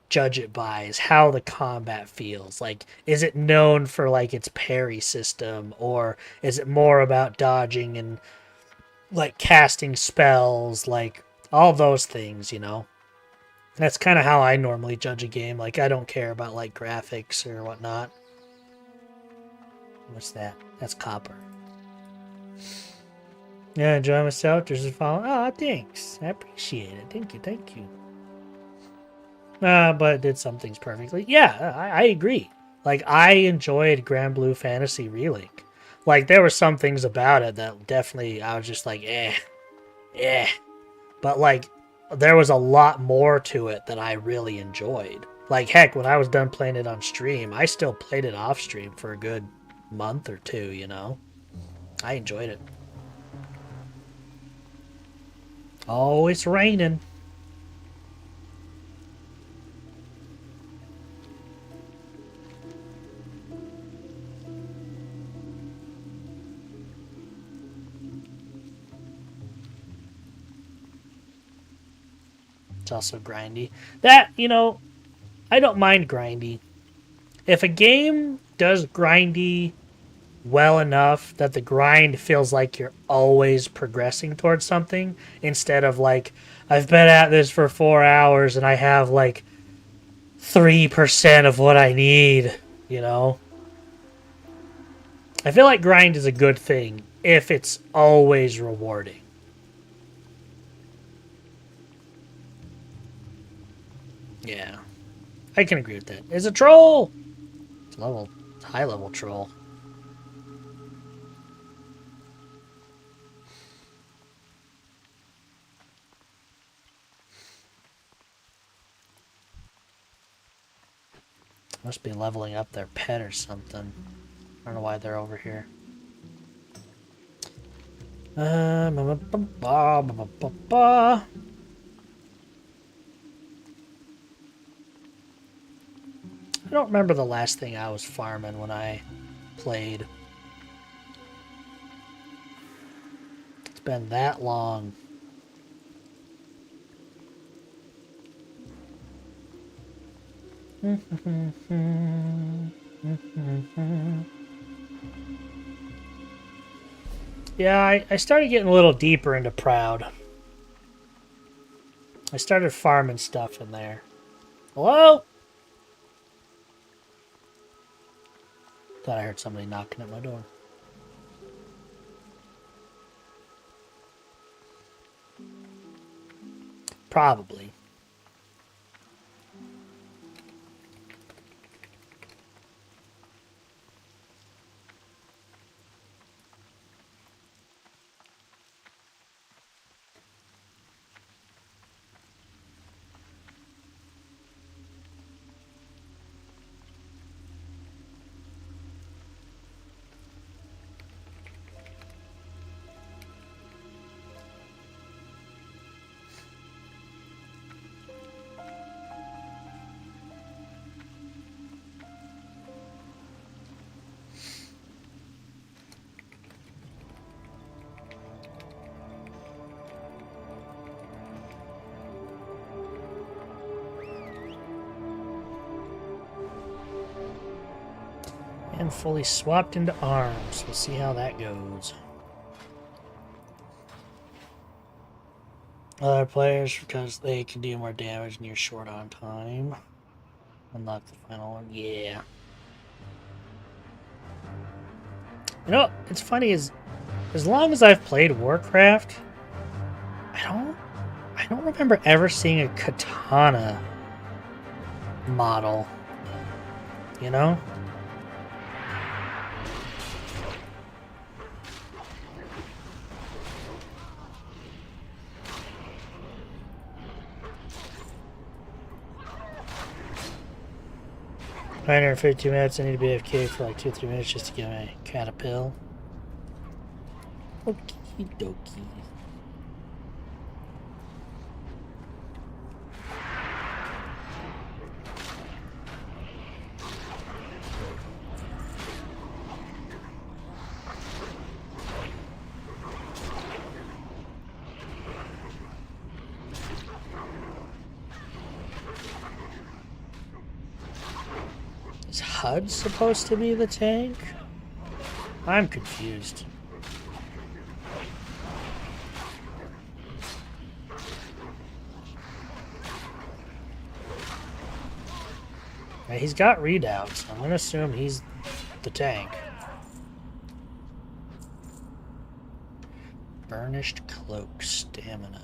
judge it by is how the combat feels. Like, is it known for like its parry system, or is it more about dodging and like casting spells, like all those things, you know? That's kind of how I normally judge a game. Like, I don't care about like graphics or whatnot. What's that? That's copper. Yeah, enjoy myself. There's a follow. Oh, thanks. I appreciate it. Thank you. But it did some things perfectly. Yeah, I agree. Like, I enjoyed Grand Blue Fantasy Relink. Like, there were some things about it that definitely I was just like, eh. But, like, there was a lot more to it that I really enjoyed. Like, heck, when I was done playing it on stream, I still played it off stream for a good month or two, you know? I enjoyed it. Oh, it's raining. It's also grindy. That, you know, I don't mind grindy. If a game does grindy well enough that the grind feels like you're always progressing towards something, instead of like, I've been at this for 4 hours and I have like 3% of what I need, you know? I feel like grind is a good thing if it's always rewarding. Yeah, I can agree with that. It's a troll! It's high level troll. Must be leveling up their pet or something. I don't know why they're over here. I don't remember the last thing I was farming when I played. It's been that long. Yeah, I started getting a little deeper into Proud. I started farming stuff in there. Hello? Thought I heard somebody knocking at my door. Probably. And fully swapped into arms. We'll see how that goes. Other players, because they can do more damage and you're short on time. Unlock the final one. Yeah. You know, it's funny is as long as I've played Warcraft, I don't remember ever seeing a katana model. You know? Right here in 52 minutes, I need to be AFK for like 2-3 minutes just to get my caterpillar. Okie dokie. Is HUD supposed to be the tank? I'm confused. Right, he's got readouts. I'm gonna assume he's the tank. Burnished cloak, stamina.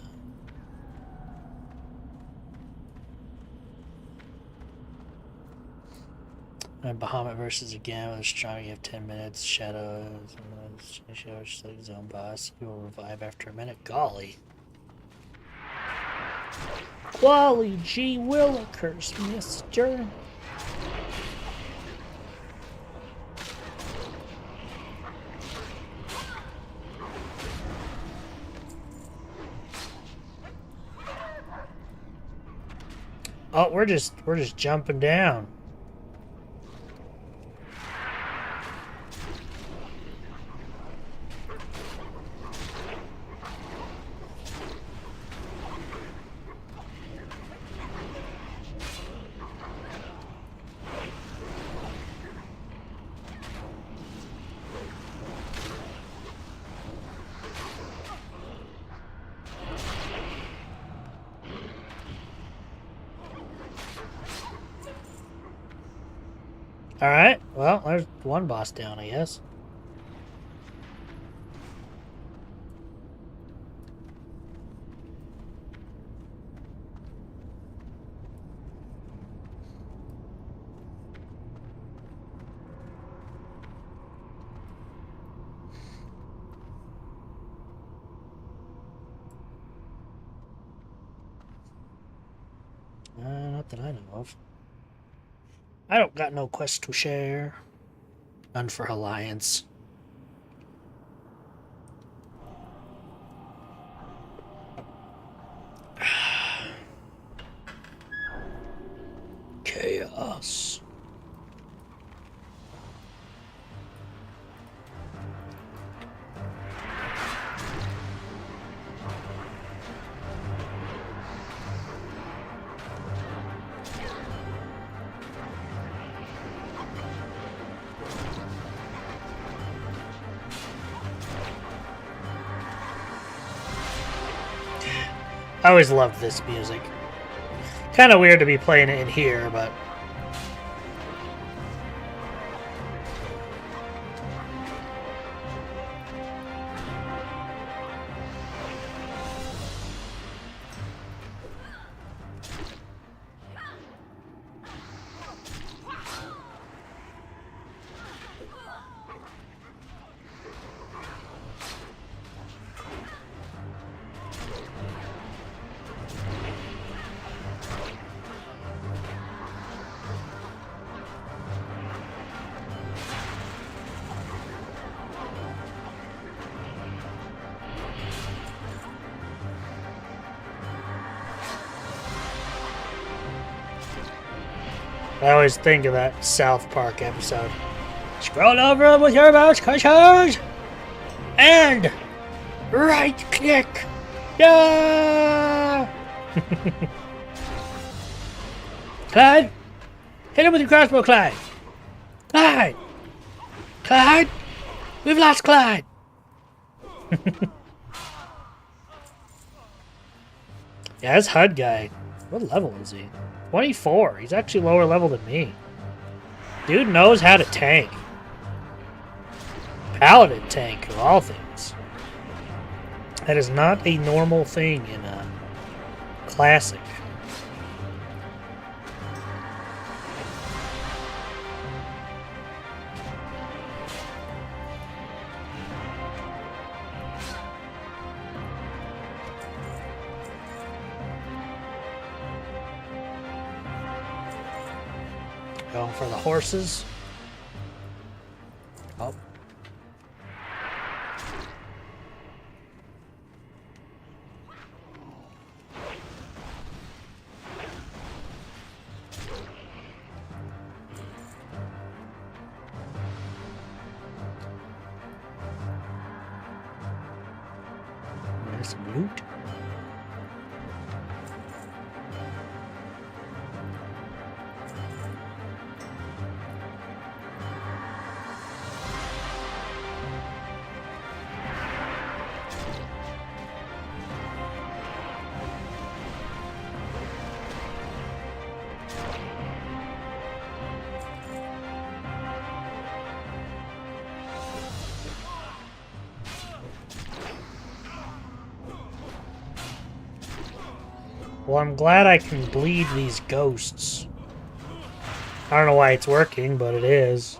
And Bahamut versus again with a strong, you have 10 minutes. Shadows, Shadows like zone boss. You will revive after a minute. Golly. Golly gee willikers, mister. Oh, we're just jumping down. Alright, well, there's one boss down, I guess. Not that I know of. I don't got no quest to share. None for Alliance. Chaos. I always loved this music. Kind of weird to be playing it in here, but... I always think of that South Park episode. Scroll over with your mouse cursors and right click. Yeah. Clyde, hit him with your crossbow, Clyde. Clyde, Clyde! We've lost Clyde! Yeah, this HUD guy. What level is he? 24. He's actually lower level than me. Dude knows how to tank. Paladin tank, of all things. That is not a normal thing in a classic. Going for the horses. Oh. There's some loot. Well, I'm glad I can bleed these ghosts. I don't know why it's working, but it is.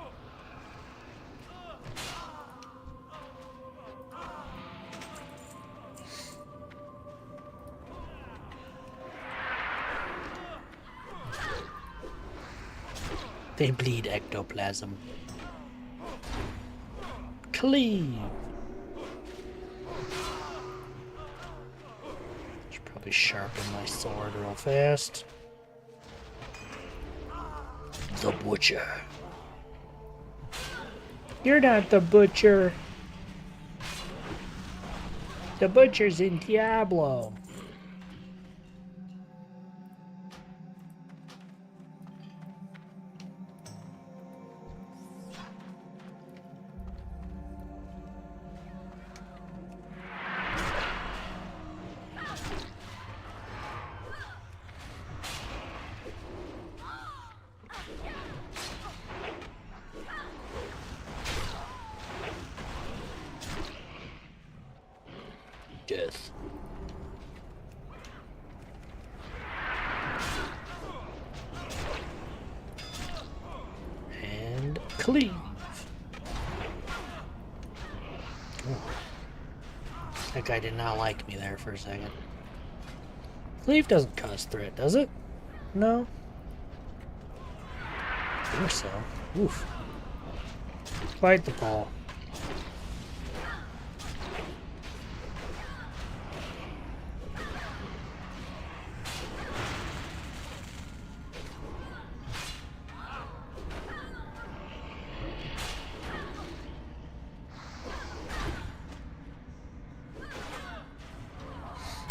They bleed ectoplasm. Cleave. Should probably sharpen my sword real fast. The Butcher. You're not the Butcher. The Butcher's in Diablo. Death. And cleave. Ooh. That guy did not like me there for a second. Cleave doesn't cause threat, does it? No? I think so. Oof. Fight the ball.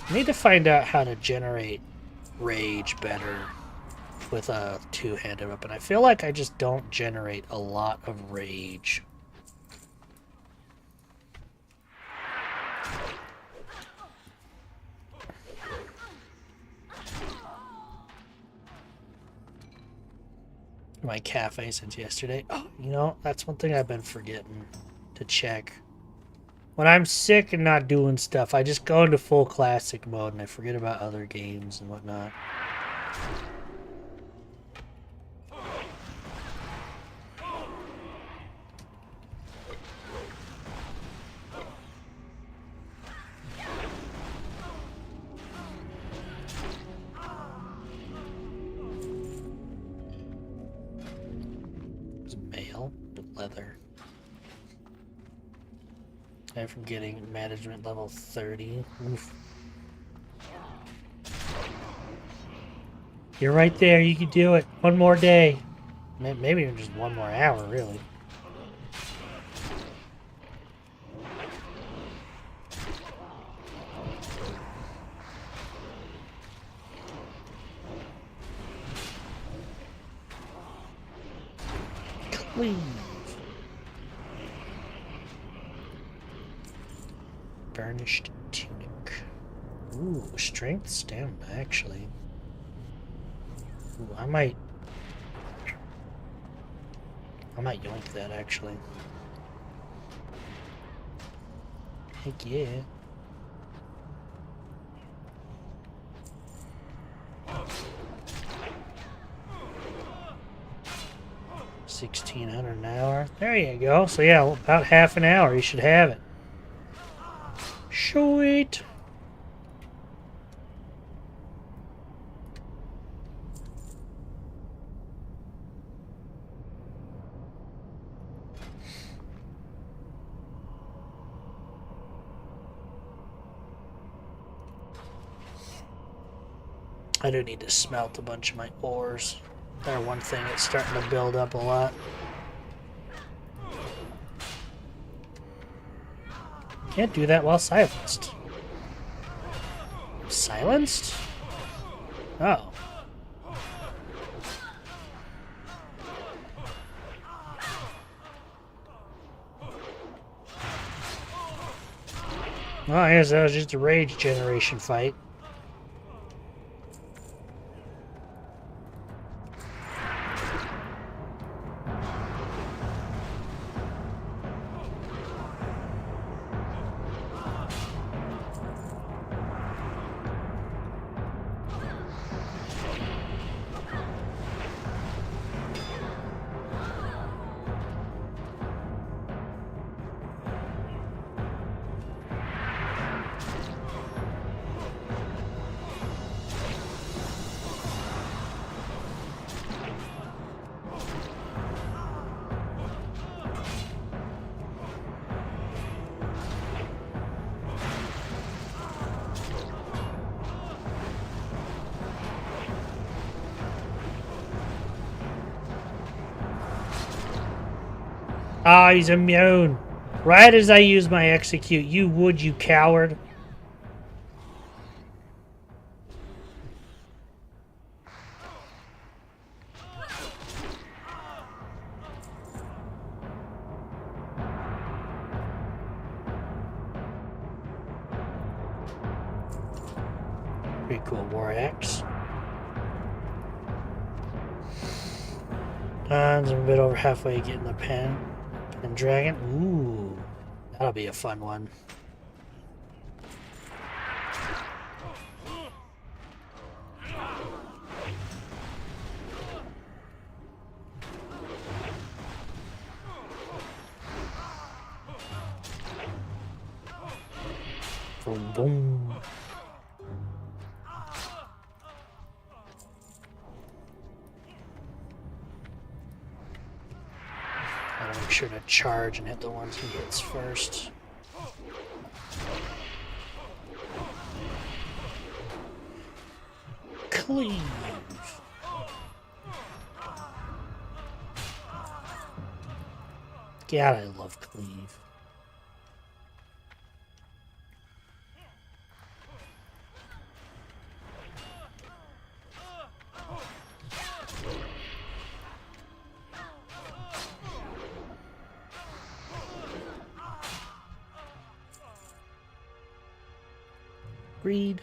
I need to find out how to generate rage better with a two-handed weapon. I feel like I just don't generate a lot of rage. My cafe since yesterday. Oh, you know, that's one thing I've been forgetting to check. When I'm sick and not doing stuff, I just go into full classic mode and I forget about other games and whatnot. It's mail with leather. I'm from getting management level 30. Oof. You're right there. You can do it. One more day. Maybe even just one more hour, really. Cleave. Finished tunic. Ooh, strength stamina, actually. Ooh, I might yoink that, actually. Heck yeah. $1,600 an hour. There you go. So yeah, about half an hour. You should have it. Sweet. I do need to smelt a bunch of my ores. They're one thing that's starting to build up a lot. Can't do that while silenced. Silenced? Oh. Well, I guess that was just a rage generation fight. Ah, he's immune. Right as I use my execute. You would, you coward. Pretty cool war axe. I'm a bit over halfway getting the pen. And dragon. Ooh, that'll be a fun one. Boom, boom. Gotta make sure to charge and hit the ones he hits first. Cleave. God, I love cleave. Read.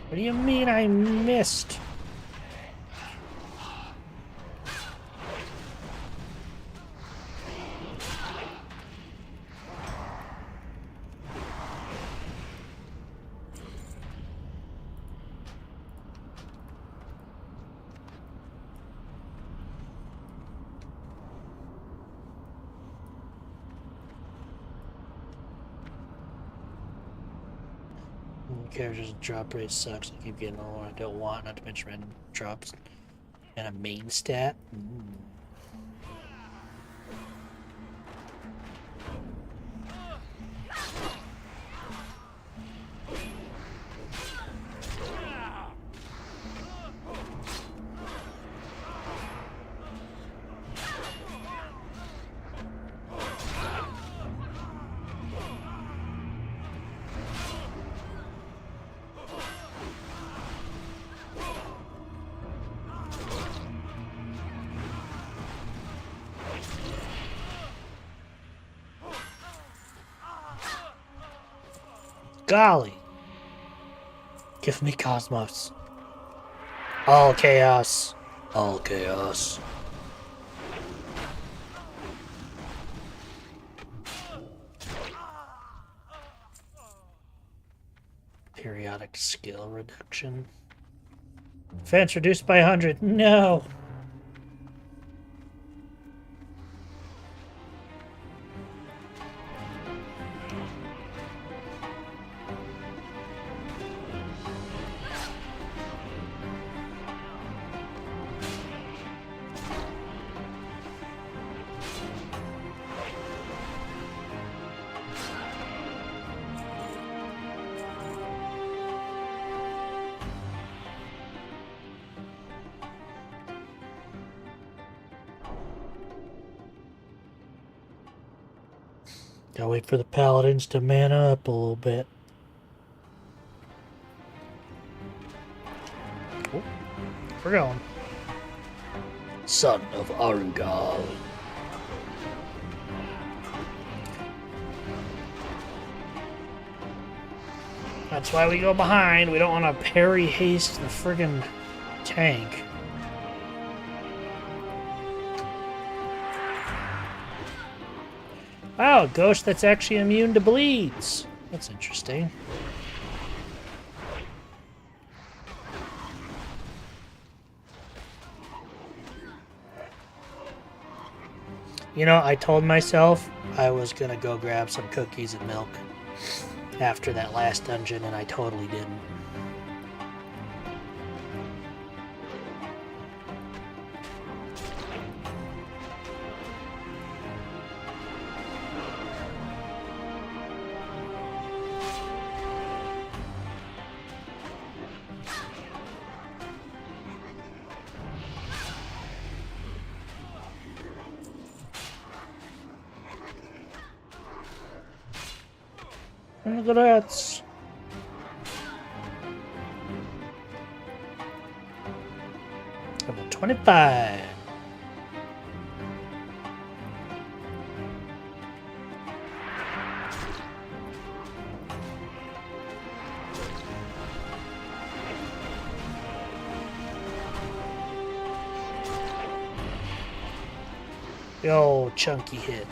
What do you mean I missed? Character's drop rate sucks. I keep getting all I don't want, not to mention random drops. And a main stat. Ooh. Golly. Give me Cosmos. All chaos. All chaos. Periodic skill reduction. Defense reduced by 100. No. Gotta wait for the paladins to man up a little bit. Oh, we're going. Son of Arugal. That's why we go behind. We don't want to parry haste the friggin' tank. Wow, a ghost that's actually immune to bleeds. That's interesting. You know, I told myself I was gonna go grab some cookies and milk after that last dungeon, and I totally didn't. Look at that. Level 25. Yo, chunky hit.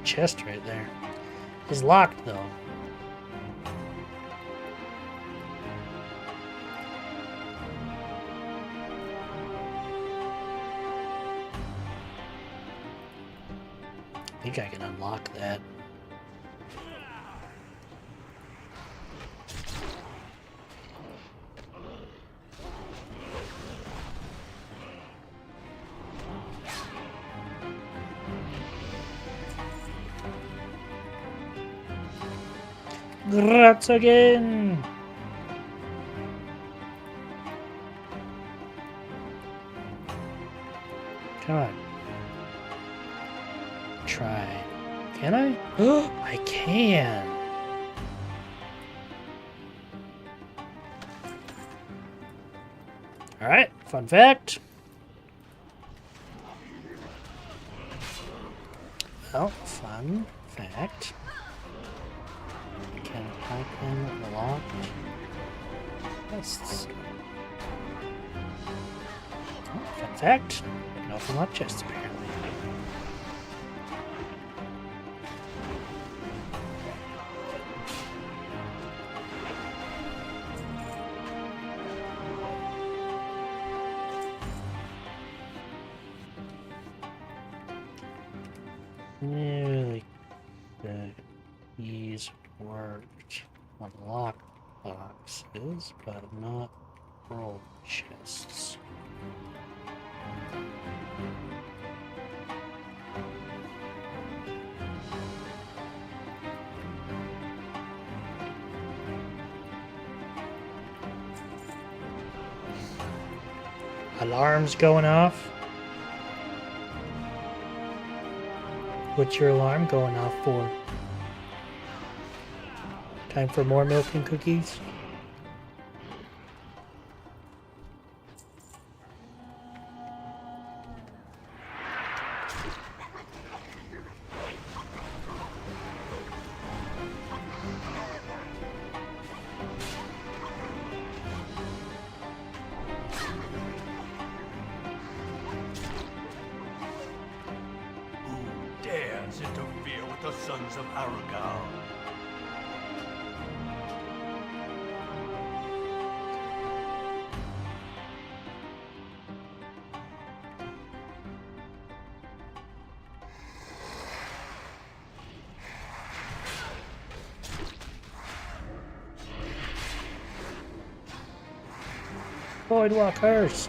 Chest right there. It's locked though. I think I can unlock that. Grats again! Come on. Try. Can I? Oh, I can! Alright, fun fact. Well, fun fact. Can I can lock chests? Oh, fun fact. I can open lock chests apparently. Really good. These worked on lock boxes, but not roll chests. Alarms going off. What's your alarm going off for? Time for more milk and cookies? Who dares interfere with the sons of Aragal? Voidwalkers!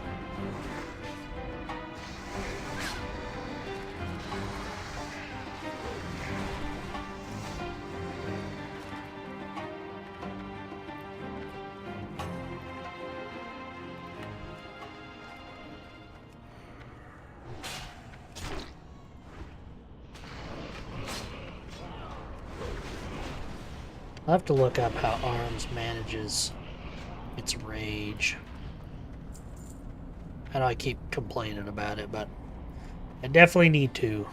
I'll have to look up how ARMS manages its rage. I know I keep complaining about it, but I definitely need to.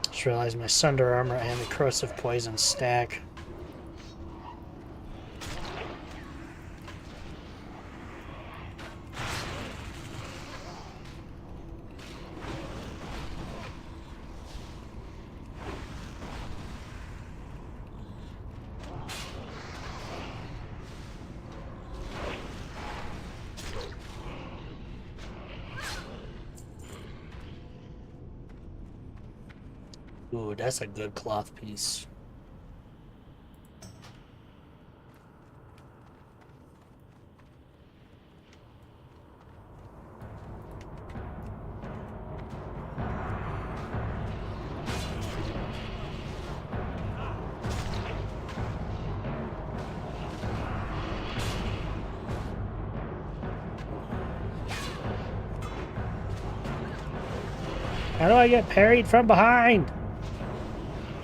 Just realized my Sunder Armor and the Corrosive Poison stack. Ooh, that's a good cloth piece. How do I get parried from behind?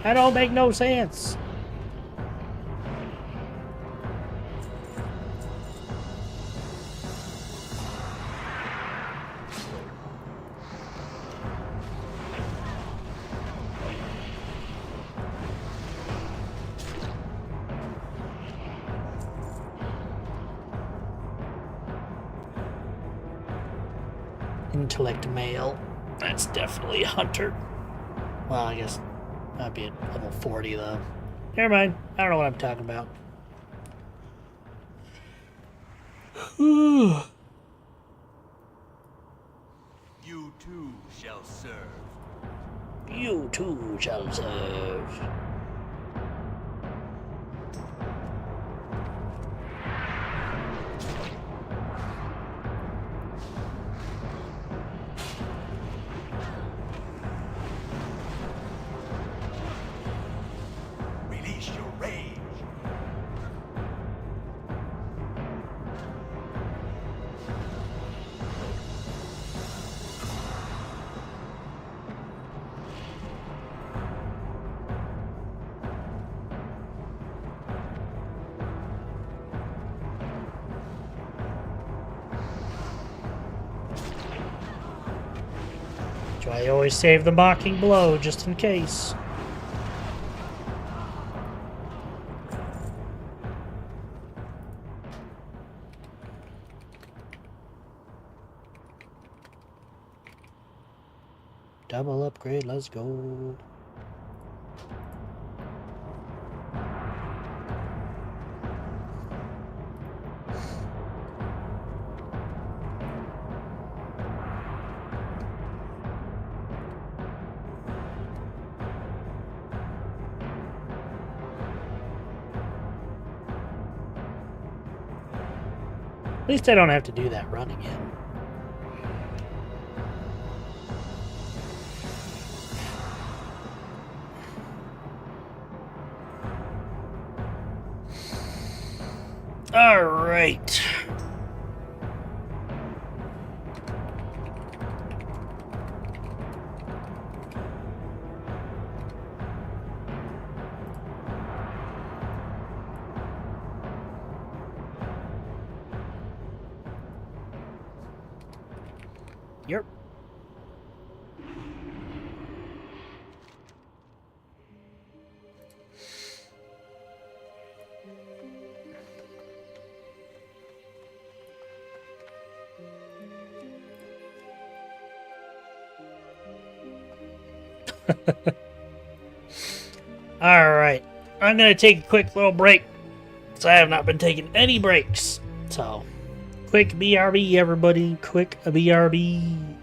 That don't make no sense. Intellect male. That's definitely a hunter. Well, I guess that'd be at level 40 though. Never mind. I don't know what I'm talking about. You too shall serve. You too shall serve. Release your rage. That's why I always save the mocking blow just in case. Double upgrade, let's go. At least I don't have to do that run again. All right. Yep. Alright. I'm going to take a quick little break. Because I have not been taking any breaks. So, quick BRB, everybody. Quick BRB.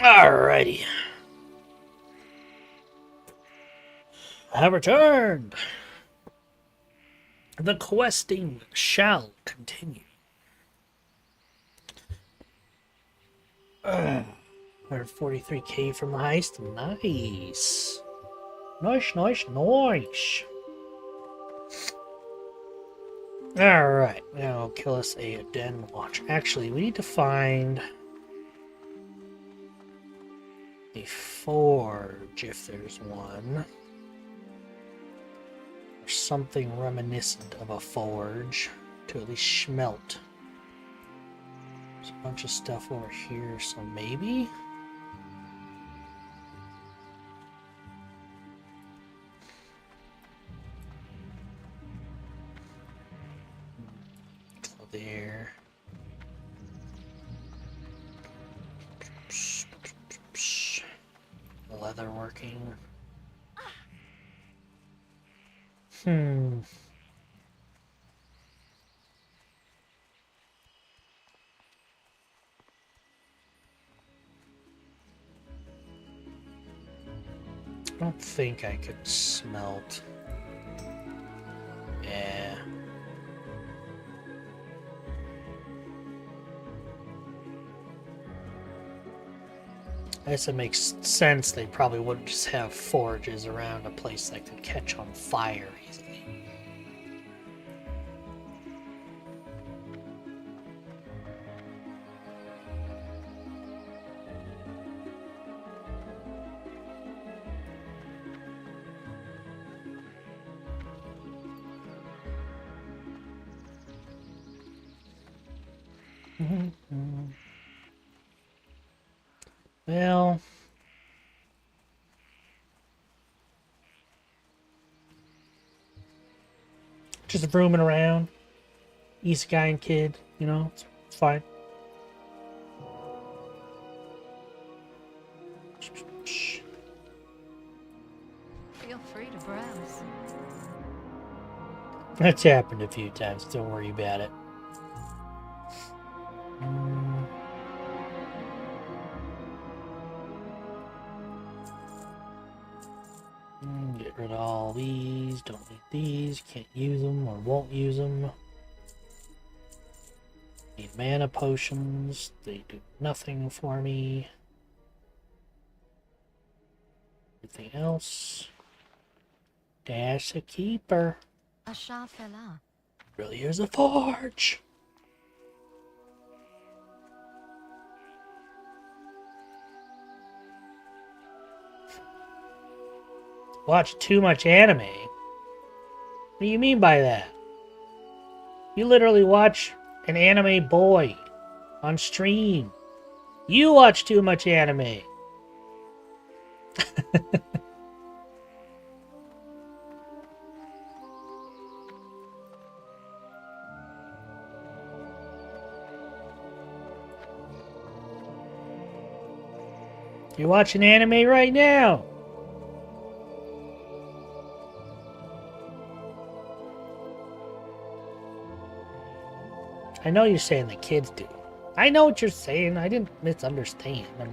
Alrighty. I have returned. The questing shall continue. 143k from the heist. Nice. Nice, nice, nice. Alright, now kill us a den watcher. Actually, we need to find a forge if there's one. Or something reminiscent of a forge to at least smelt. There's a bunch of stuff over here, so maybe? Go there. Leather working. I don't think I could smelt. Yeah. I guess it makes sense they probably wouldn't just have forges around a place that could catch on fire easily. Well, just roaming around, East guy and kid, you know, it's fine. Feel free to browse. That's happened a few times, don't worry about it. Get rid of all these, don't need these, can't use them or won't use them. Need mana potions, they do nothing for me. Anything else? Dash a keeper. A shafela. Really is a forge. Watch too much anime. What do you mean by that? You literally watch an anime boy on stream. You watch too much anime. You're watching anime right now. I know you're saying the kids do. I know what you're saying. I didn't misunderstand. I'm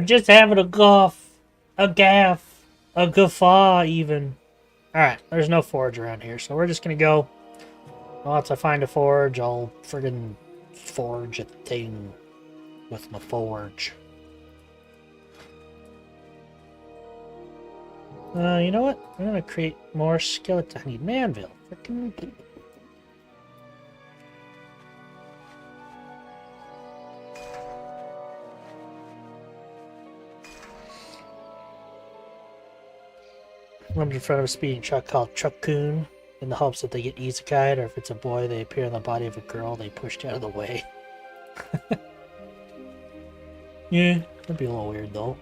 just having a guffaw even. Alright, there's no forge around here, so we're just gonna go. Once I find a forge, I'll friggin' forge a thing with my forge. You know what? I'm gonna create more skeleton. I need manville. Frickin' I'm in front of a speeding truck called Truck-kun in the hopes that they get isekai'd, or if it's a boy, they appear in the body of a girl they pushed out of the way. Yeah, that'd be a little weird though.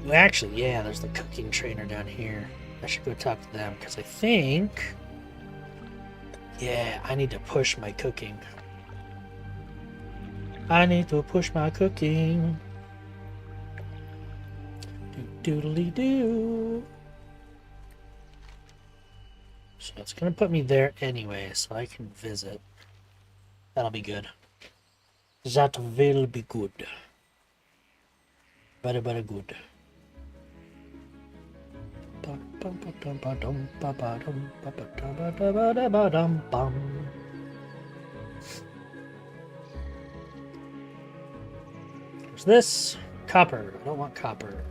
Well, actually, yeah, there's the cooking trainer down here. I should go talk to them, because I think... Yeah, I need to push my cooking. I need to push my cooking. Doodly-doo. So it's going to put me there anyway, so I can visit. That'll be good. That will be good. Very, very good. There's this. Copper. I don't want copper.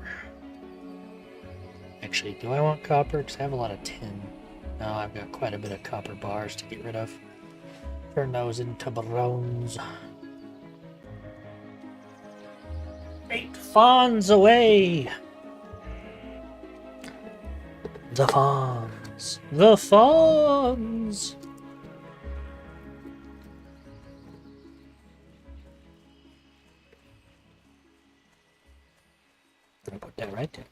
Actually, do I want copper? Because I have a lot of tin. No, I've got quite a bit of copper bars to get rid of. Turn those into bronze. 8 fawns away! The fawns! The fawns! Gonna put that right there.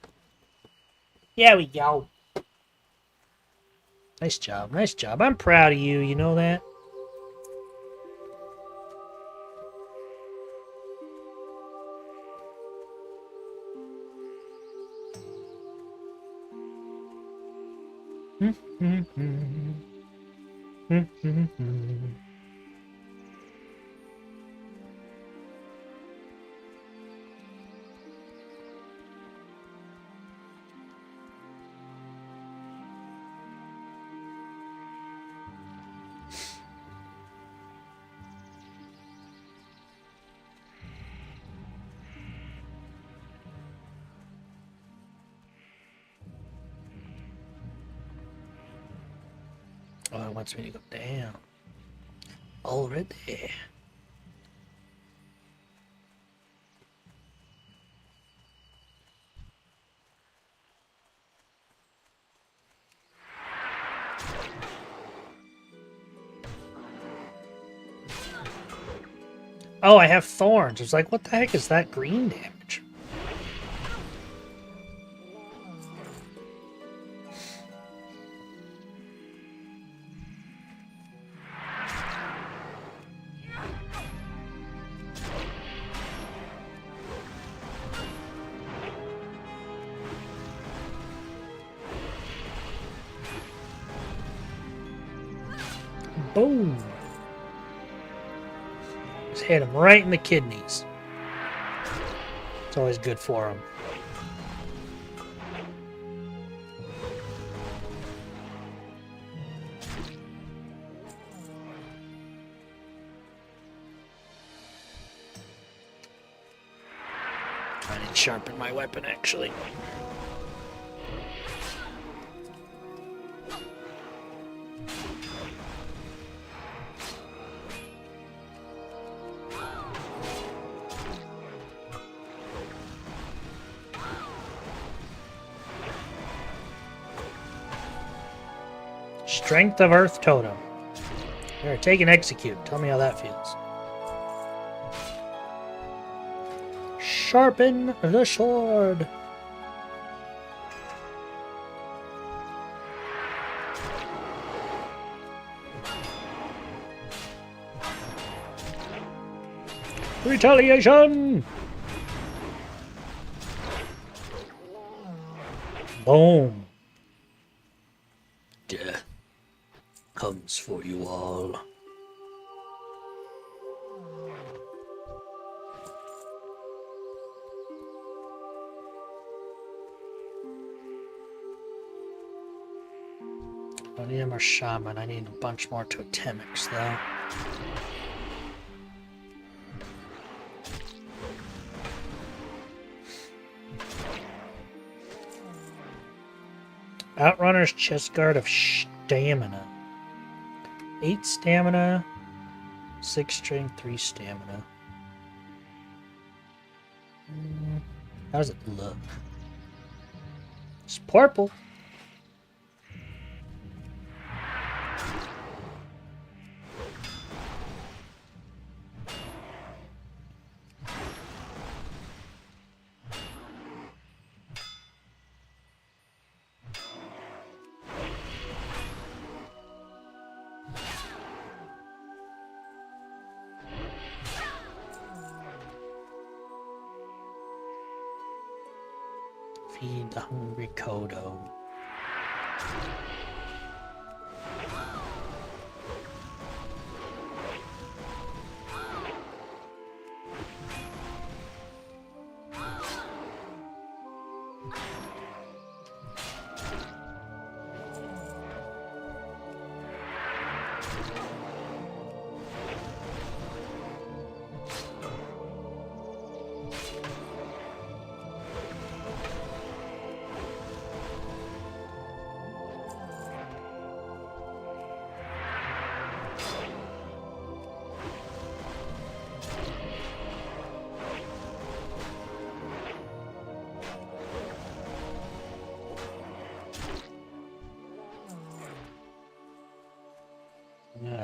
There we go. Nice job, nice job. I'm proud of you, you know that? Oh, it wants me to go down. Already. Oh, I have thorns. It's like, what the heck is that green damage? Boom. Just hit him right in the kidneys. It's always good for him. I didn't sharpen my weapon, actually. Strength of Earth Totem. Here, take and execute. Tell me how that feels. Sharpen the sword. Retaliation! Boom. Death comes for you all. I need more shaman. I need a bunch more totemics, though. Outrunner's chest guard of stamina. 8 stamina, 6 strength, 3 stamina. How does it look? It's purple. Feed the hungry Kodo.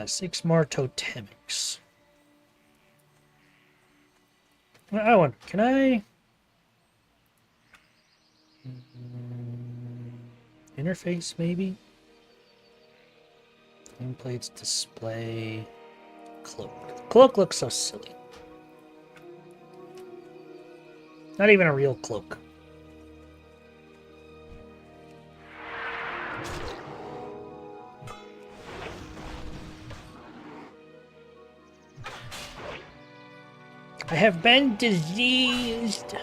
6 more totemics. Oh, can I... interface, maybe? Nameplates, display, cloak. The cloak looks so silly. Not even a real cloak. I have been diseased.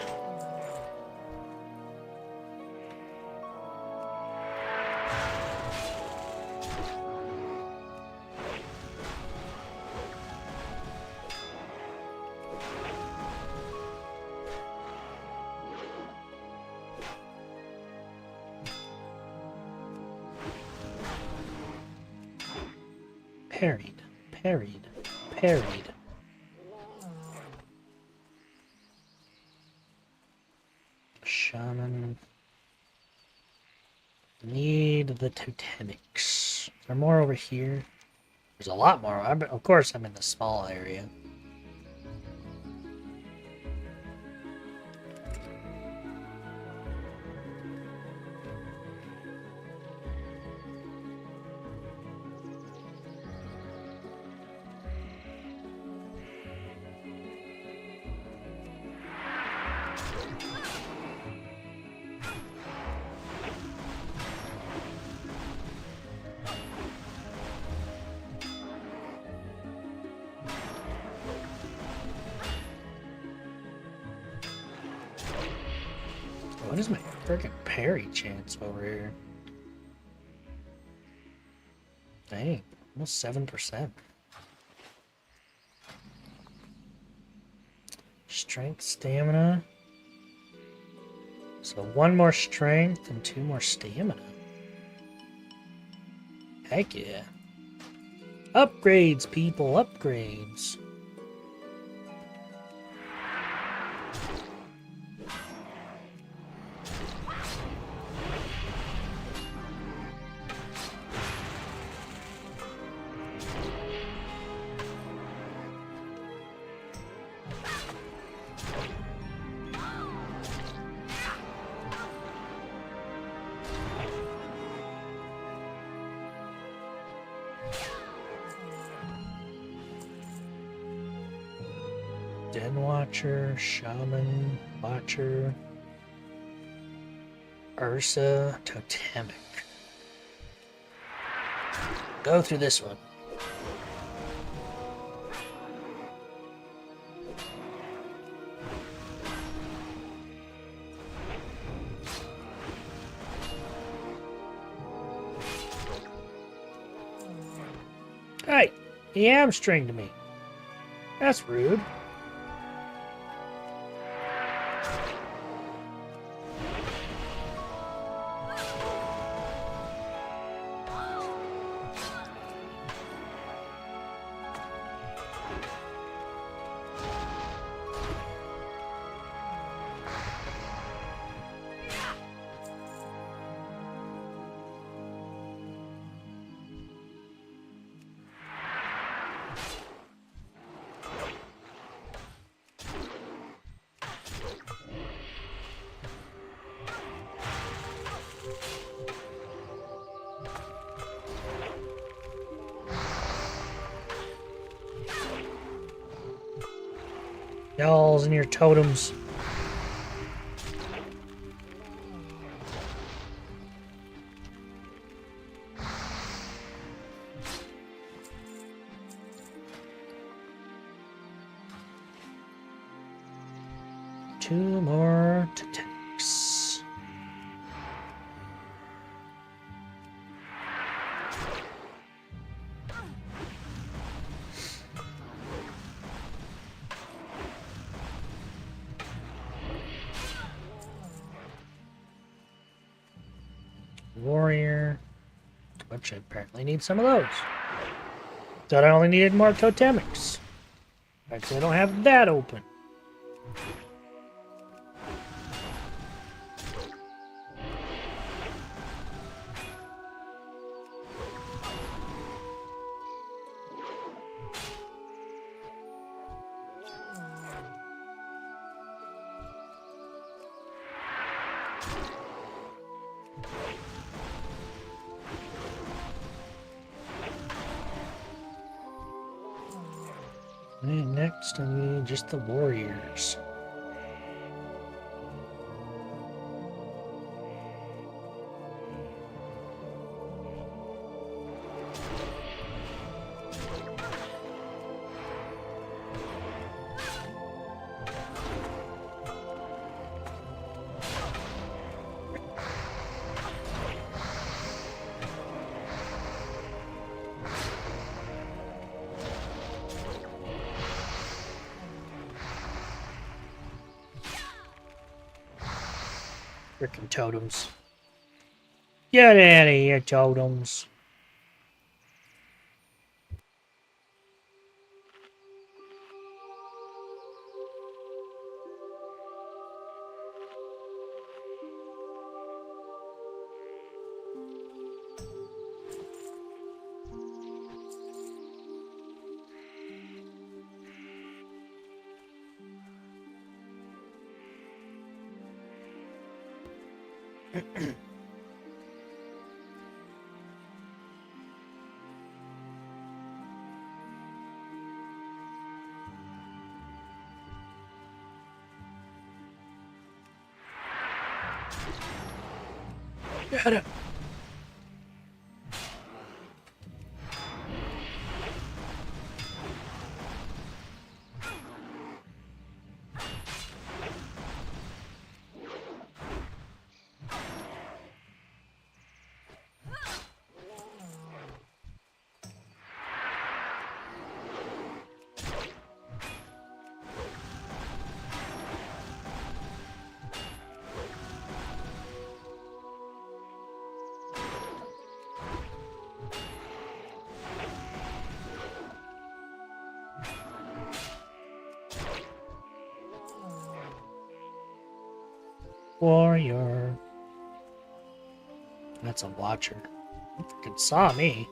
Parried, parried, parried. Shaman. Need the totemics. Is there more over here? There's a lot more. Of course, I'm in the small area. What is my freaking parry chance over here? Dang, almost 7%. Strength, stamina. So 1 more strength and 2 more stamina. Heck yeah. Upgrades, people, upgrades. Den Watcher, Shaman, Watcher, Ursa, Totemic. Go through this one. Hey, he hamstringed me. That's rude. Y'all's and your totems. Two more totemics. Warrior, which I apparently need some of those. Thought I only needed more totemics. Actually, I don't have that open. And next, I need just the warriors. Frickin' totems. Get out of here, totems. Get it. Warrior. That's a watcher. You freaking saw me.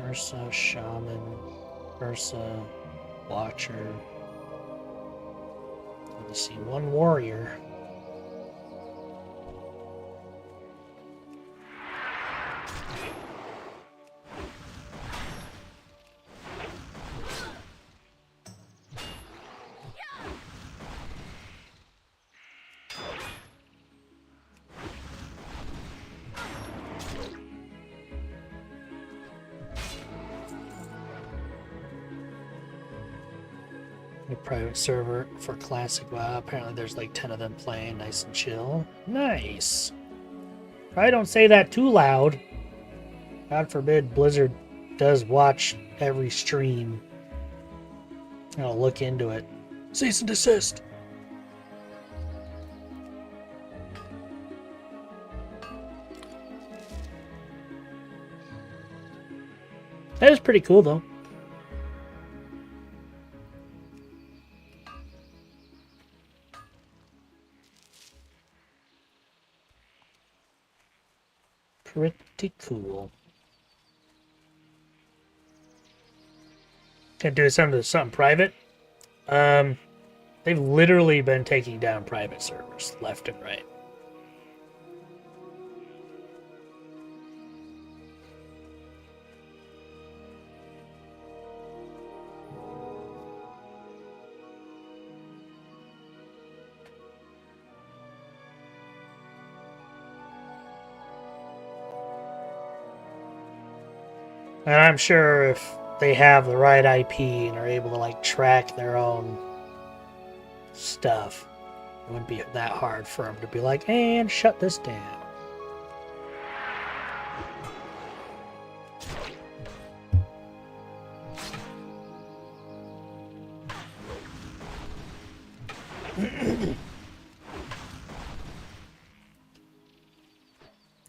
Ursa, Shaman, Ursa, Watcher. Let's see, one warrior. A private server for classic WoW. Apparently there's like 10 of them playing, nice and chill. Nice. Probably don't say that too loud. God forbid Blizzard does watch every stream. I'll look into it. Cease and desist. That is pretty cool though. Pretty cool. Can do something private. They've literally been taking down private servers left and right. And I'm sure if they have the right IP and are able to like track their own stuff, it wouldn't be that hard for them to be like, and shut this down.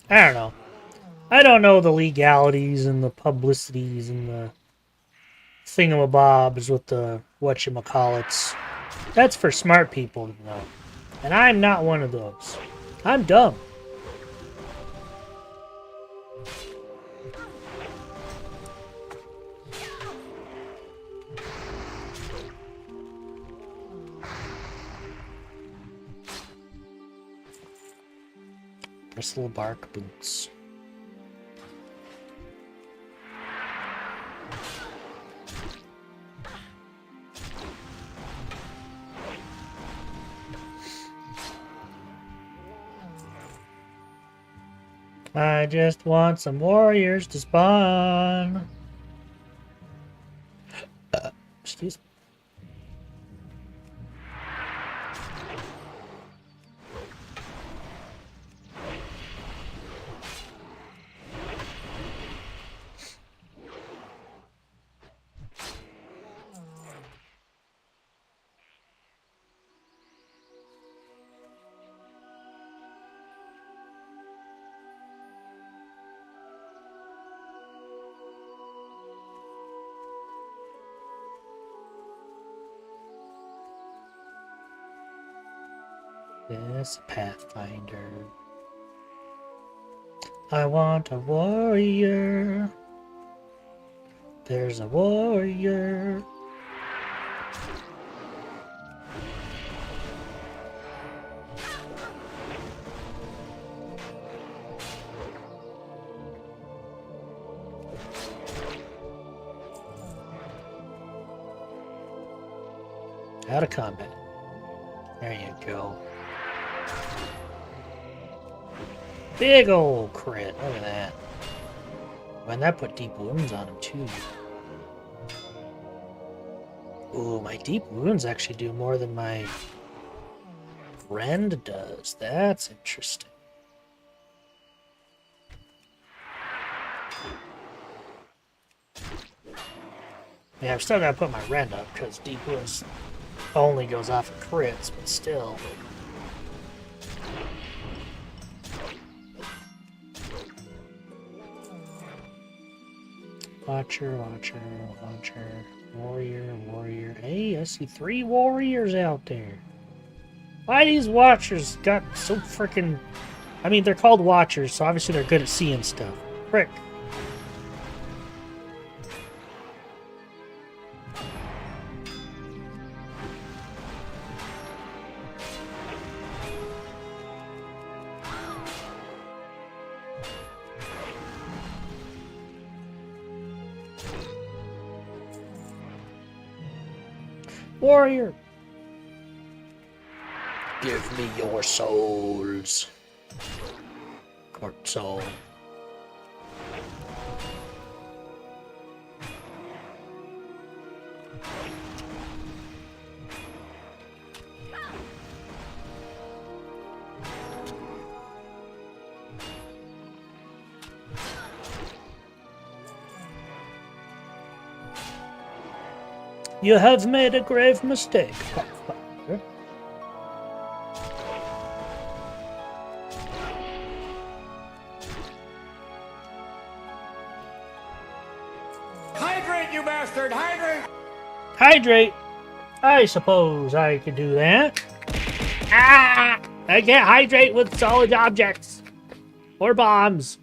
I don't know. I don't know the legalities and the publicities and the thingamabobs with the whatchamacallits. That's for smart people to know. And I'm not one of those. I'm dumb. Bristle bark boots. I just want some warriors to spawn. Excuse me. This Pathfinder. I want a warrior. There's a warrior. Out of combat. There you go. Big old crit. Look at that. Man, that put deep wounds on him too. Ooh, my deep wounds actually do more than my friend does. That's interesting. Yeah, I've still got to put my rend up because deep wounds only goes off of crits, but still. Watcher, watcher, watcher, warrior, warrior. Hey, I see 3 warriors out there. Why these watchers got so freaking... I mean, they're called watchers, so obviously they're good at seeing stuff. Frick. Warrior! Give me your souls. Court soul. You have made a grave mistake, Pathfinder. Hydrate, you bastard! Hydrate! Hydrate! I suppose I could do that. Ah! I can't hydrate with solid objects. Or bombs.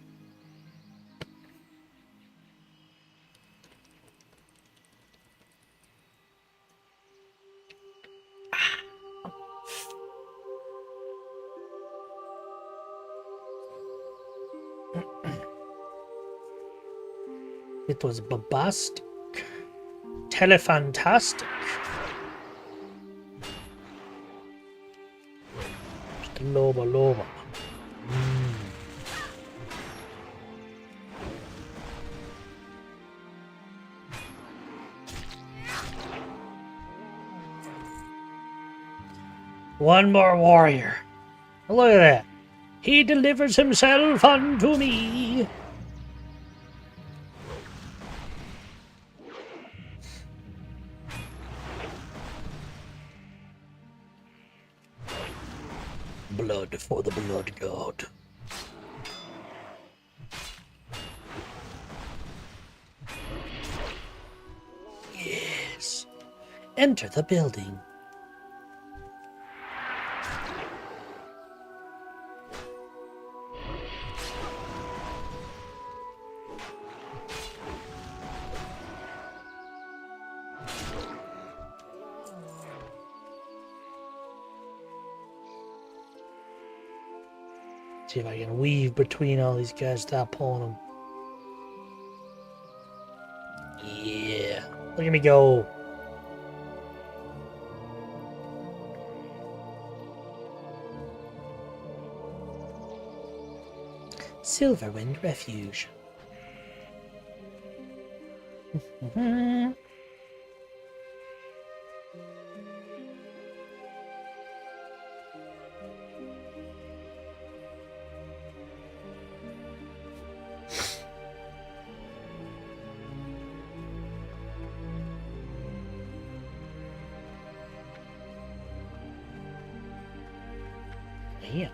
It was bombastic. Telefantastic. Loba loba. One more warrior. Look at that. He delivers himself unto me. Blood for the blood god. Yes. Enter the building. See if I can weave between all these guys without pulling them. Yeah. Look at me go. Silverwind Refuge. Yeah.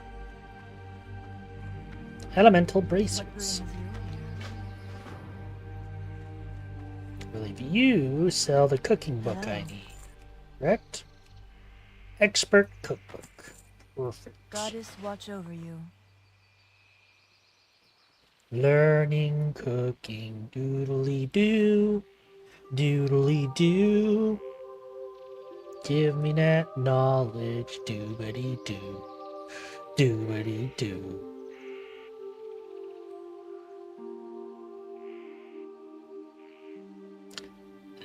Elemental bracers. I believe you sell the cooking book I need. Correct? Expert cookbook. Perfect. Goddess, watch over you. Learning cooking. Doodly doo. Doodly doo. Give me that knowledge. Doobity doo. Doobity doo.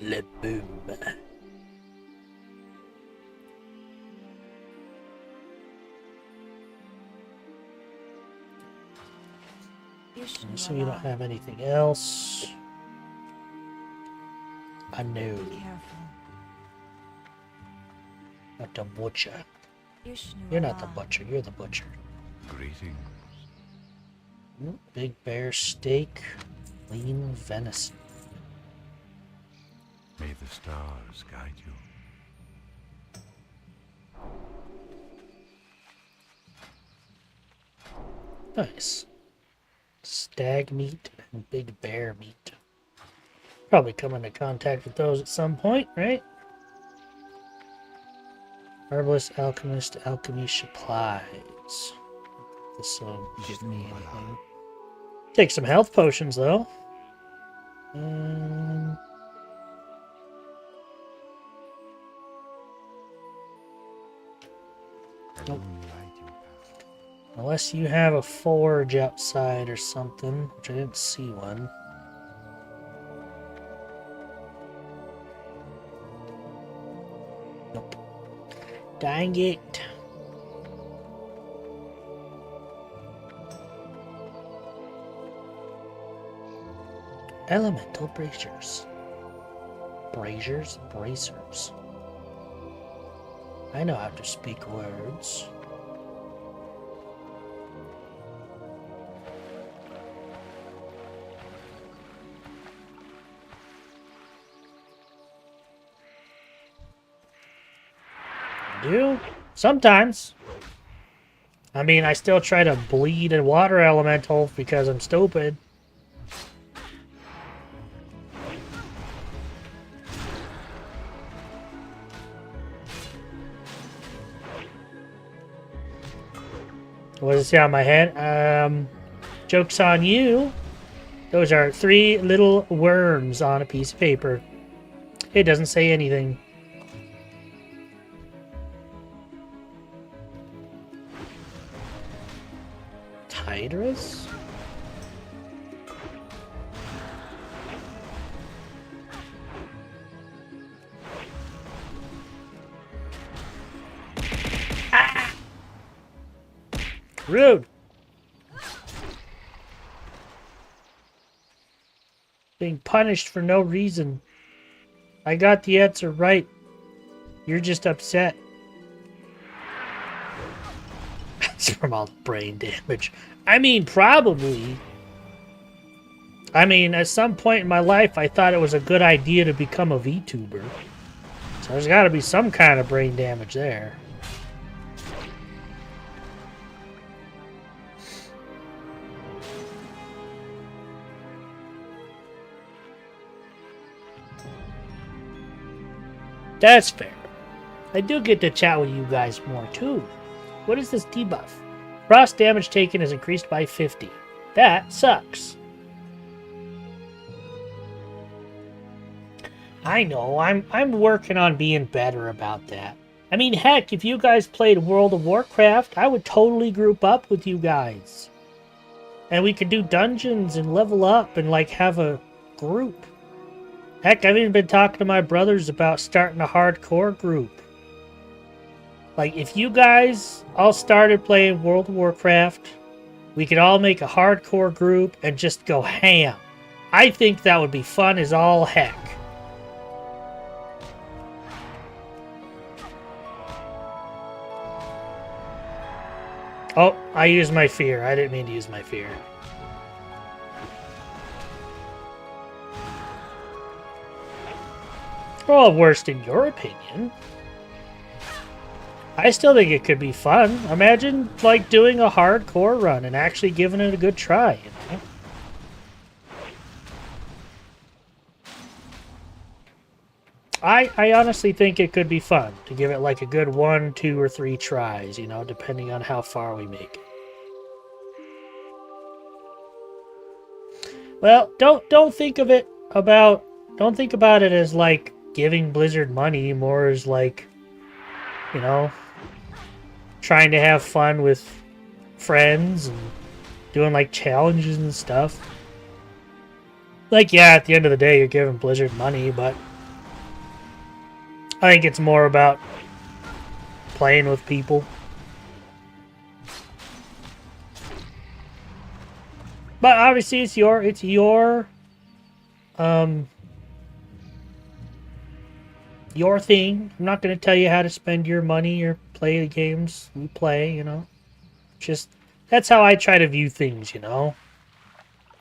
Le boom. So you don't have anything else. I know. Be careful. Not the butcher. Ishnu You're not the Allah. butcher, you're the butcher. Greetings. Big bear steak, lean venison. May the stars guide you. Nice. Stag meat and big bear meat. Probably come into contact with those at some point, right? Herbalist, alchemist, alchemy supplies. This will give me anything. Take some health potions, though. Nope. Unless you have a forge outside or something, which I didn't see one. Nope. Dang it. Elemental bracers. Bracers. I know how to speak words. Do? Sometimes. I mean, I still try to bleed a water elemental because I'm stupid. What does it say on my head? Joke's on you. Those are 3 little worms on a piece of paper. It doesn't say anything. Hydras? Ah! Rude. Being punished for no reason. I got the answer right. You're just upset. It's from all the brain damage. I mean, probably. I mean, at some point in my life, I thought it was a good idea to become a VTuber. So there's got to be some kind of brain damage there. That's fair. I do get to chat with you guys more, too. What is this debuff? Frost damage taken is increased by 50. That sucks. I know. I'm working on being better about that. I mean, heck, if you guys played World of Warcraft, I would totally group up with you guys. And we could do dungeons and level up and, like, have a group. Heck, I've even been talking to my brothers about starting a hardcore group. Like, if you guys all started playing World of Warcraft, we could all make a hardcore group and just go ham. I think that would be fun as all heck. Oh, I used my fear. I didn't mean to use my fear. Well, worst in your opinion. I still think it could be fun. Imagine, like, doing a hardcore run and actually giving it a good try, you know? I honestly think it could be fun to give it, like, a good 1, 2, or 3 tries, you know, depending on how far we make it. Well, don't think of it about... Don't think about it as, like, giving Blizzard money, more as, like, you know, trying to have fun with friends and doing, like, challenges and stuff. Like, yeah, at the end of the day, you're giving Blizzard money, but I think it's more about playing with people. But obviously, it's your thing. I'm not going to tell you how to spend your money or play the games we play, you know. Just, that's how I try to view things, you know.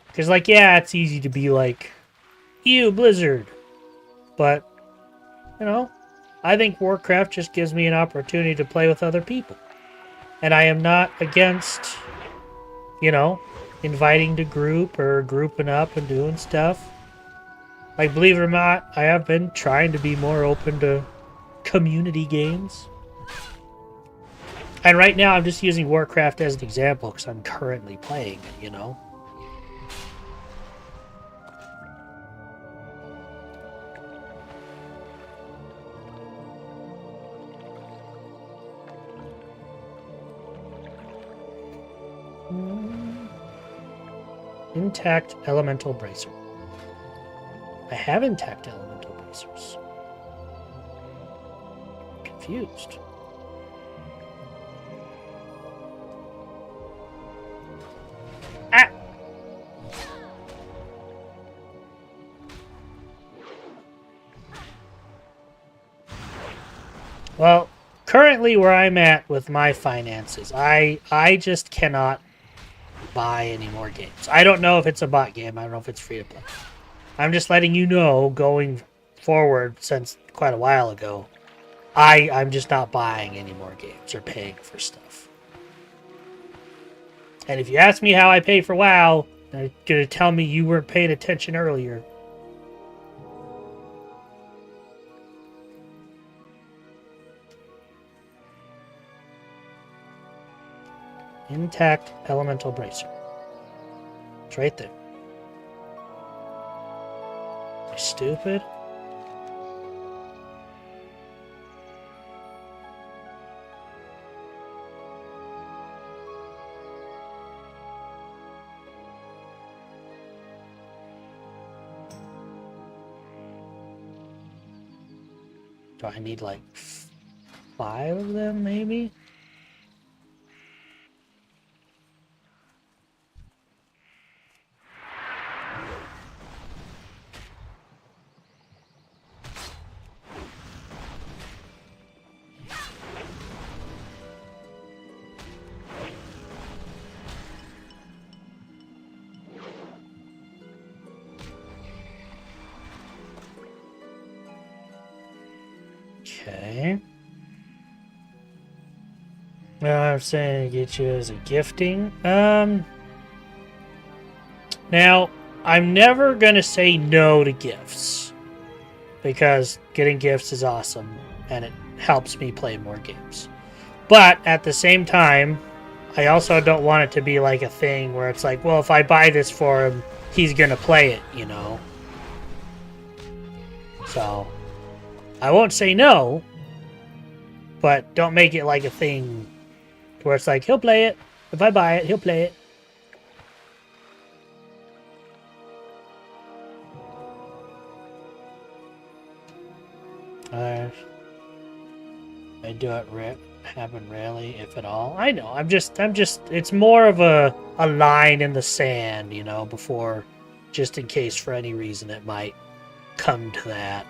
Because, like, yeah, it's easy to be like, ew, Blizzard. But, you know, I think Warcraft just gives me an opportunity to play with other people. And I am not against, you know, inviting to group or grouping up and doing stuff. Like, believe it or not, I have been trying to be more open to community games. And right now, I'm just using Warcraft as an example because I'm currently playing it, you know? Intact elemental bracer. I have intact elemental bracers. Confused. Ah! Well, currently where I'm at with my finances, I just cannot buy any more games. I don't know if it's a bot game. I don't know if it's free to play. I'm just letting you know, going forward since quite a while ago, I'm just not buying any more games or paying for stuff. And if you ask me how I pay for WoW, you're going to tell me you weren't paying attention earlier. Intact elemental bracer. It's right there. You stupid. Do I need like 5 of them, maybe? Okay. I'm saying to get you as a gifting. Now, I'm never going to say no to gifts. Because getting gifts is awesome. And it helps me play more games. But, at the same time, I also don't want it to be like a thing where it's like, well, if I buy this for him, he's going to play it, you know? So, I won't say no, but don't make it like a thing where it's like, he'll play it. If I buy it, he'll play it. I do it happen rarely, if at all. I know. I'm just. It's more of a line in the sand, you know, before, just in case for any reason it might come to that.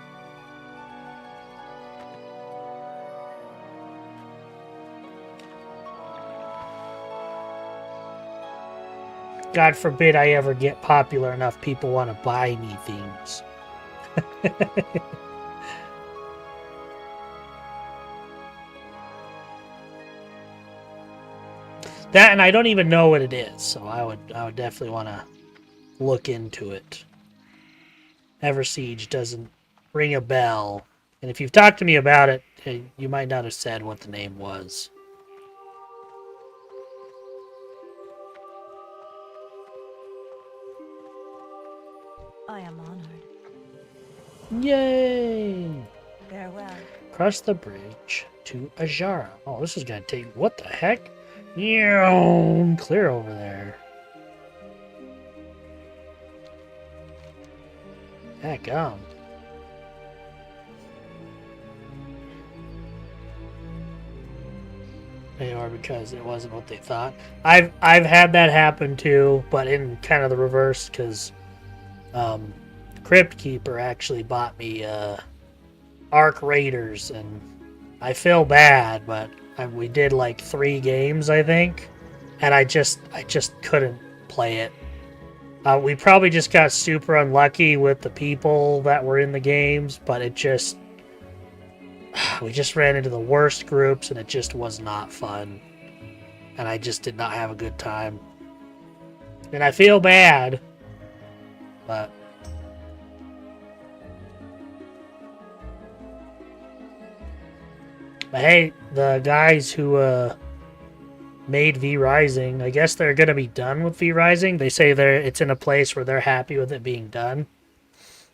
God forbid I ever get popular enough people want to buy me things. That, and I don't even know what it is, so I would definitely want to look into it. Eversiege doesn't ring a bell, and if you've talked to me about it, you might not have said what the name was. I am honored. Yay! Farewell. Cross the bridge to Ajara. Oh, this is gonna take... What the heck? Yeah, clear over there. Heck, or because it wasn't what they thought. I've had that happen too, but in kind of the reverse, because Crypt Keeper actually bought me Arc Raiders, and I feel bad, but we did like 3 games, I think, and I just couldn't play it. We probably just got super unlucky with the people that were in the games, but we just ran into the worst groups, and it just was not fun. And I just did not have a good time. And I feel bad, but... But hey, the guys who made V Rising, I guess they're going to be done with V Rising. They say it's in a place where they're happy with it being done.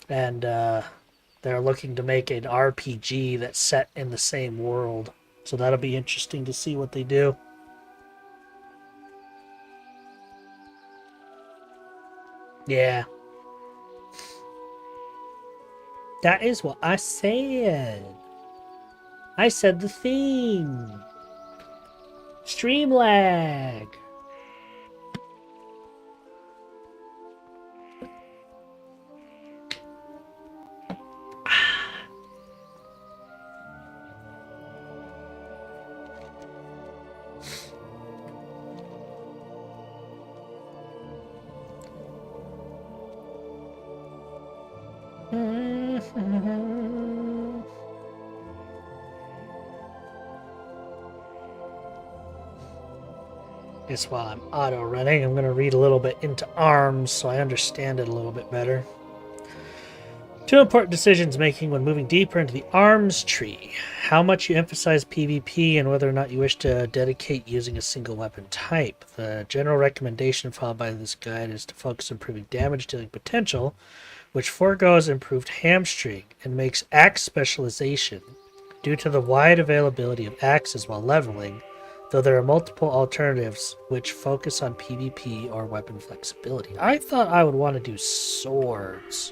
And they're looking to make an RPG that's set in the same world. So that'll be interesting to see what they do. Yeah. That is what I said. I said the theme. Stream lag. Guess while I'm auto running, I'm going to read a little bit into ARMS so I understand it a little bit better. 2 important decisions making when moving deeper into the ARMS tree. How much you emphasize PvP and whether or not you wish to dedicate using a single weapon type. The general recommendation followed by this guide is to focus on improving damage dealing potential, which foregoes improved hamstring and makes axe specialization due to the wide availability of axes while leveling, though there are multiple alternatives which focus on PvP or weapon flexibility. I thought I would want to do swords.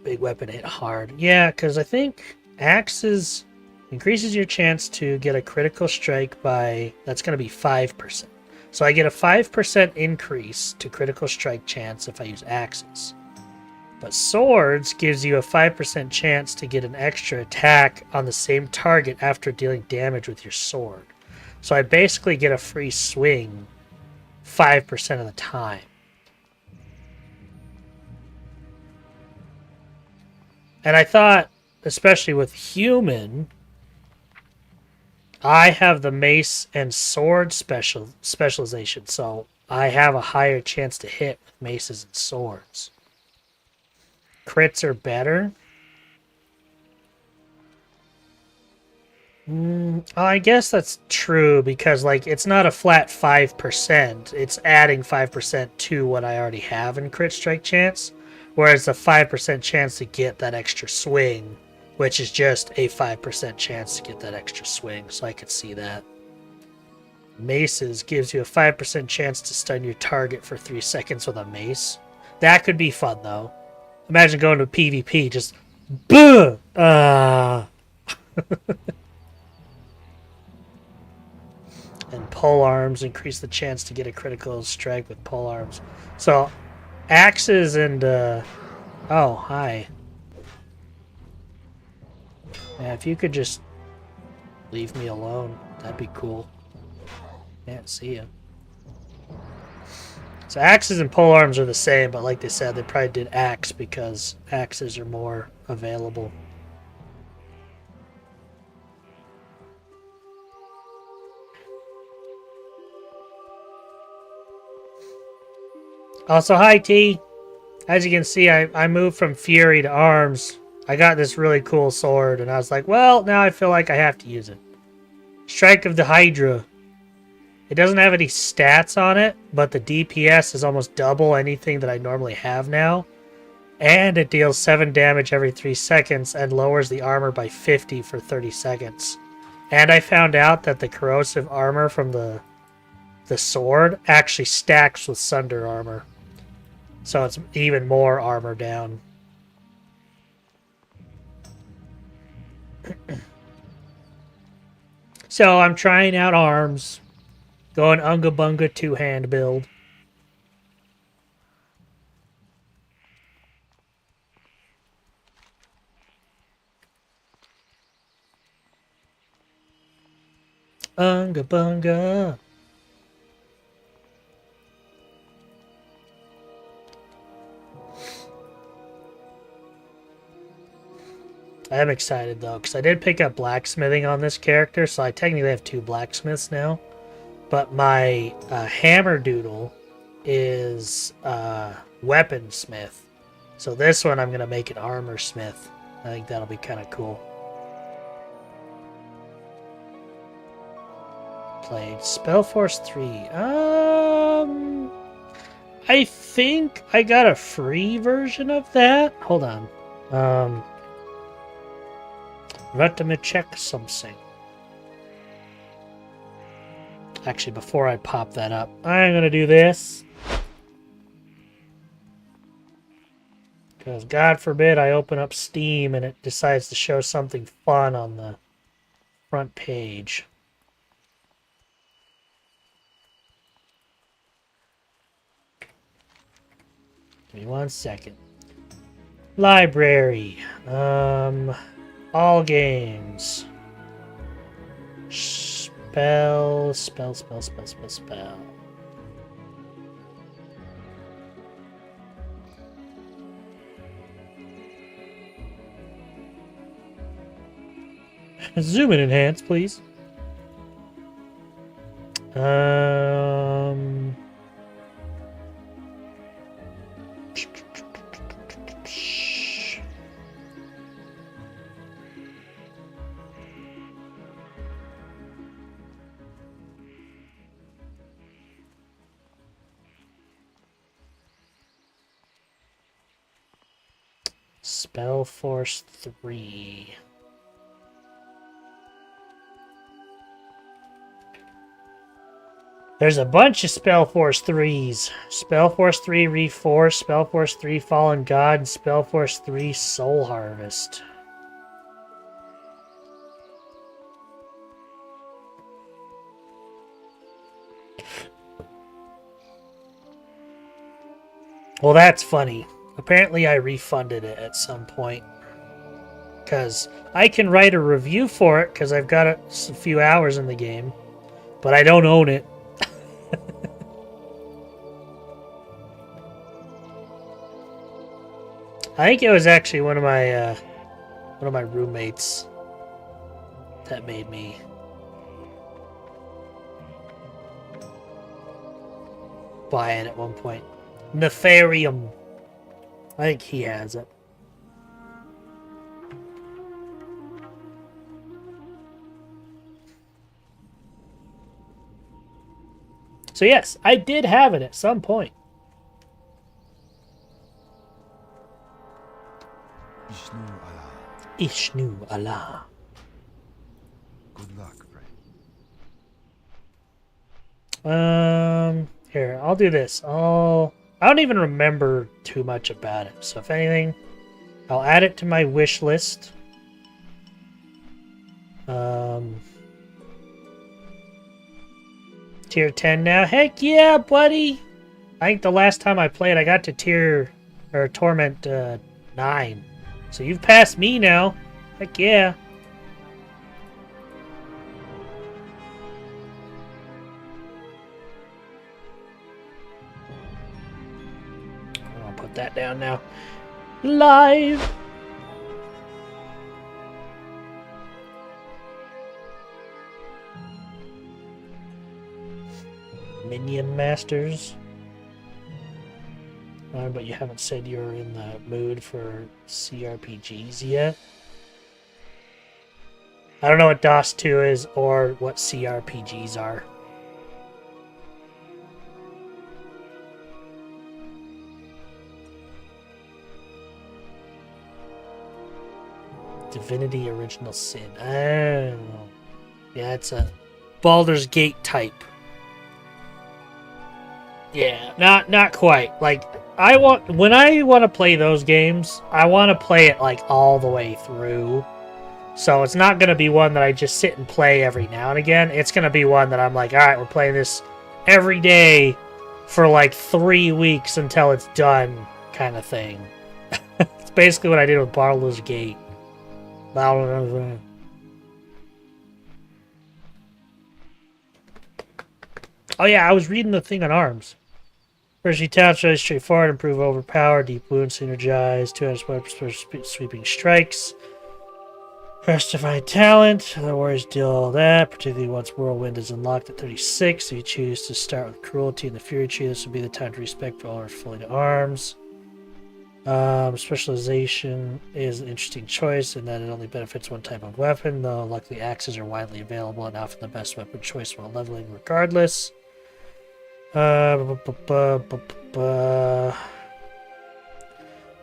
Big weapon hit hard. Yeah, because I think axes increases your chance to get a critical strike by... That's going to be 5%. So I get a 5% increase to critical strike chance if I use axes. But swords gives you a 5% chance to get an extra attack on the same target after dealing damage with your sword. So I basically get a free swing 5% of the time. And I thought, especially with human, I have the mace and sword specialization, so I have a higher chance to hit with maces and swords. Crits are better. I guess that's true because, like, it's not a flat 5%. It's adding 5% to what I already have in crit strike chance. Whereas the 5% chance to get that extra swing which is just a 5% chance to get that extra swing, so I could see that. Maces gives you a 5% chance to stun your target for 3 seconds with a mace. That could be fun, though. Imagine going to PvP, just... Buh! And pole arms increase the chance to get a critical strike with pole arms. So, axes and... Oh, hi. Yeah, if you could just leave me alone, that'd be cool. Can't see you. So axes and pole arms are the same, but like they said, they probably did axe because axes are more available. Also, hi T. As you can see, I moved from Fury to Arms. I got this really cool sword, and I was like, well, now I feel like I have to use it. Strike of the Hydra. It doesn't have any stats on it, but the DPS is almost double anything that I normally have now. And it deals 7 damage every 3 seconds and lowers the armor by 50 for 30 seconds. And I found out that the corrosive armor from the sword actually stacks with Sunder armor. So it's even more armor down. So I'm trying out arms. Going Unga Bunga 2-hand build. Unga Bunga. I am excited though, because I did pick up blacksmithing on this character, so I technically have 2 blacksmiths now. But my hammer doodle is weaponsmith. So this one I'm going to make an armor smith. I think that'll be kind of cool. Played Spellforce 3. I think I got a free version of that. Hold on. Let me check something. Actually, before I pop that up, I'm going to do this. Because God forbid I open up Steam and it decides to show something fun on the front page. Give me 1 second. Library. All games. Spell. Zoom and enhance, please. Spellforce 3. There's a bunch of Spellforce 3s. Spellforce 3 Reforce, Spellforce 3 Fallen God, and Spellforce 3 Soul Harvest. Well, that's funny. Apparently I refunded it at some point. Because I can write a review for it because I've got a few hours in the game. But I don't own it. I think it was actually one of my roommates that made me buy it at one point. Nefarium. I think he has it. So yes, I did have it at some point. Ishnu Allah. Good luck, friend. Here, I'll do this. I don't even remember too much about it. So if anything, I'll add it to my wish list. Tier 10 now. Heck yeah, buddy! I think the last time I played, I got to Torment 9. So you've passed me now. Heck yeah. I'll put that down now. Live! Minion Masters. But you haven't said you're in the mood for CRPGs yet. I don't know what DOS 2 is or what CRPGs are. Divinity Original Sin. Oh. Yeah, it's a Baldur's Gate type. Yeah, not quite. Like when I want to play those games, I want to play it like all the way through. So it's not going to be one that I just sit and play every now and again. It's going to be one that I'm like, all right, we're playing this every day for like 3 weeks until it's done, kind of thing. It's basically what I did with Baldur's Gate. Oh yeah, I was reading the thing on arms. First, you tap, very straightforward, improve overpower, deep wound, synergize, 200 weapons for sweeping strikes. First divine talent, the warriors deal all that, particularly once whirlwind is unlocked at 36. If you choose to start with cruelty and the fury tree, this will be the time to respect for all our fully to arms. Specialization is an interesting choice in that it only benefits one type of weapon, though luckily axes are widely available and often the best weapon choice while leveling regardless.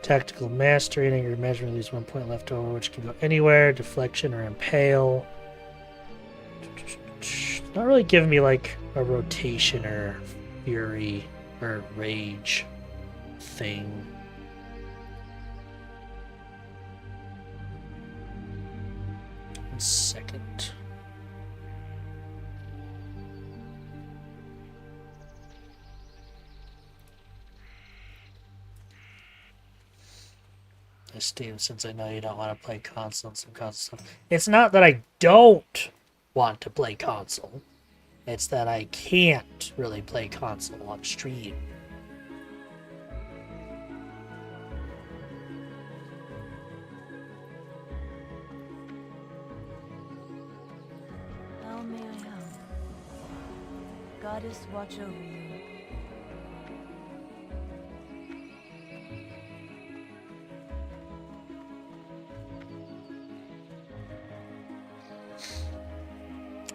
Tactical mastery, and your measurement leaves 1 point left over, which can go anywhere. Deflection or impale. Not really giving me like a rotation or fury or rage thing. Second. Steam, since I know you don't want to play console and some console stuff. It's not that I don't want to play console. It's that I can't really play console on stream. How may I help? Goddess, watch over you.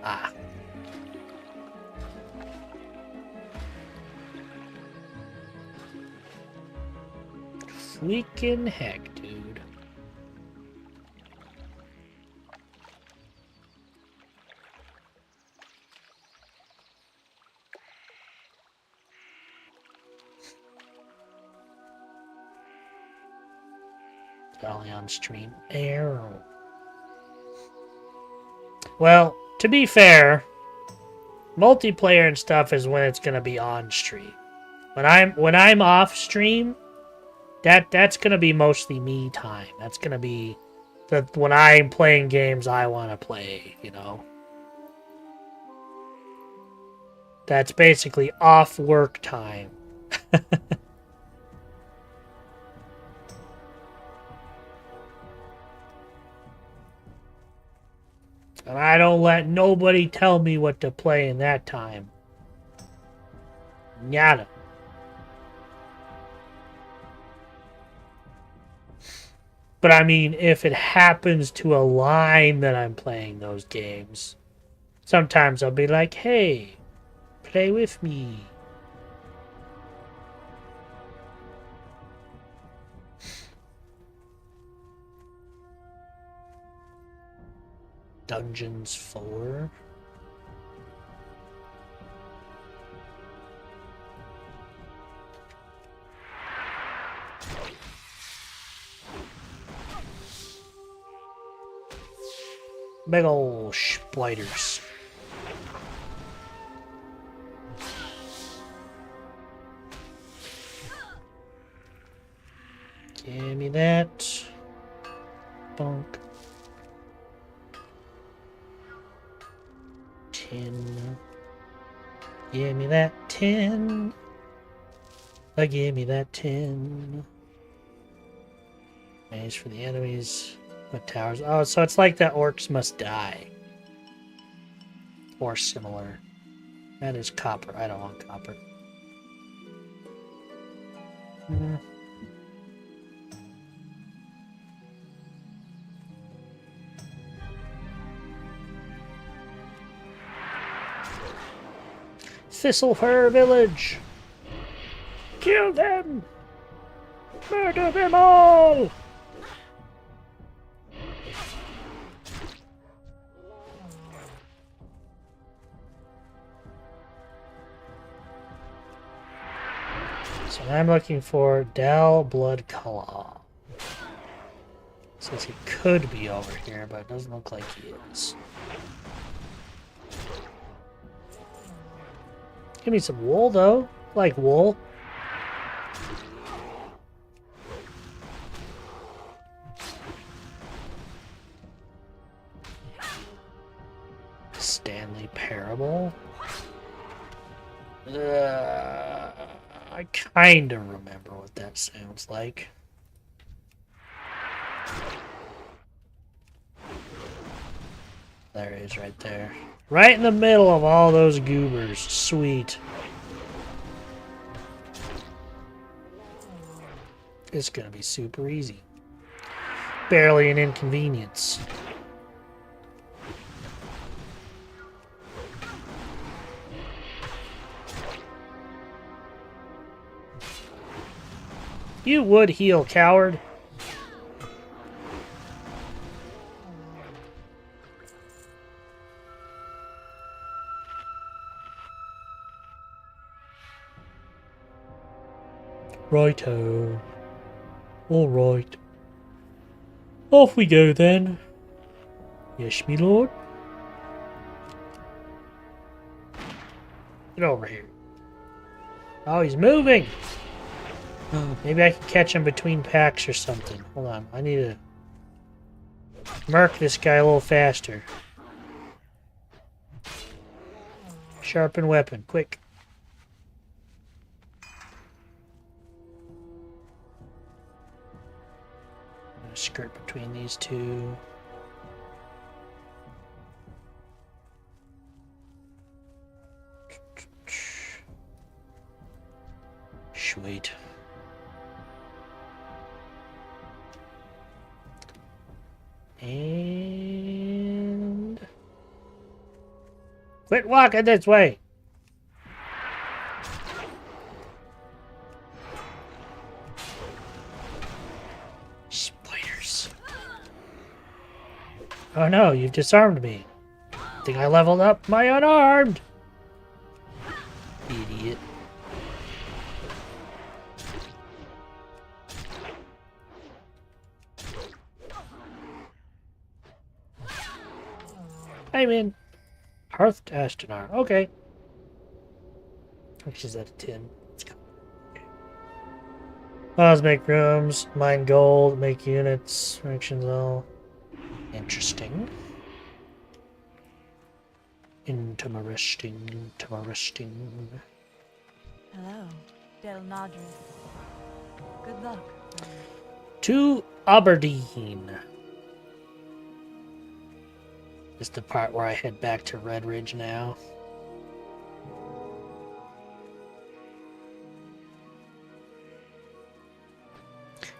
Ah. Freaking heck, dude. Only on stream. Arrow. Well, to be fair, multiplayer and stuff is when it's gonna be on stream. When I'm off stream, that's gonna be mostly me time. That's gonna be when I'm playing games I want to play. You know, that's basically off work time. And I don't let nobody tell me what to play in that time. Nada. But I mean, if it happens to align that I'm playing those games, sometimes I'll be like, hey, play with me. Dungeons 4. Big ol' spiders. Give me that. Bonk. 10. Give me that 10. Give me that 10. Maze for the enemies. What towers? Oh, so it's like that orcs must die. Or similar. That is copper. I don't want copper. Thistlefur Village! Kill them! Murder them all! So I'm looking for Dal Bloodclaw. Says he could be over here, but it doesn't look like he is. Give me some wool, though. I like wool. Stanley Parable. I kind of remember what that sounds like. There it is right there. Right in the middle of all those goobers. Sweet. It's gonna be super easy. Barely an inconvenience. You would heal, coward. Righto. Alright. Off we go then. Yes, me lord. Get over here. Oh, he's moving! Maybe I can catch him between packs or something. Hold on, I need to murk this guy a little faster. Sharpen weapon, quick. I'm gonna skirt between these two. Sweet. And quit walking this way. Spiders. Oh no, you've disarmed me. Think I leveled up my unarmed. Idiot. I'm in. Hearth Ashtanar. Okay. Which is at a 10. Let's go. Okay. Let's make rooms, mine gold, make units, actions all. Interesting. Interesting. Hello, Del Nadris. Good luck. To Aberdeen. This is the part where I head back to Red Ridge now.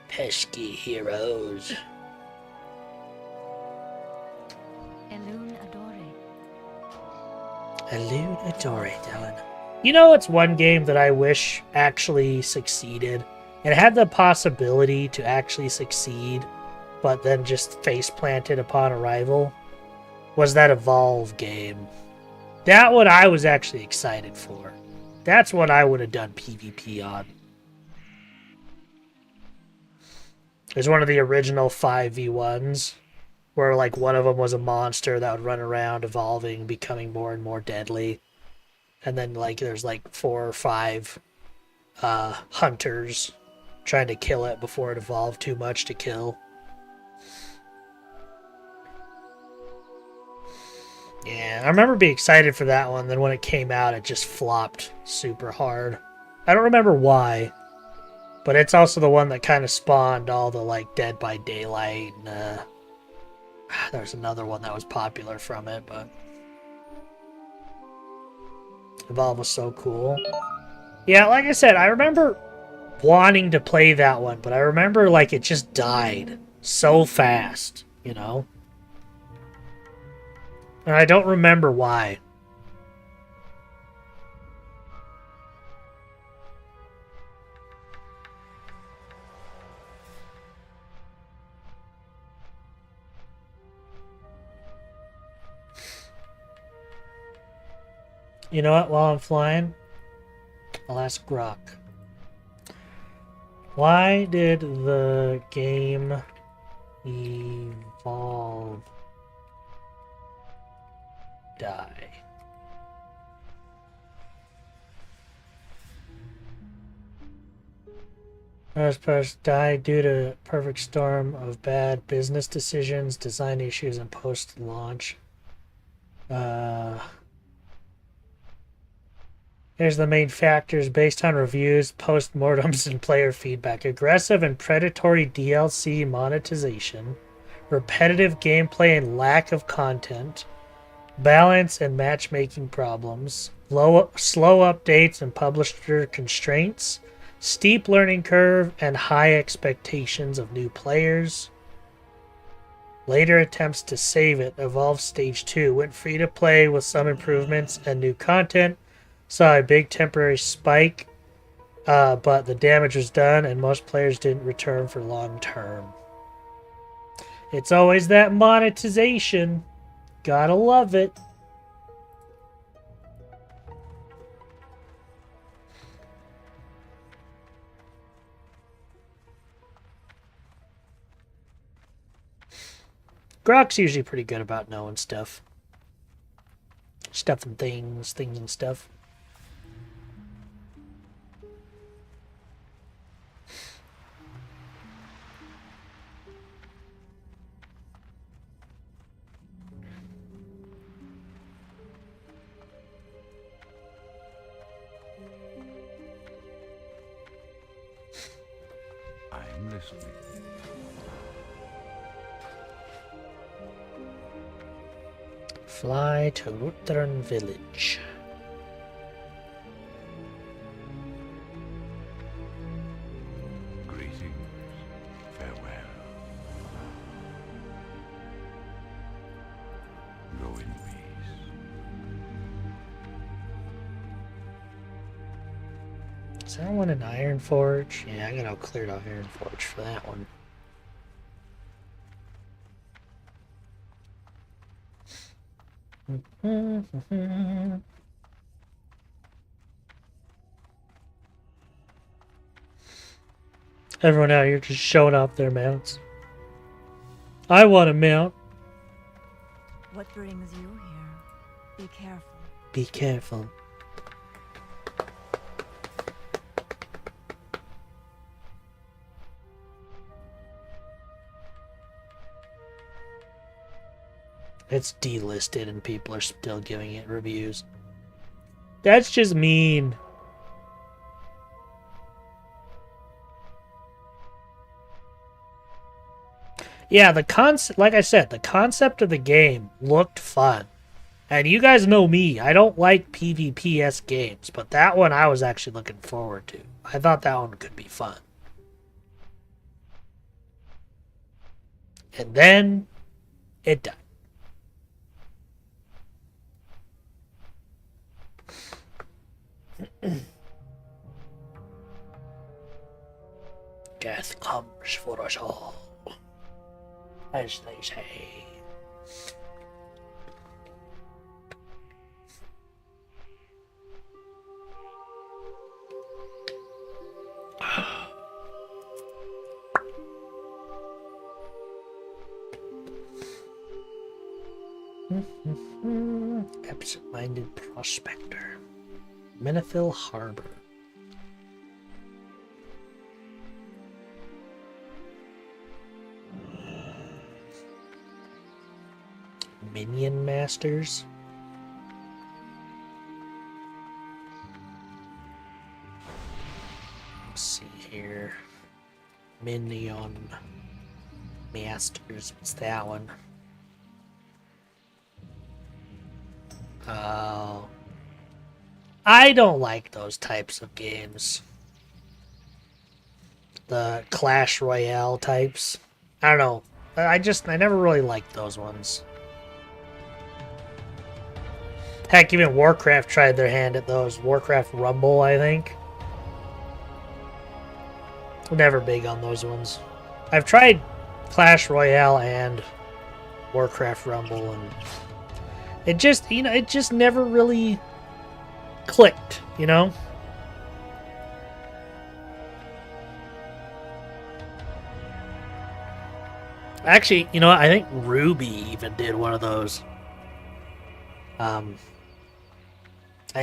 Pesky heroes. Elune Adore. Elune Adore, Dylan. You know, it's one game that I wish actually succeeded. It had the possibility to actually succeed, but then just face planted upon arrival. was that Evolve game. That one I was actually excited for. That's what I would have done PvP on. It's one of the original 5v1s, where like one of them was a monster that would run around evolving, becoming more and more deadly. And then like there's like 4 or 5 hunters trying to kill it before it evolved too much to kill. Yeah, I remember being excited for that one. Then when it came out, it just flopped super hard. I don't remember why, but it's also the one that kind of spawned all the like Dead by Daylight. And, there's another one that was popular from it, but Evolve was so cool. Yeah, like I said, I remember wanting to play that one, but I remember like it just died so fast, you know? And I don't remember why. You know what? While I'm flying, I'll ask Grok. Why did the game Evolve die? Most parts died due to a perfect storm of bad business decisions, design issues, and post-launch. Here's the main factors based on reviews, post-mortems, and player feedback. Aggressive and predatory DLC monetization, repetitive gameplay and lack of content, balance and matchmaking problems, slow updates and publisher constraints, steep learning curve and high expectations of new players. Later attempts to save it, Evolve Stage 2, went free to play with some improvements and new content, saw a big temporary spike, but the damage was done and most players didn't return for long term. It's always that monetization. Gotta love it. Grok's usually pretty good about knowing stuff. Stuff and things and stuff. I'm listening. Fly to Lutheran Village. Greetings. Farewell. Go in peace. Is that one an Iron Forge? Yeah, I gotta clear out Iron Forge for that one. Everyone out here just showing off their mounts. I want a mount. What brings you here? Be careful. Be careful. It's delisted and people are still giving it reviews. That's just mean. Yeah, the concept, like I said, the concept of the game looked fun. And you guys know me, I don't like PvPS games, but that one I was actually looking forward to. I thought that one could be fun. And then it died. Death comes for us all, as they say. Absent-minded prospector. Menifil Harbor. Minion Masters. Let's see here. Minion Masters. What's that one? Oh. I don't like those types of games. The Clash Royale types. I don't know. I never really liked those ones. Heck, even Warcraft tried their hand at those. Warcraft Rumble, I think. Never big on those ones. I've tried Clash Royale and Warcraft Rumble, and it just, it just never really clicked, Actually, I think Ruby even did one of those. And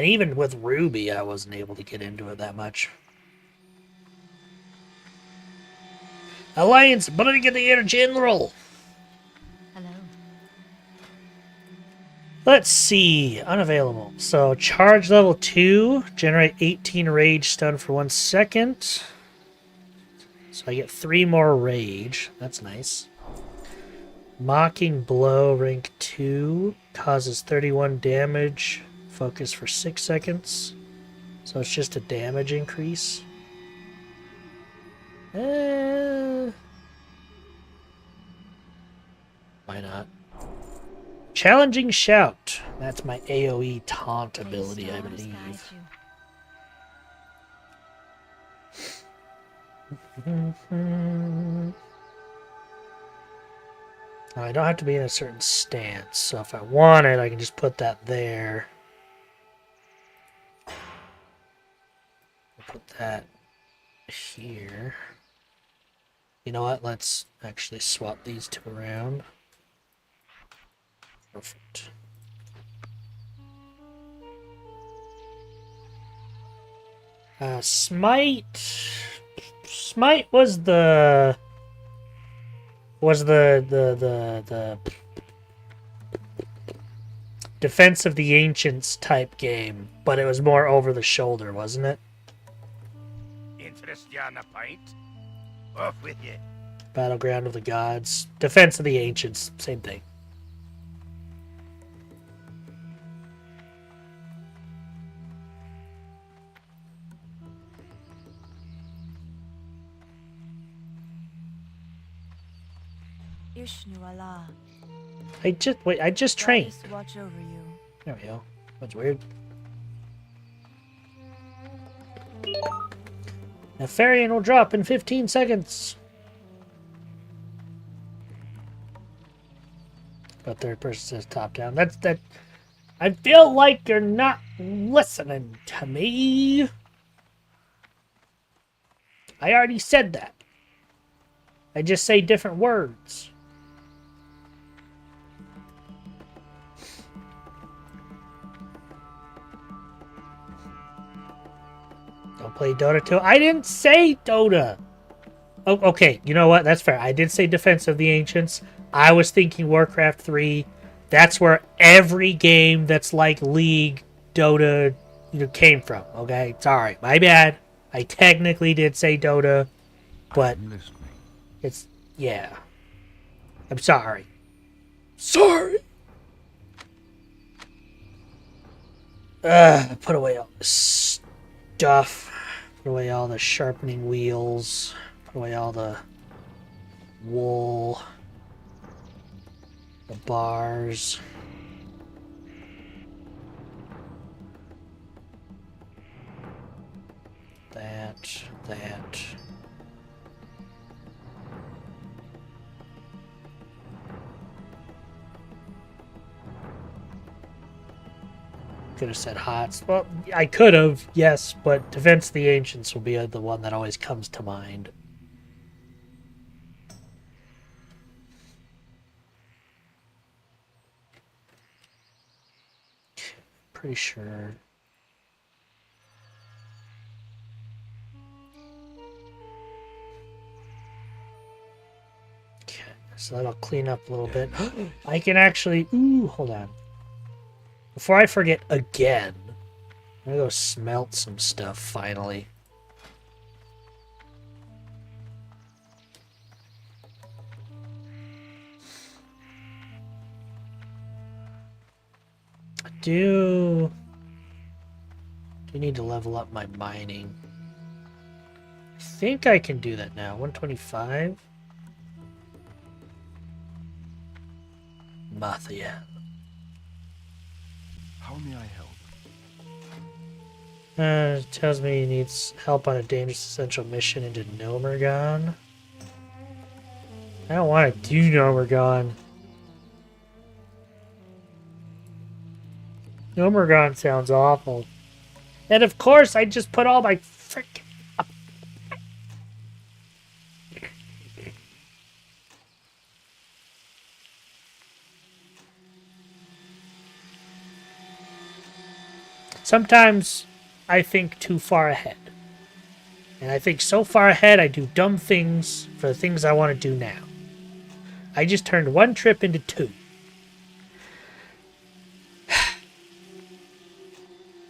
even with Ruby, I wasn't able to get into it that much. Alliance Brigadier General! Hello. Let's see. Unavailable. So, charge level 2. Generate 18 rage stun for 1 second. So I get 3 more rage. That's nice. Mocking Blow, rank 2. Causes 31 damage. Focus for 6 seconds. So it's just a damage increase. Why not? Challenging Shout. That's my AoE taunt ability, I believe. Now, I don't have to be in a certain stance, so if I want it, I can just put that there. I'll put that here. You know what? Let's actually swap these two around. Perfect. Smite. Smite was the Defense of the Ancients type game, but it was more over the shoulder, wasn't it? Interest you on a pint? Off with you. Battleground of the Gods. Defense of the Ancients, same thing. Ishnu Allah. I just trained. Watch over you. There we go. That's weird. Nefarian will drop in 15 seconds. But third person says top down. That's that. I feel like you're not listening to me. I already said that. I just say different words. Don't play Dota 2. I didn't say Dota. Oh, okay, you know what? That's fair. I did say Defense of the Ancients. I was thinking Warcraft 3. That's where every game that's like League, Dota, came from. Okay, sorry, my bad. I technically did say Dota, but it's yeah. I'm sorry. Sorry. Put away all this stuff. Put away all the sharpening wheels. Put away all the wool. The bars. That. Could have said HOTS. Well, I could have, yes, but Defense of the Ancients will be the one that always comes to mind. pretty sure. Okay, so that'll clean up a little bit. I can actually... Ooh, hold on. Before I forget again, I'm gonna go smelt some stuff, finally. I do need to level up my mining. I think I can do that now. 125. Mathia. How may I help? It tells me he needs help on a dangerous essential mission into Nomergon. I don't want to do Nomergon. Nomergon sounds awful. And of course, I just put all my frickin'... Sometimes I think too far ahead. And I think so far ahead I do dumb things for the things I want to do now. I just turned one trip into two.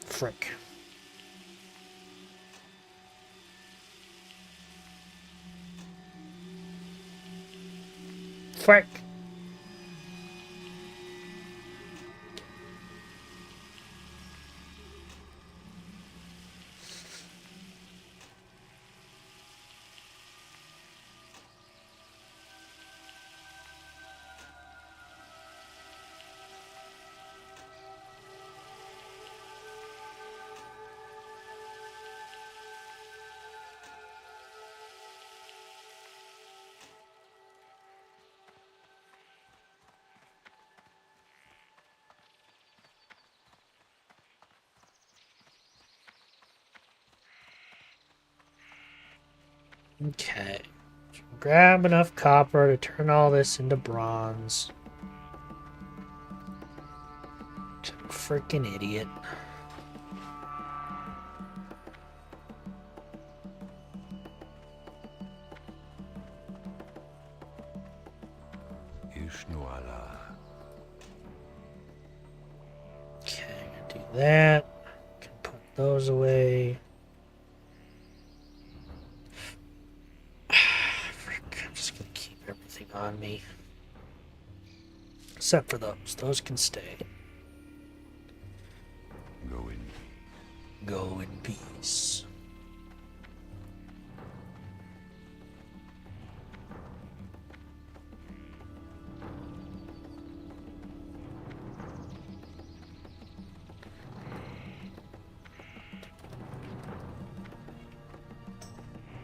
Frick. Frick. Okay. Grab enough copper to turn all this into bronze. Freaking idiot. Ishnuala. Okay, I'm gonna do that. Can put those away. Frick, I'm just gonna keep everything on me. Except for those. Those can stay. Go in peace. Go in peace.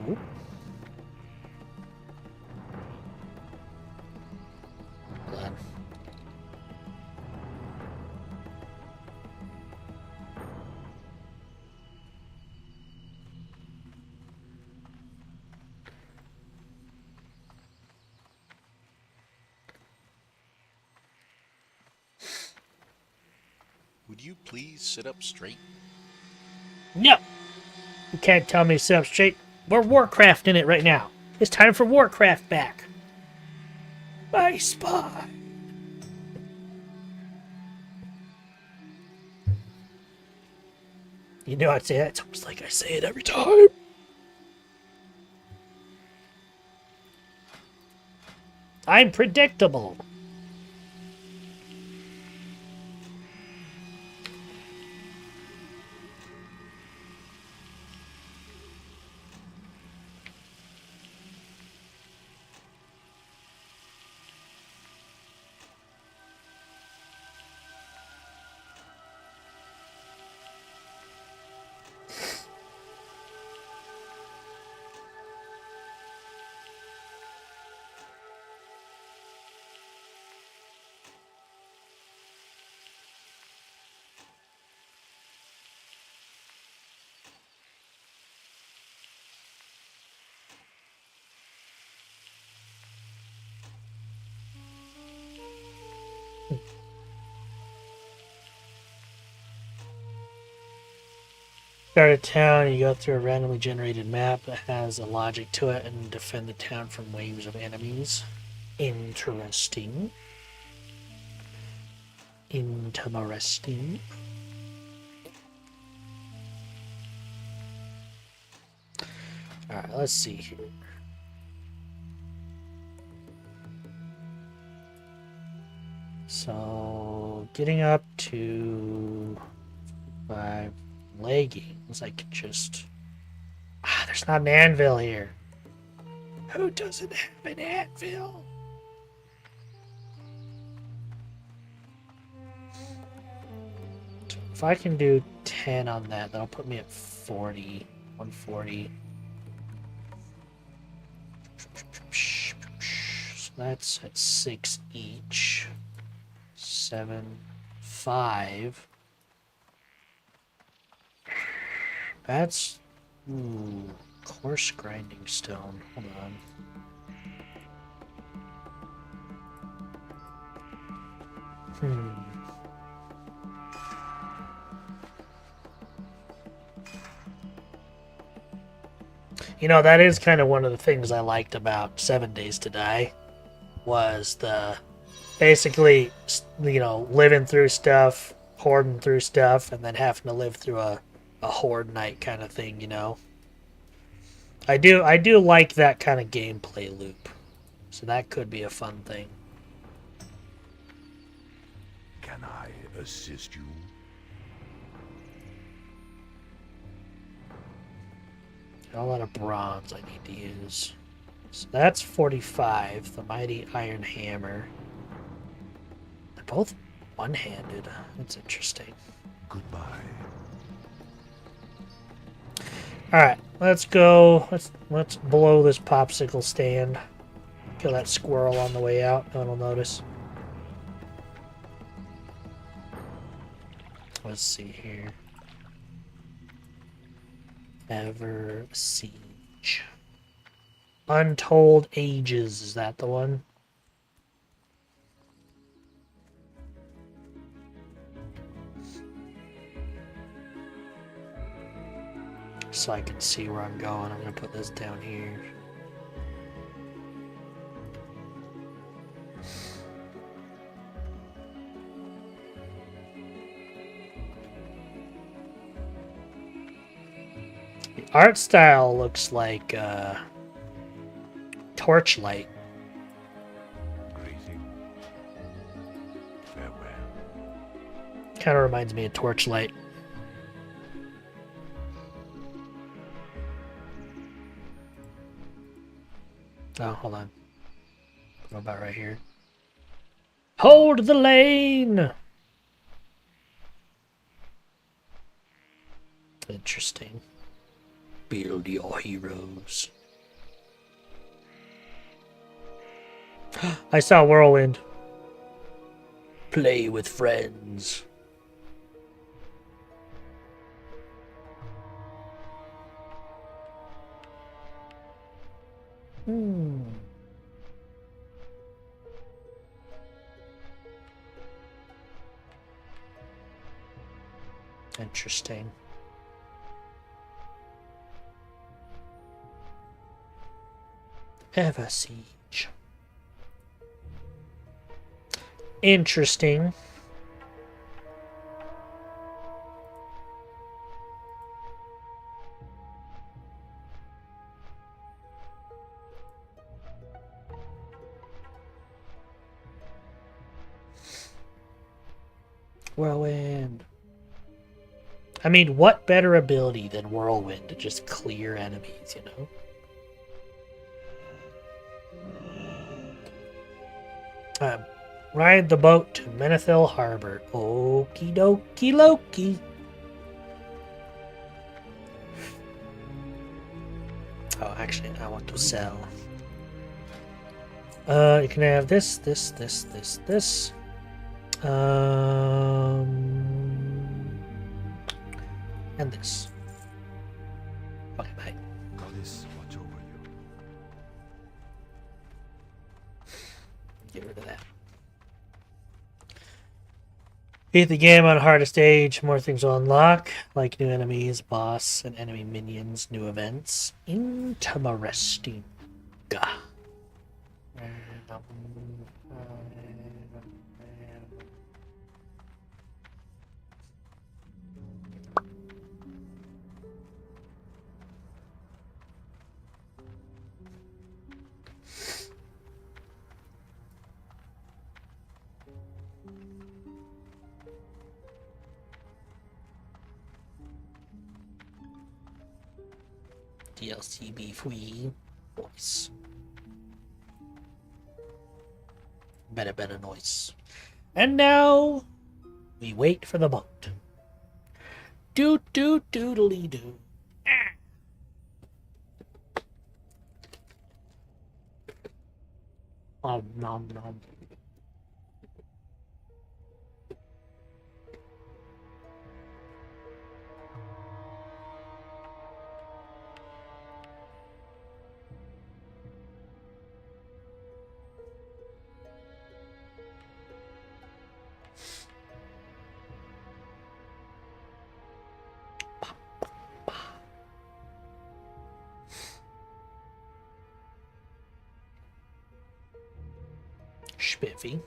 Oop. Hold on. Would you please sit up straight? No! You can't tell me to sit up straight. We're Warcraft in it right now. It's time for Warcraft back. My spy. You know I'd say that. It's almost like I say it every time. I'm predictable. Start a town, you go through a randomly generated map that has a logic to it and defend the town from waves of enemies. Interesting. Interesting. Alright, let's see here. So, getting up to 5 leggings, I could just... there's not an anvil here. Who doesn't have an anvil? If I can do 10 on that, that'll put me at 40. 140. So that's at 6 each. 7, 5. That's... Ooh, coarse grinding stone. Hold on. You know, that is kind of one of the things I liked about 7 Days to Die, was the basically, you know, living through stuff, hoarding through stuff, and then having to live through a horde night kind of thing, you know. I do like that kind of gameplay loop, so that could be a fun thing. Can I assist you? Got a lot of bronze I need to use. So that's 45, the Mighty Iron Hammer. They're both one-handed. That's interesting. Goodbye. Alright, let's go. Let's blow this popsicle stand. Kill that squirrel on the way out. No one will notice. Let's see here. Ever Siege. Untold Ages, is that the one? So I can see where I'm going. I'm going to put this down here. The art style looks like Torchlight. Greeting. Farewell. Kind of reminds me of Torchlight. Oh, hold on. What about right here? Hold the lane! Interesting. Build your heroes. I saw Whirlwind. Play with friends. Interesting. Ever Siege. Interesting. Whirlwind. I mean, what better ability than Whirlwind to just clear enemies, you know? Ride the boat to Menethil Harbor. Okie dokie Loki. Oh, actually, I want to sell. You can have this. And this. Okay, bye. Goddess, watch over you. Get rid of that. Beat the game on hardest stage, more things will unlock, like new enemies, boss, and enemy minions, new events. Interesting. DLC beef we voice. Better noise. And now we wait for the boat. Doodly doo. Nom nom. Spiffy.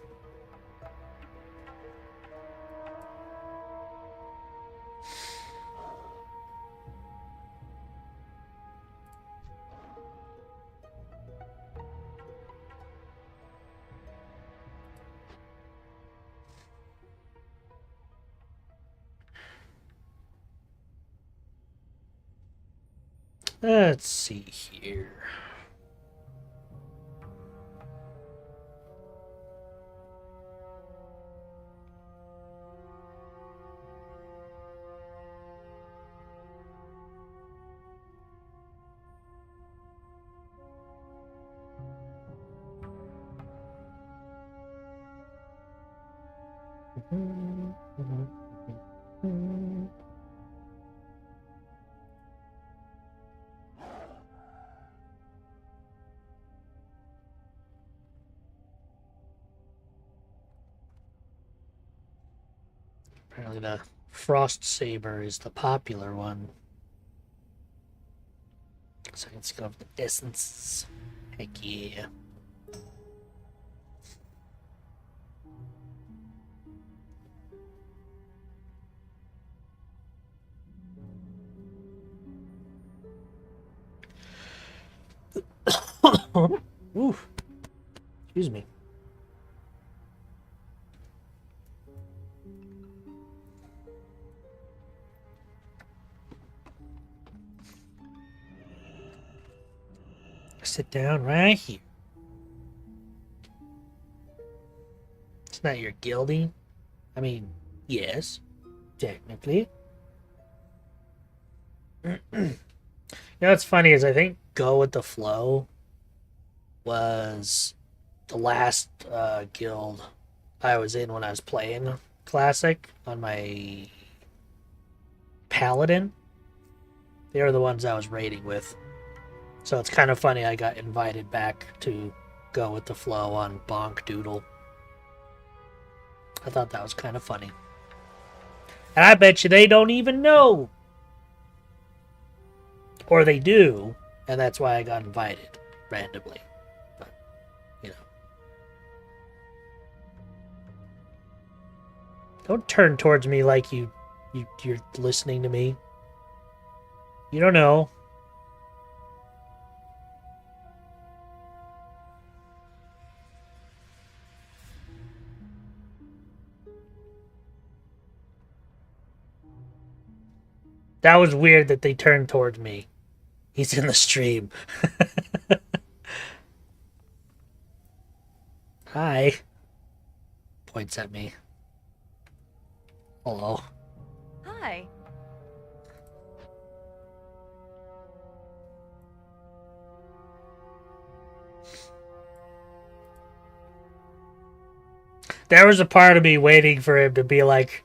Let's see here. Apparently the Frost Saber is the popular one. So let's go over the distance. Heck yeah. Ooh. Excuse me. Sit down right here. It's not your guildie. I mean, yes, technically. You know what's funny is I think Go with the Flow was the last guild I was in when I was playing Classic on my Paladin. They were the ones I was raiding with. So it's kind of funny I got invited back to Go with the Flow on Bonkdoodle. I thought that was kind of funny. And I bet you they don't even know. Or they do, and that's why I got invited randomly. But, you know. Don't turn towards me like you're listening to me. You don't know. That was weird that they turned towards me. He's in the stream. Hi. Points at me. Hello. Hi. There was a part of me waiting for him to be like,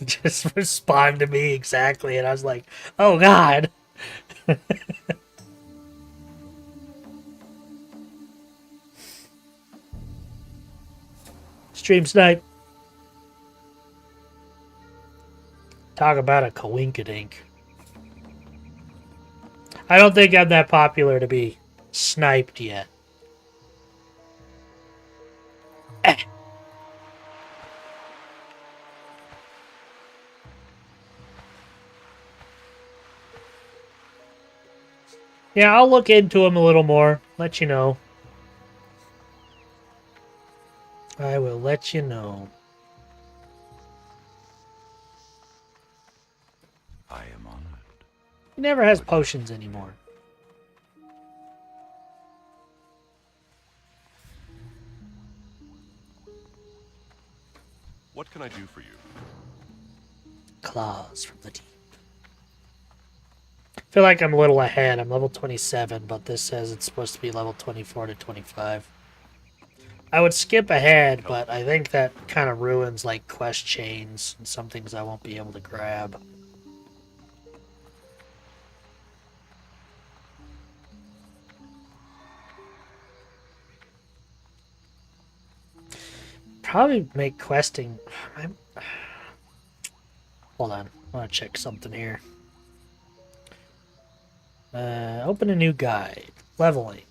just respond to me exactly, and I was like, oh god. Stream snipe. Talk about a coinkadink. I don't think I'm that popular to be sniped yet. Yeah, I'll look into him a little more. Let you know. I will let you know. I am honored. He never has potions anymore. What can I do for you? Claws from the deep. I feel like I'm a little ahead. I'm level 27, but this says it's supposed to be level 24 to 25. I would skip ahead, but I think that kind of ruins like quest chains and some things I won't be able to grab. Probably make questing... Hold on. I want to check something here. Open a new guide. Leveling.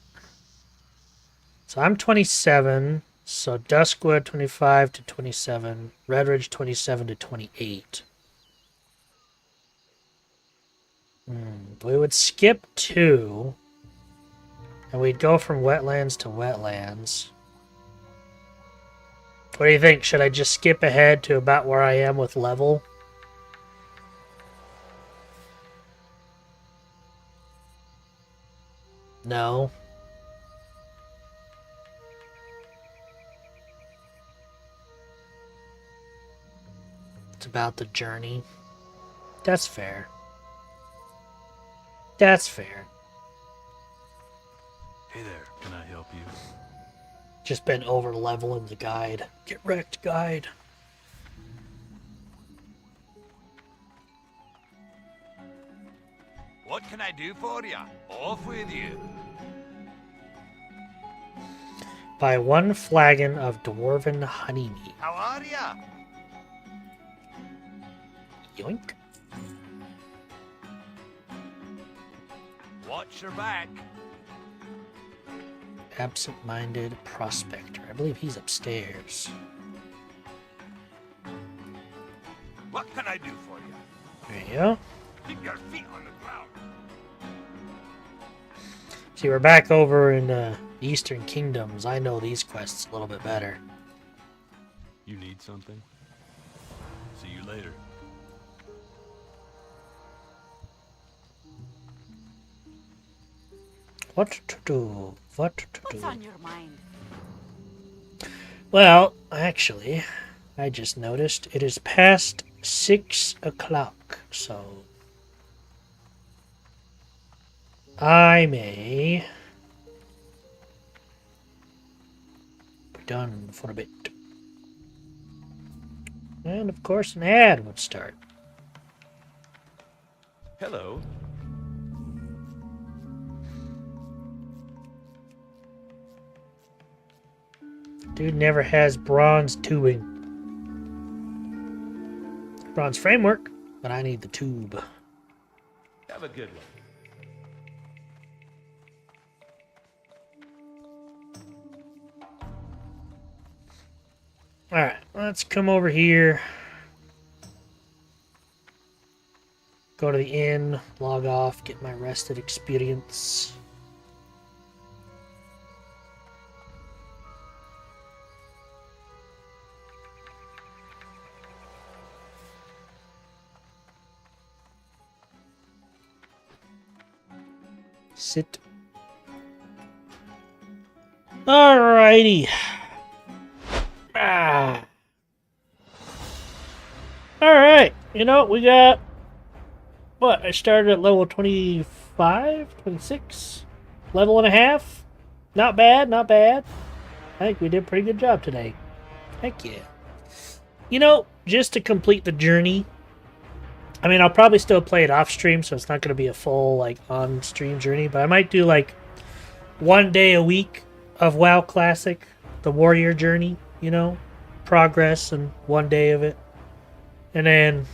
So I'm 27. So Duskwood 25 to 27. Redridge 27 to 28. We would skip 2. And we'd go from wetlands to wetlands. What do you think? Should I just skip ahead to about where I am with level? No. It's about the journey. That's fair. That's fair. Hey there, can I help you? Just been over leveling the guide. Get wrecked, guide. What can I do for you? Off with you. Buy 1 flagon of dwarven honey meat. How are ya? Yoink. Watch your back. Absent-minded prospector. I believe he's upstairs. What can I do for you? There you go. Keep your feet on the ground. See, we're back over in Eastern Kingdoms. I know these quests a little bit better. You need something? See you later. What to do? What to What's do? on your mind? Well, actually, I just noticed it is past 6 o'clock, so I may be done for a bit. And of course, an ad would start. Hello. Dude never has bronze tubing. Bronze framework, but I need the tube. Have a good one. Alright, let's come over here. Go to the inn, log off, get my rested experience. Sit. Alrighty. Alright, you know, we got... What, I started at level 25? 26? Level and a half? Not bad, not bad. I think we did a pretty good job today. Heck yeah. You know, just to complete the journey... I mean, I'll probably still play it off stream, so it's not going to be a full, like, on-stream journey, but I might do, like, 1 day a week of WoW Classic, the Warrior Journey, you know? Progress and 1 day of it. And then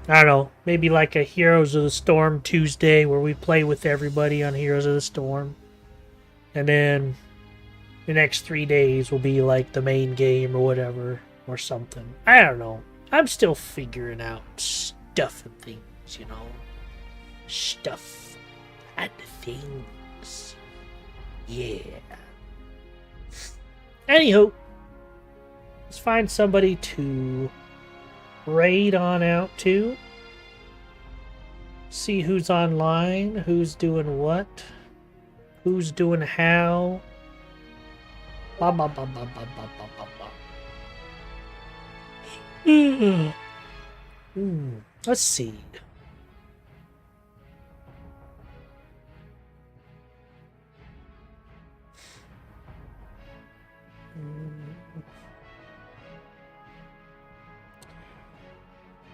I don't know, maybe like a Heroes of the Storm Tuesday where we play with everybody on Heroes of the Storm. And then the next 3 days will be like the main game or whatever, or something. I don't know. I'm still figuring out stuff and things, you know. Stuff and things. Yeah. Anywho, let's find somebody to raid on out to. See who's online, who's doing what, who's doing how. Ba ba ba ba ba ba ba ba ba. Let's see.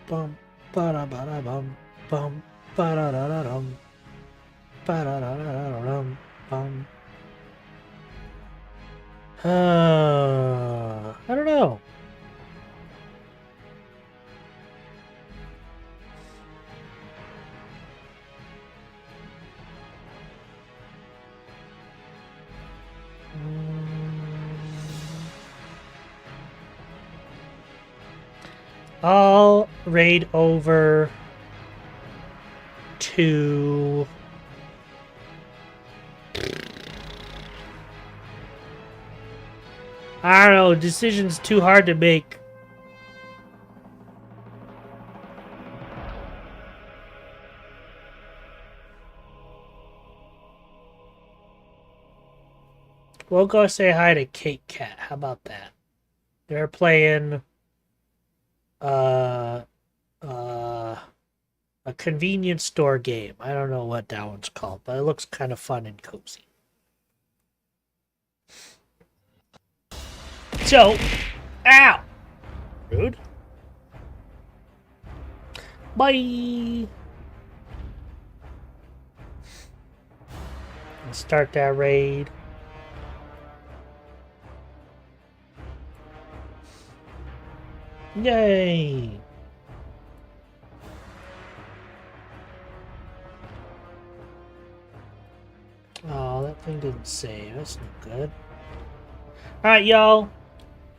Bum ba da ba da bum bum ba da da da dum ba da da da da dum bum. I don't know. I'll raid over to I don't know, decision's too hard to make. We'll go say hi to Kate Cat. How about that? They're playing a convenience store game. I don't know what that one's called, but it looks kind of fun and cozy. So, ow! Rude. Bye! Let's start that raid. Yay! Oh, that thing didn't save. That's not good. Alright, y'all.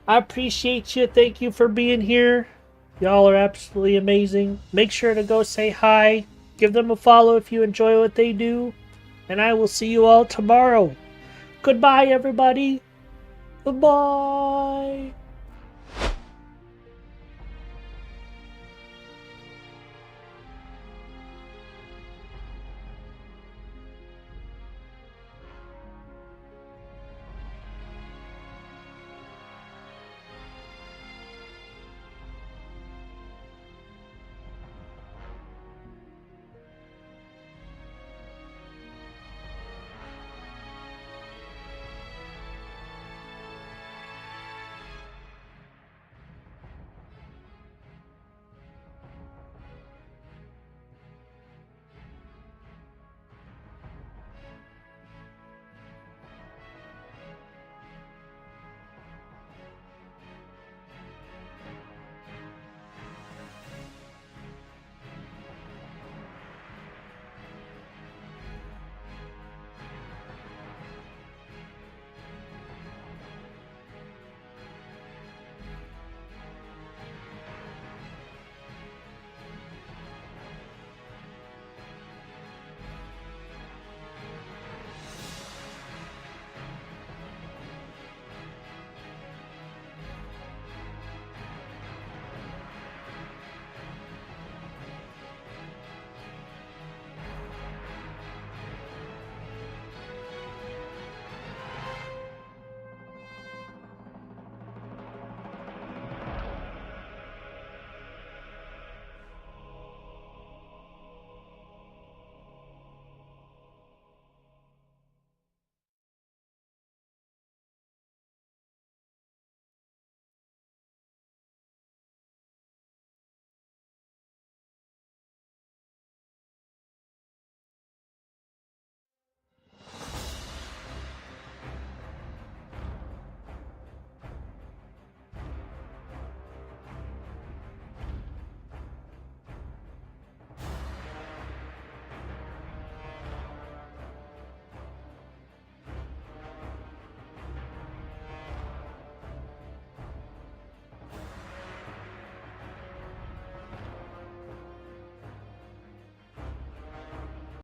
I appreciate you. Thank you for being here. Y'all are absolutely amazing. Make sure to go say hi. Give them a follow if you enjoy what they do. And I will see you all tomorrow. Goodbye, everybody. Goodbye.